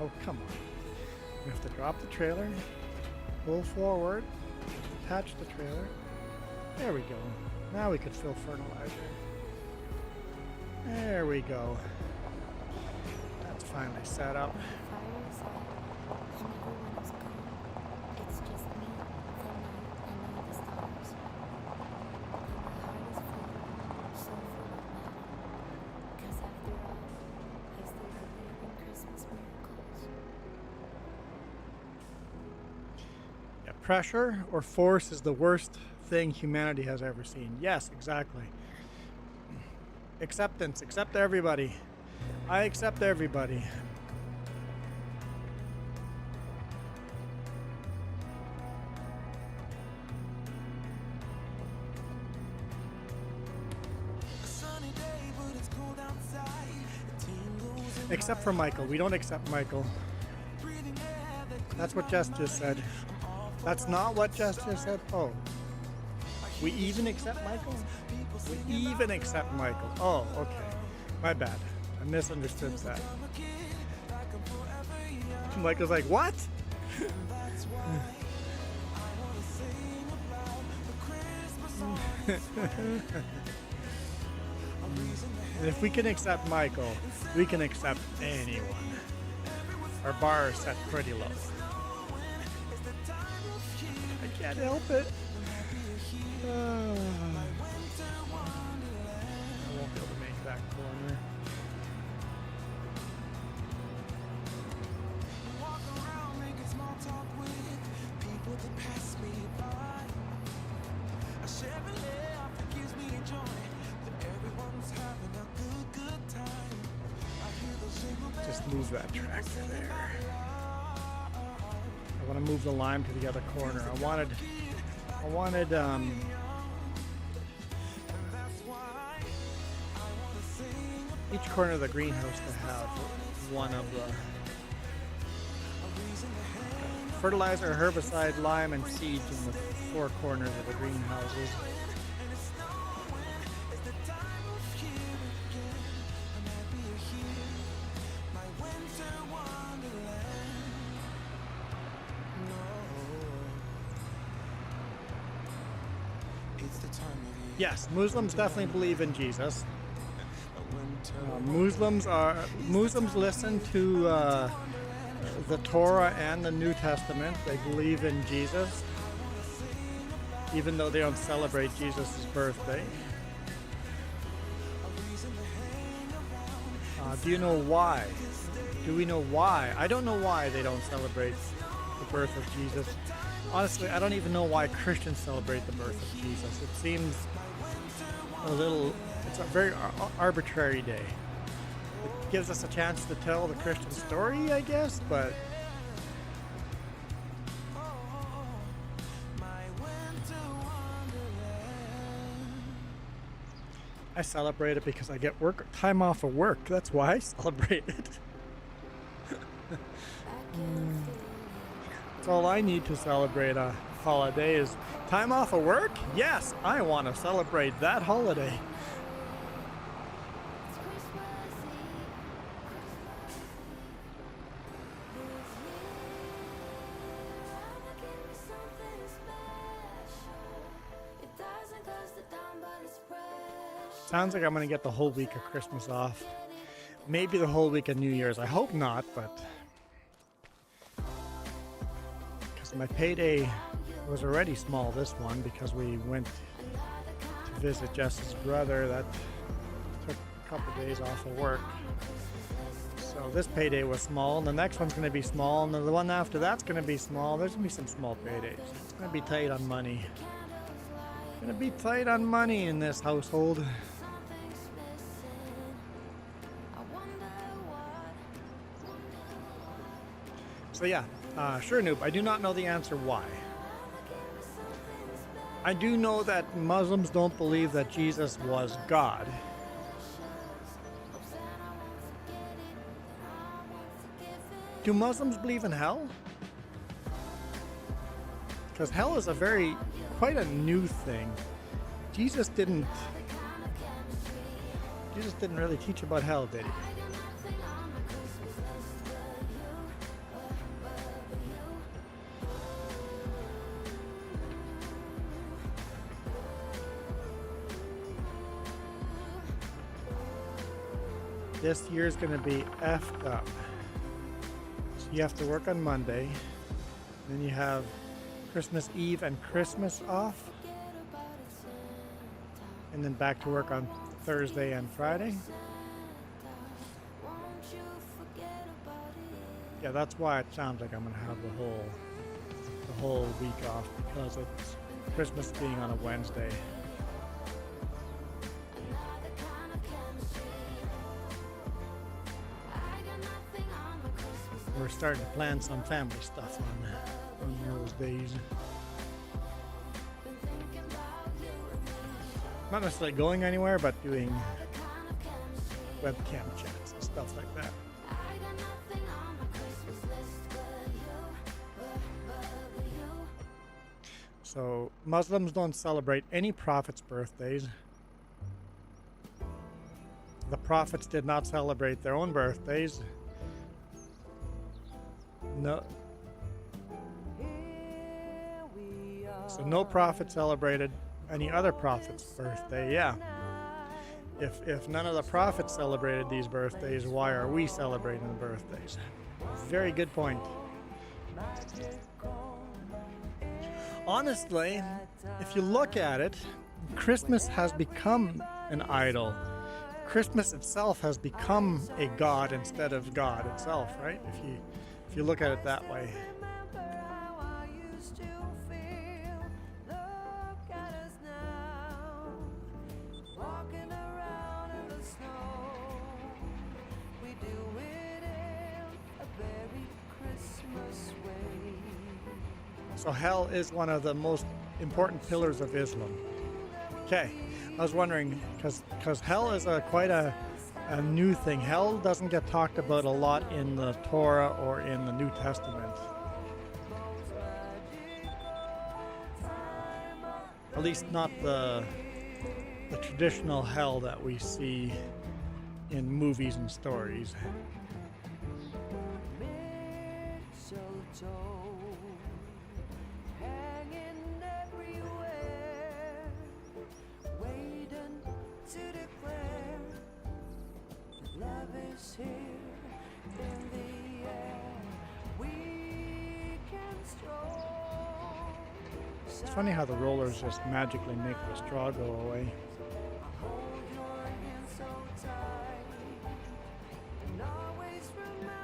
Oh, come on. We have to drop the trailer, pull forward, attach the trailer. There we go. Now we could fill fertilizer. There we go. That's finally set up. Yeah, pressure or force is the worst thing humanity has ever seen. Yes, exactly. Acceptance. Accept everybody. I accept everybody. Except for Michael. We don't accept Michael. That's what Jess just said. That's not what Jess just said. Oh. We even accept Michael? We even accept Michael. Oh, okay. My bad. I misunderstood that. Michael's like, what? If we can accept Michael, we can accept anyone. Our bar is set pretty low. I can't help it. I won't be able to make that corner. Just move that tractor there. I want to move the lime to the other corner. I wanted each corner of the greenhouse to have one of the fertilizer, herbicide, lime, and seeds in the four corners of the greenhouses. Yes, Muslims definitely believe in Jesus. Muslims listen to the Torah and the New Testament. They believe in Jesus, even though they don't celebrate Jesus' birthday. Do you know why? Do we know why? I don't know why they don't celebrate the birth of Jesus. Honestly, I don't even know why Christians celebrate the birth of Jesus. It seems it's a very arbitrary day. It gives us a chance to tell the Christian story, I guess, but I celebrate it because I get time off of work. That's why I celebrate it. That's all I need to celebrate a holiday is time off of work? Yes, I want to celebrate that holiday. Sounds like I'm going to get the whole week of Christmas off. Maybe the whole week of New Year's. I hope not, but because my payday was already small this one because we went to visit Jess's brother. That took a couple days off of work. So this payday was small, and the next one's going to be small, and the one after that's going to be small. There's going to be some small paydays. It's going to be tight on money. It's going to be tight on money in this household. So yeah, sure noob, I do not know the answer why. I do know that Muslims don't believe that Jesus was God. Do Muslims believe in hell? Because hell is quite a new thing. Jesus didn't really teach about hell, did he? This year's gonna be effed up. So you have to work on Monday, then you have Christmas Eve and Christmas off, and then back to work on Thursday and Friday. Yeah, that's why it sounds like I'm gonna have the whole week off, because it's Christmas being on a Wednesday. We're starting to plan some family stuff on those days. Not necessarily going anywhere, but doing webcam chats and stuff like that. So Muslims don't celebrate any prophets' birthdays. The prophets did not celebrate their own birthdays. No. So no prophet celebrated any other prophet's birthday. Yeah. If none of the prophets celebrated these birthdays, why are we celebrating the birthdays? Very good point. Honestly, if you look at it, Christmas has become an idol. Christmas itself has become a god instead of God itself, right? If you look at it that way. So hell is one of the most important pillars of Islam. Okay, I was wondering, because hell is quite a new thing. Hell doesn't get talked about a lot in the Torah or in the New Testament. At least not the traditional hell that we see in movies and stories. It's funny how the rollers just magically make the straw go away.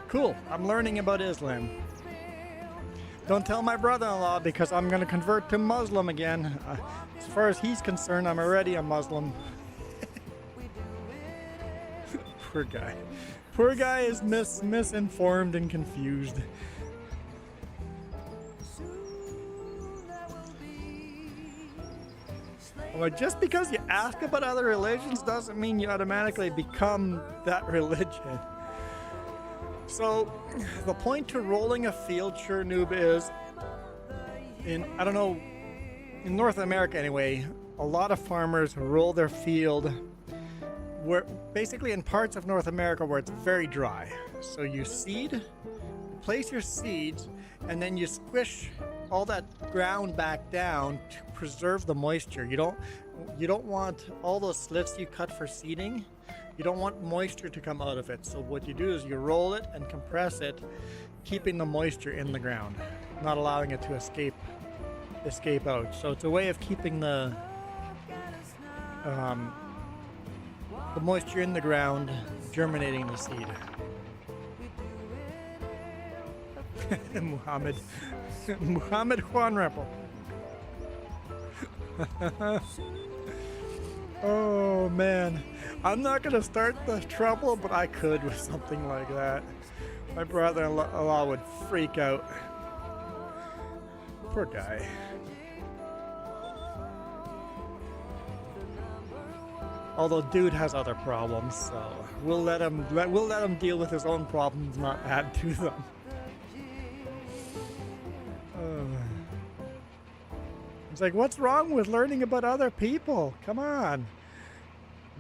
Cool, I'm learning about Islam. Don't tell my brother-in-law because I'm going to convert to Muslim again. As far as he's concerned, I'm already a Muslim. Poor guy. Poor guy is misinformed and confused. Well, just because you ask about other religions doesn't mean you automatically become that religion. So, the point to rolling a field, sure noob, is in North America anyway, a lot of farmers roll their field where basically in parts of North America where it's very dry. So you place your seeds, and then you squish all that ground back down to preserve the moisture. You don't want all those slits you cut for seeding. You don't want moisture to come out of it. So what you do is you roll it and compress it, keeping the moisture in the ground, not allowing it to escape out. So it's a way of keeping the moisture in the ground, germinating the seed. Muhammad Juan Rempel. Oh man, I'm not gonna start the trouble, but I could with something like that. My brother-in-law would freak out. Poor guy. Although dude has other problems, so we'll let him deal with his own problems, not add to them. It's like, what's wrong with learning about other people? Come on.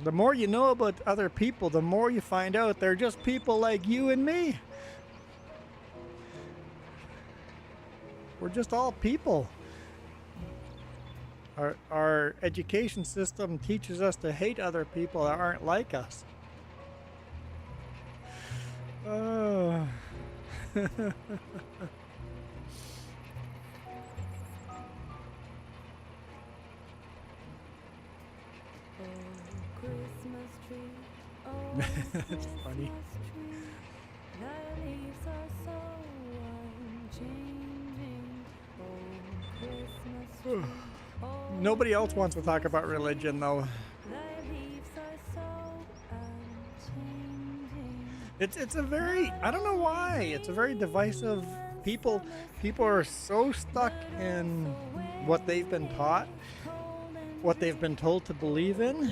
The more you know about other people, the more you find out they're just people like you and me. We're just all people. Our education system teaches us to hate other people that aren't like us. Oh. That's funny. Nobody else wants to talk about religion, though. It's a very, I don't know why, it's a very divisive. People are so stuck in what they've been taught, what they've been told to believe in.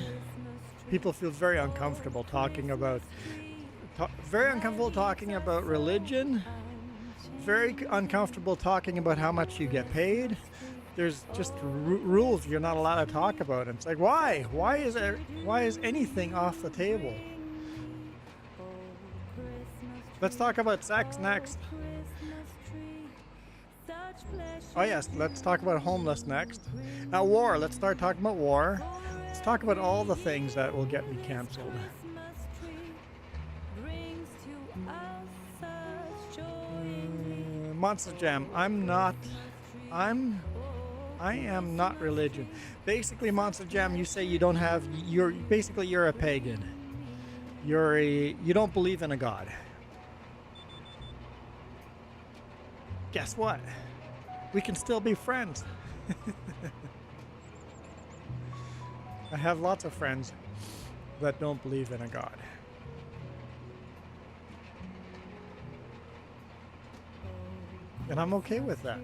People feel very uncomfortable talking about religion, very uncomfortable talking about how much you get paid. There's just rules you're not allowed to talk about. And it's like, why? Why is anything off the table? Let's talk about sex next. Oh yes, let's talk about homeless next. Now war, let's start talking about war. Let's talk about all the things that will get me canceled. Monster Jam, I'm I am not religion. Basically, Monster Jam, you say you don't have. You're a pagan. You don't believe in a god. Guess what? We can still be friends. I have lots of friends that don't believe in a god. And I'm okay with that.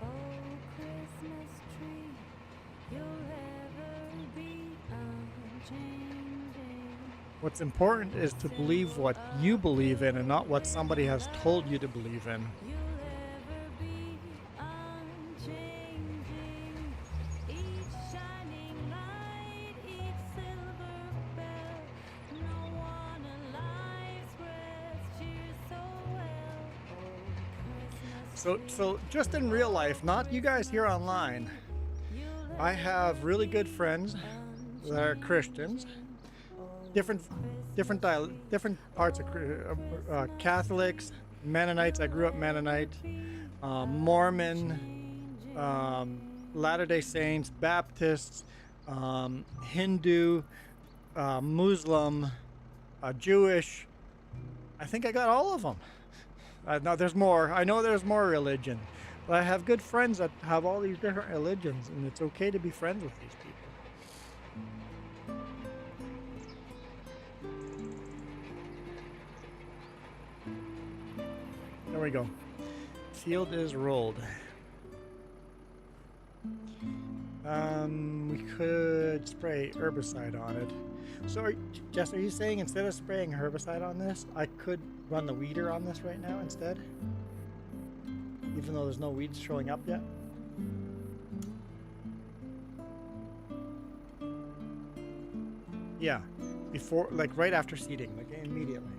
Oh, Christmas tree, you'll ever be unchanging. What's important is to believe what you believe in and not what somebody has told you to believe in. You'll ever be unchanging. Each shining light, each silver bell. No one alive spreads cheer so well. Oh, Christmas So just in real life, not you guys here online, I have really good friends that are Christians, different parts of Catholics, Mennonites. I grew up Mennonite, Mormon, Latter-day Saints, Baptists, Hindu, Muslim, Jewish. I think I got all of them. No, there's more. I know there's more religion, but I have good friends that have all these different religions, and it's okay to be friends with these people. There we go. Field is rolled. We could spray herbicide on it. So, Jess, are you saying instead of spraying herbicide on this, I could run the weeder on this right now instead? Even though there's no weeds showing up yet? Yeah, before, like right after seeding, like immediately.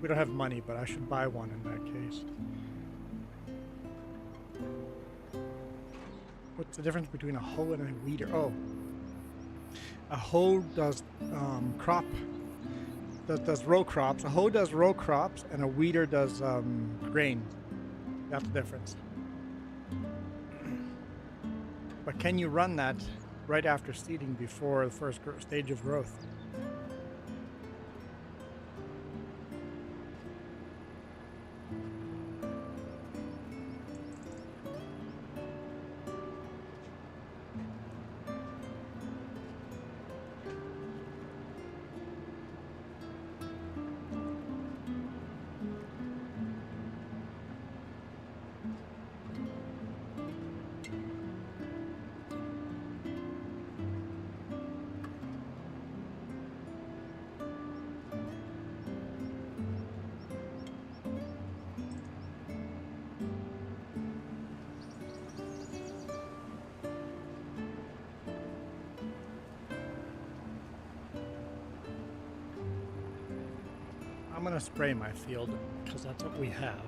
We don't have money, but I should buy one in that case. What's the difference between a hoe and a weeder? Oh, a hoe does does row crops. A hoe does row crops, and a weeder does grain. That's the difference. But can you run that right after seeding before the first stage of growth? I'm gonna spray my field because that's what we have.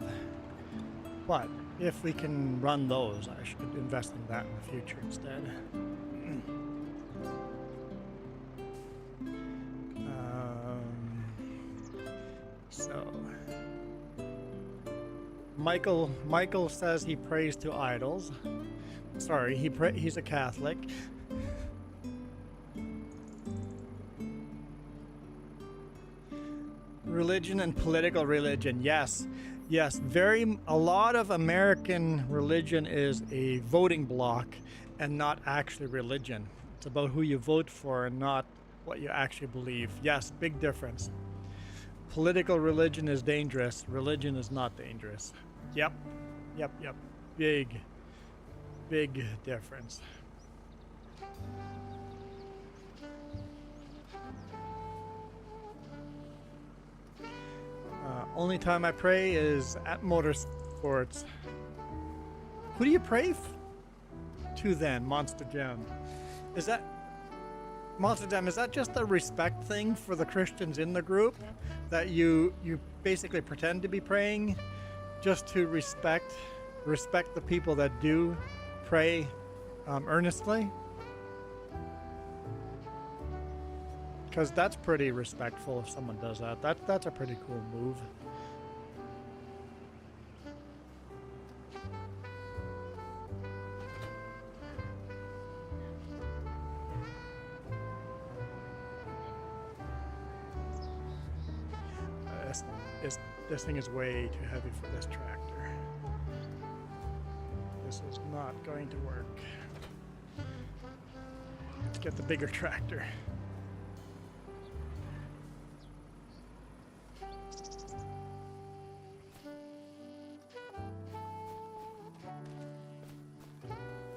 But if we can run those, I should invest in that in the future instead. So Michael says he prays to idols. Sorry, he's a Catholic. Religion and political religion, yes. A lot of American religion is a voting block and not actually religion. It's about who you vote for and not what you actually believe. Yes, big difference. Political religion is dangerous. Religion is not dangerous. Yep. Big difference. Only time I pray is at motorsports. Who do you pray to then, Monster Jam? Is that just a respect thing for the Christians in the group? That you basically pretend to be praying just to respect the people that do pray earnestly? Because that's pretty respectful if someone does that. That's a pretty cool move. This thing is way too heavy for this tractor. This is not going to work. Let's get the bigger tractor.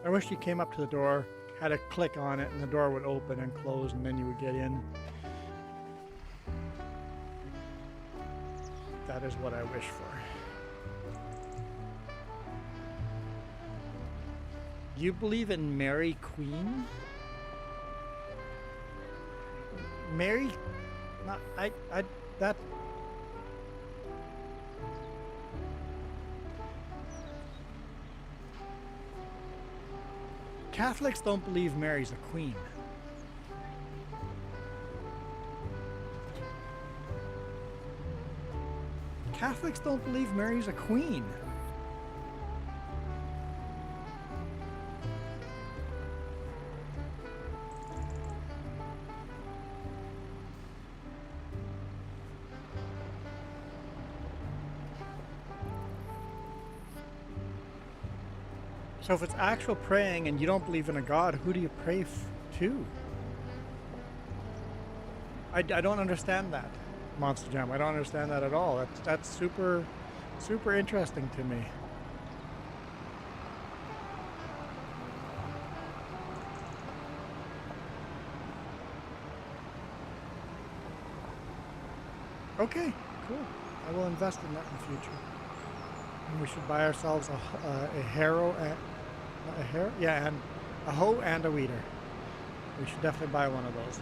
I wish you came up to the door, had a click on it, and the door would open and close, and then you would get in. That is what I wish for. You believe in Mary Queen? Mary? Not, that. Catholics don't believe Mary's a queen. Catholics don't believe Mary's a queen. So if it's actual praying and you don't believe in a God, who do you pray to? I don't understand that, Monster Jam. I don't understand that at all. That's super interesting to me. Okay, cool. I will invest in that in the future. And we should buy ourselves a harrow and a harrow, yeah, and a hoe and a weeder. We should definitely buy one of those.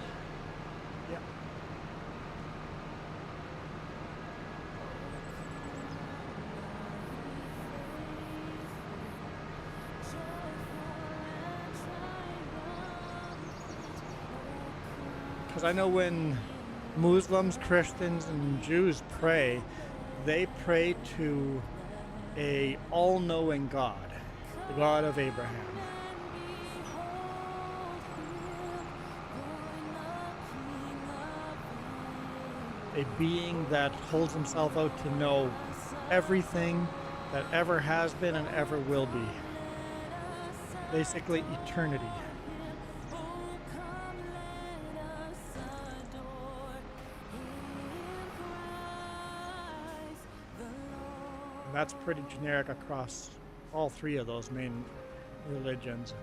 Yeah. Because I know when Muslims, Christians, and Jews pray, they pray to a all-knowing God, the God of Abraham. A being that holds himself out to know everything that ever has been and ever will be. Basically, eternity. That's pretty generic across all three of those main religions.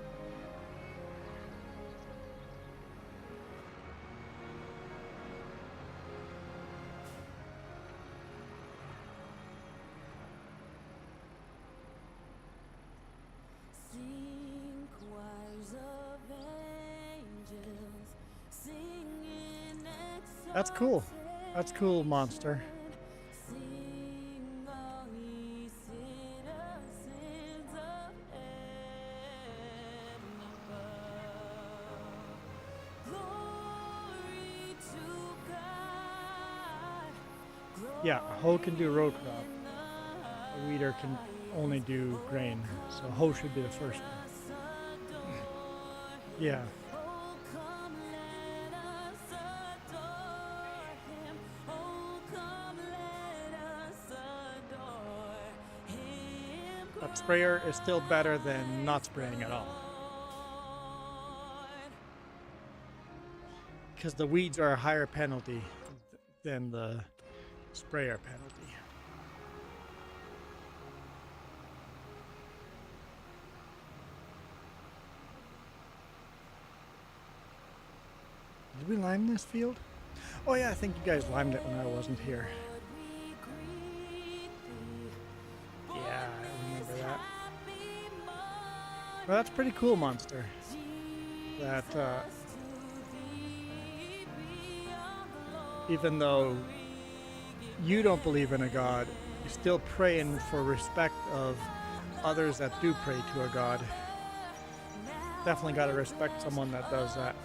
Sing choirs of angels, singing That's cool. That's cool, Monster. Yeah, a hoe can do row crop. A weeder can only do grain, so hoe should be the first one. Yeah. But sprayer is still better than not spraying at all. Because the weeds are a higher penalty than the sprayer penalty. Did we lime this field? Oh yeah, I think you guys limed it when I wasn't here. Yeah, I remember that. Well, that's pretty cool, Monster. That even though you don't believe in a God, you're still praying for respect of others that do pray to a God. Definitely got to respect someone that does that.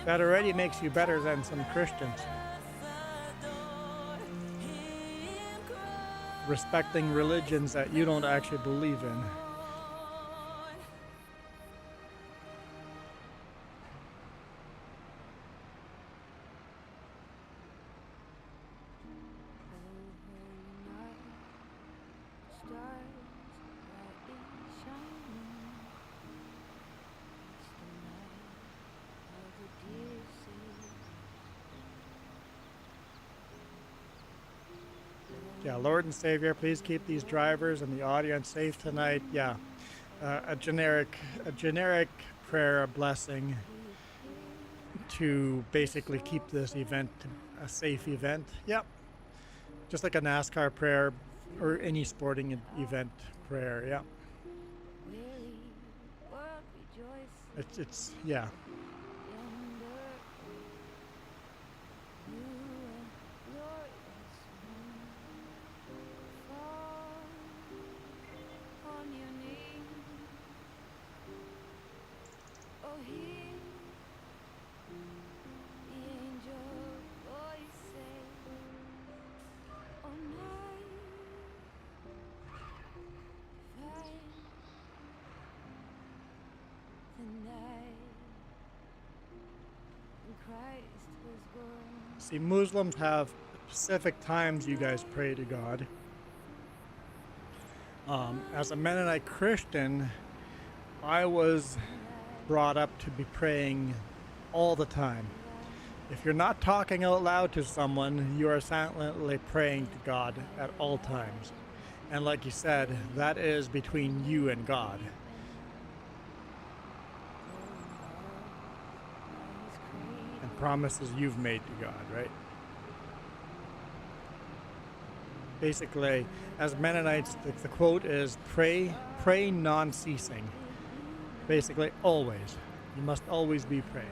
That already makes you better than some Christians. Respecting religions that you don't actually believe in. Yeah, Lord and Savior, please keep these drivers and the audience safe tonight. Yeah, a generic prayer, a blessing to basically keep this event a safe event. Yep, just like a NASCAR prayer or any sporting event prayer. Yeah, it's yeah. See, Muslims have specific times you guys pray to God. As a Mennonite Christian, I was brought up to be praying all the time. If you're not talking out loud to someone, you are silently praying to God at all times. And like you said, that is between you and God. And promises you've made to God, right? Basically, as Mennonites, the quote is, pray non-ceasing. Basically, always. You must always be praying.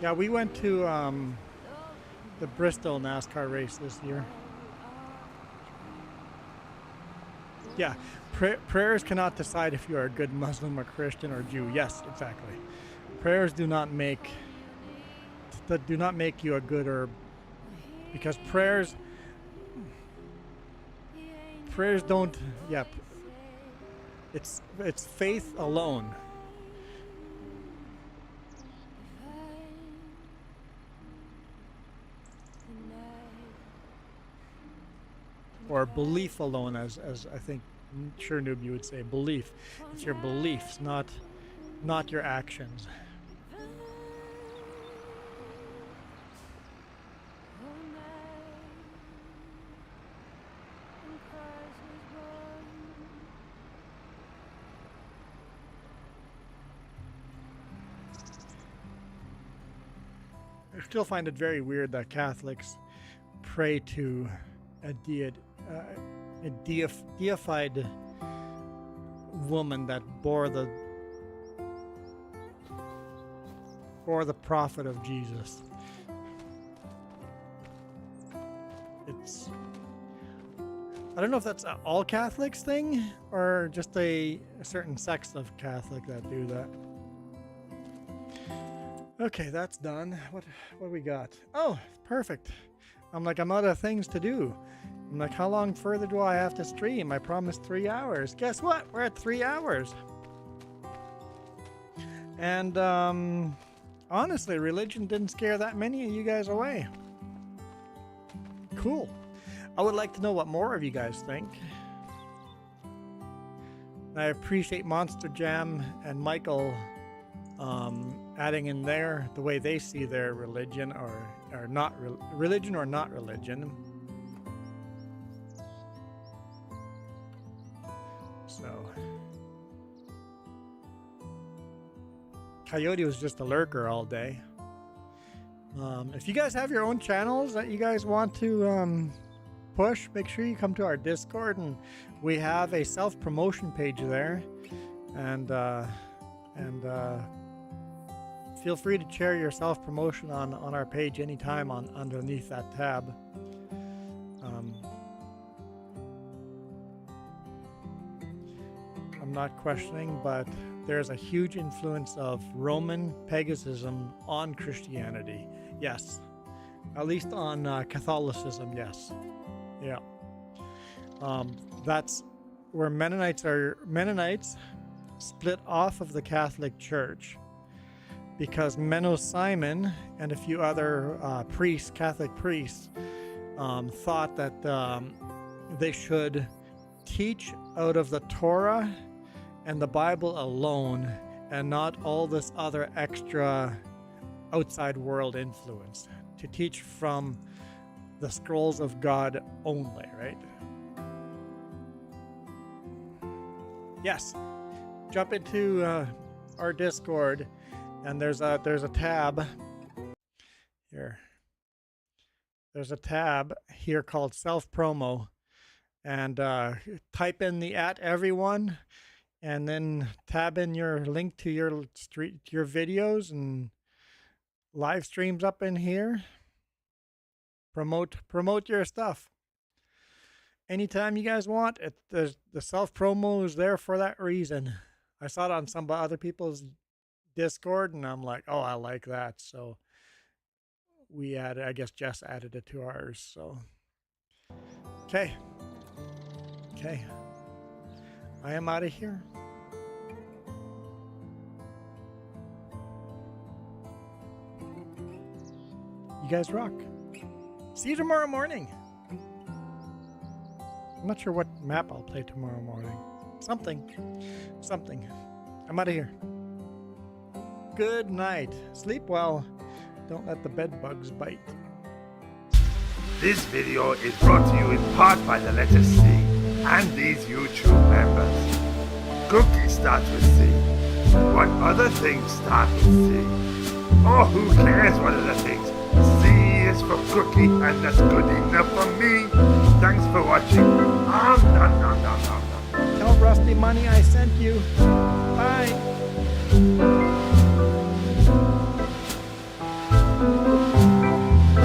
Yeah, we went to the Bristol NASCAR race this year. Yeah, prayers cannot decide if you are a good Muslim or Christian or Jew. Yes, exactly. Prayers do not make you a good or, because prayers don't. Yeah, it's faith alone. Or belief alone, as I think sure noob you would say, belief. It's your beliefs, not your actions. I still find it very weird that Catholics pray to a deified woman that bore the prophet of Jesus. It's, I don't know if that's an all Catholics thing or just a certain sects of Catholic that do that. Okay, that's done. What we got? Oh, perfect. I'm out of things to do. I'm like, how long further do I have to stream? I promised 3 hours. Guess what? We're at 3 hours. And honestly, religion didn't scare that many of you guys away. Cool. I would like to know what more of you guys think. I appreciate Monster Jam and Michael adding in there the way they see their religion or not religion or not religion. So Coyote was just a lurker all day. If you guys have your own channels that you guys want to push, make sure you come to our Discord, and we have a self-promotion page there, and feel free to share your self-promotion on our page anytime underneath that tab. I'm not questioning, but there's a huge influence of Roman paganism on Christianity. Yes. At least on Catholicism, yes. Yeah. That's where Mennonites split off of the Catholic Church, because Menno Simon and a few other Catholic priests, thought that they should teach out of the Torah and the Bible alone, and not all this other extra outside world influence. To teach from the scrolls of God only, right? Yes. Jump into our Discord, and there's a tab here. There's a tab here called self promo, and type in the @everyone, and then tab in your link to your videos and live streams up in here. Promote your stuff anytime you guys want. The self promo is there for that reason. I saw it on some other people's Discord, and I'm like, oh, I like that. So we added, I guess Jess added it to ours. So okay, I am out of here. You guys rock. See you tomorrow morning. I'm not sure what map I'll play tomorrow morning. Something. I'm out of here. Good night. Sleep well. Don't let the bed bugs bite. This video is brought to you in part by the letter C and these YouTube members. Cookie starts with C. What other things start with C? Oh, who cares what other things? C is for cookie, and that's good enough for me. Thanks for watching. I'm done. Tell Rusty Money I sent you. Bye.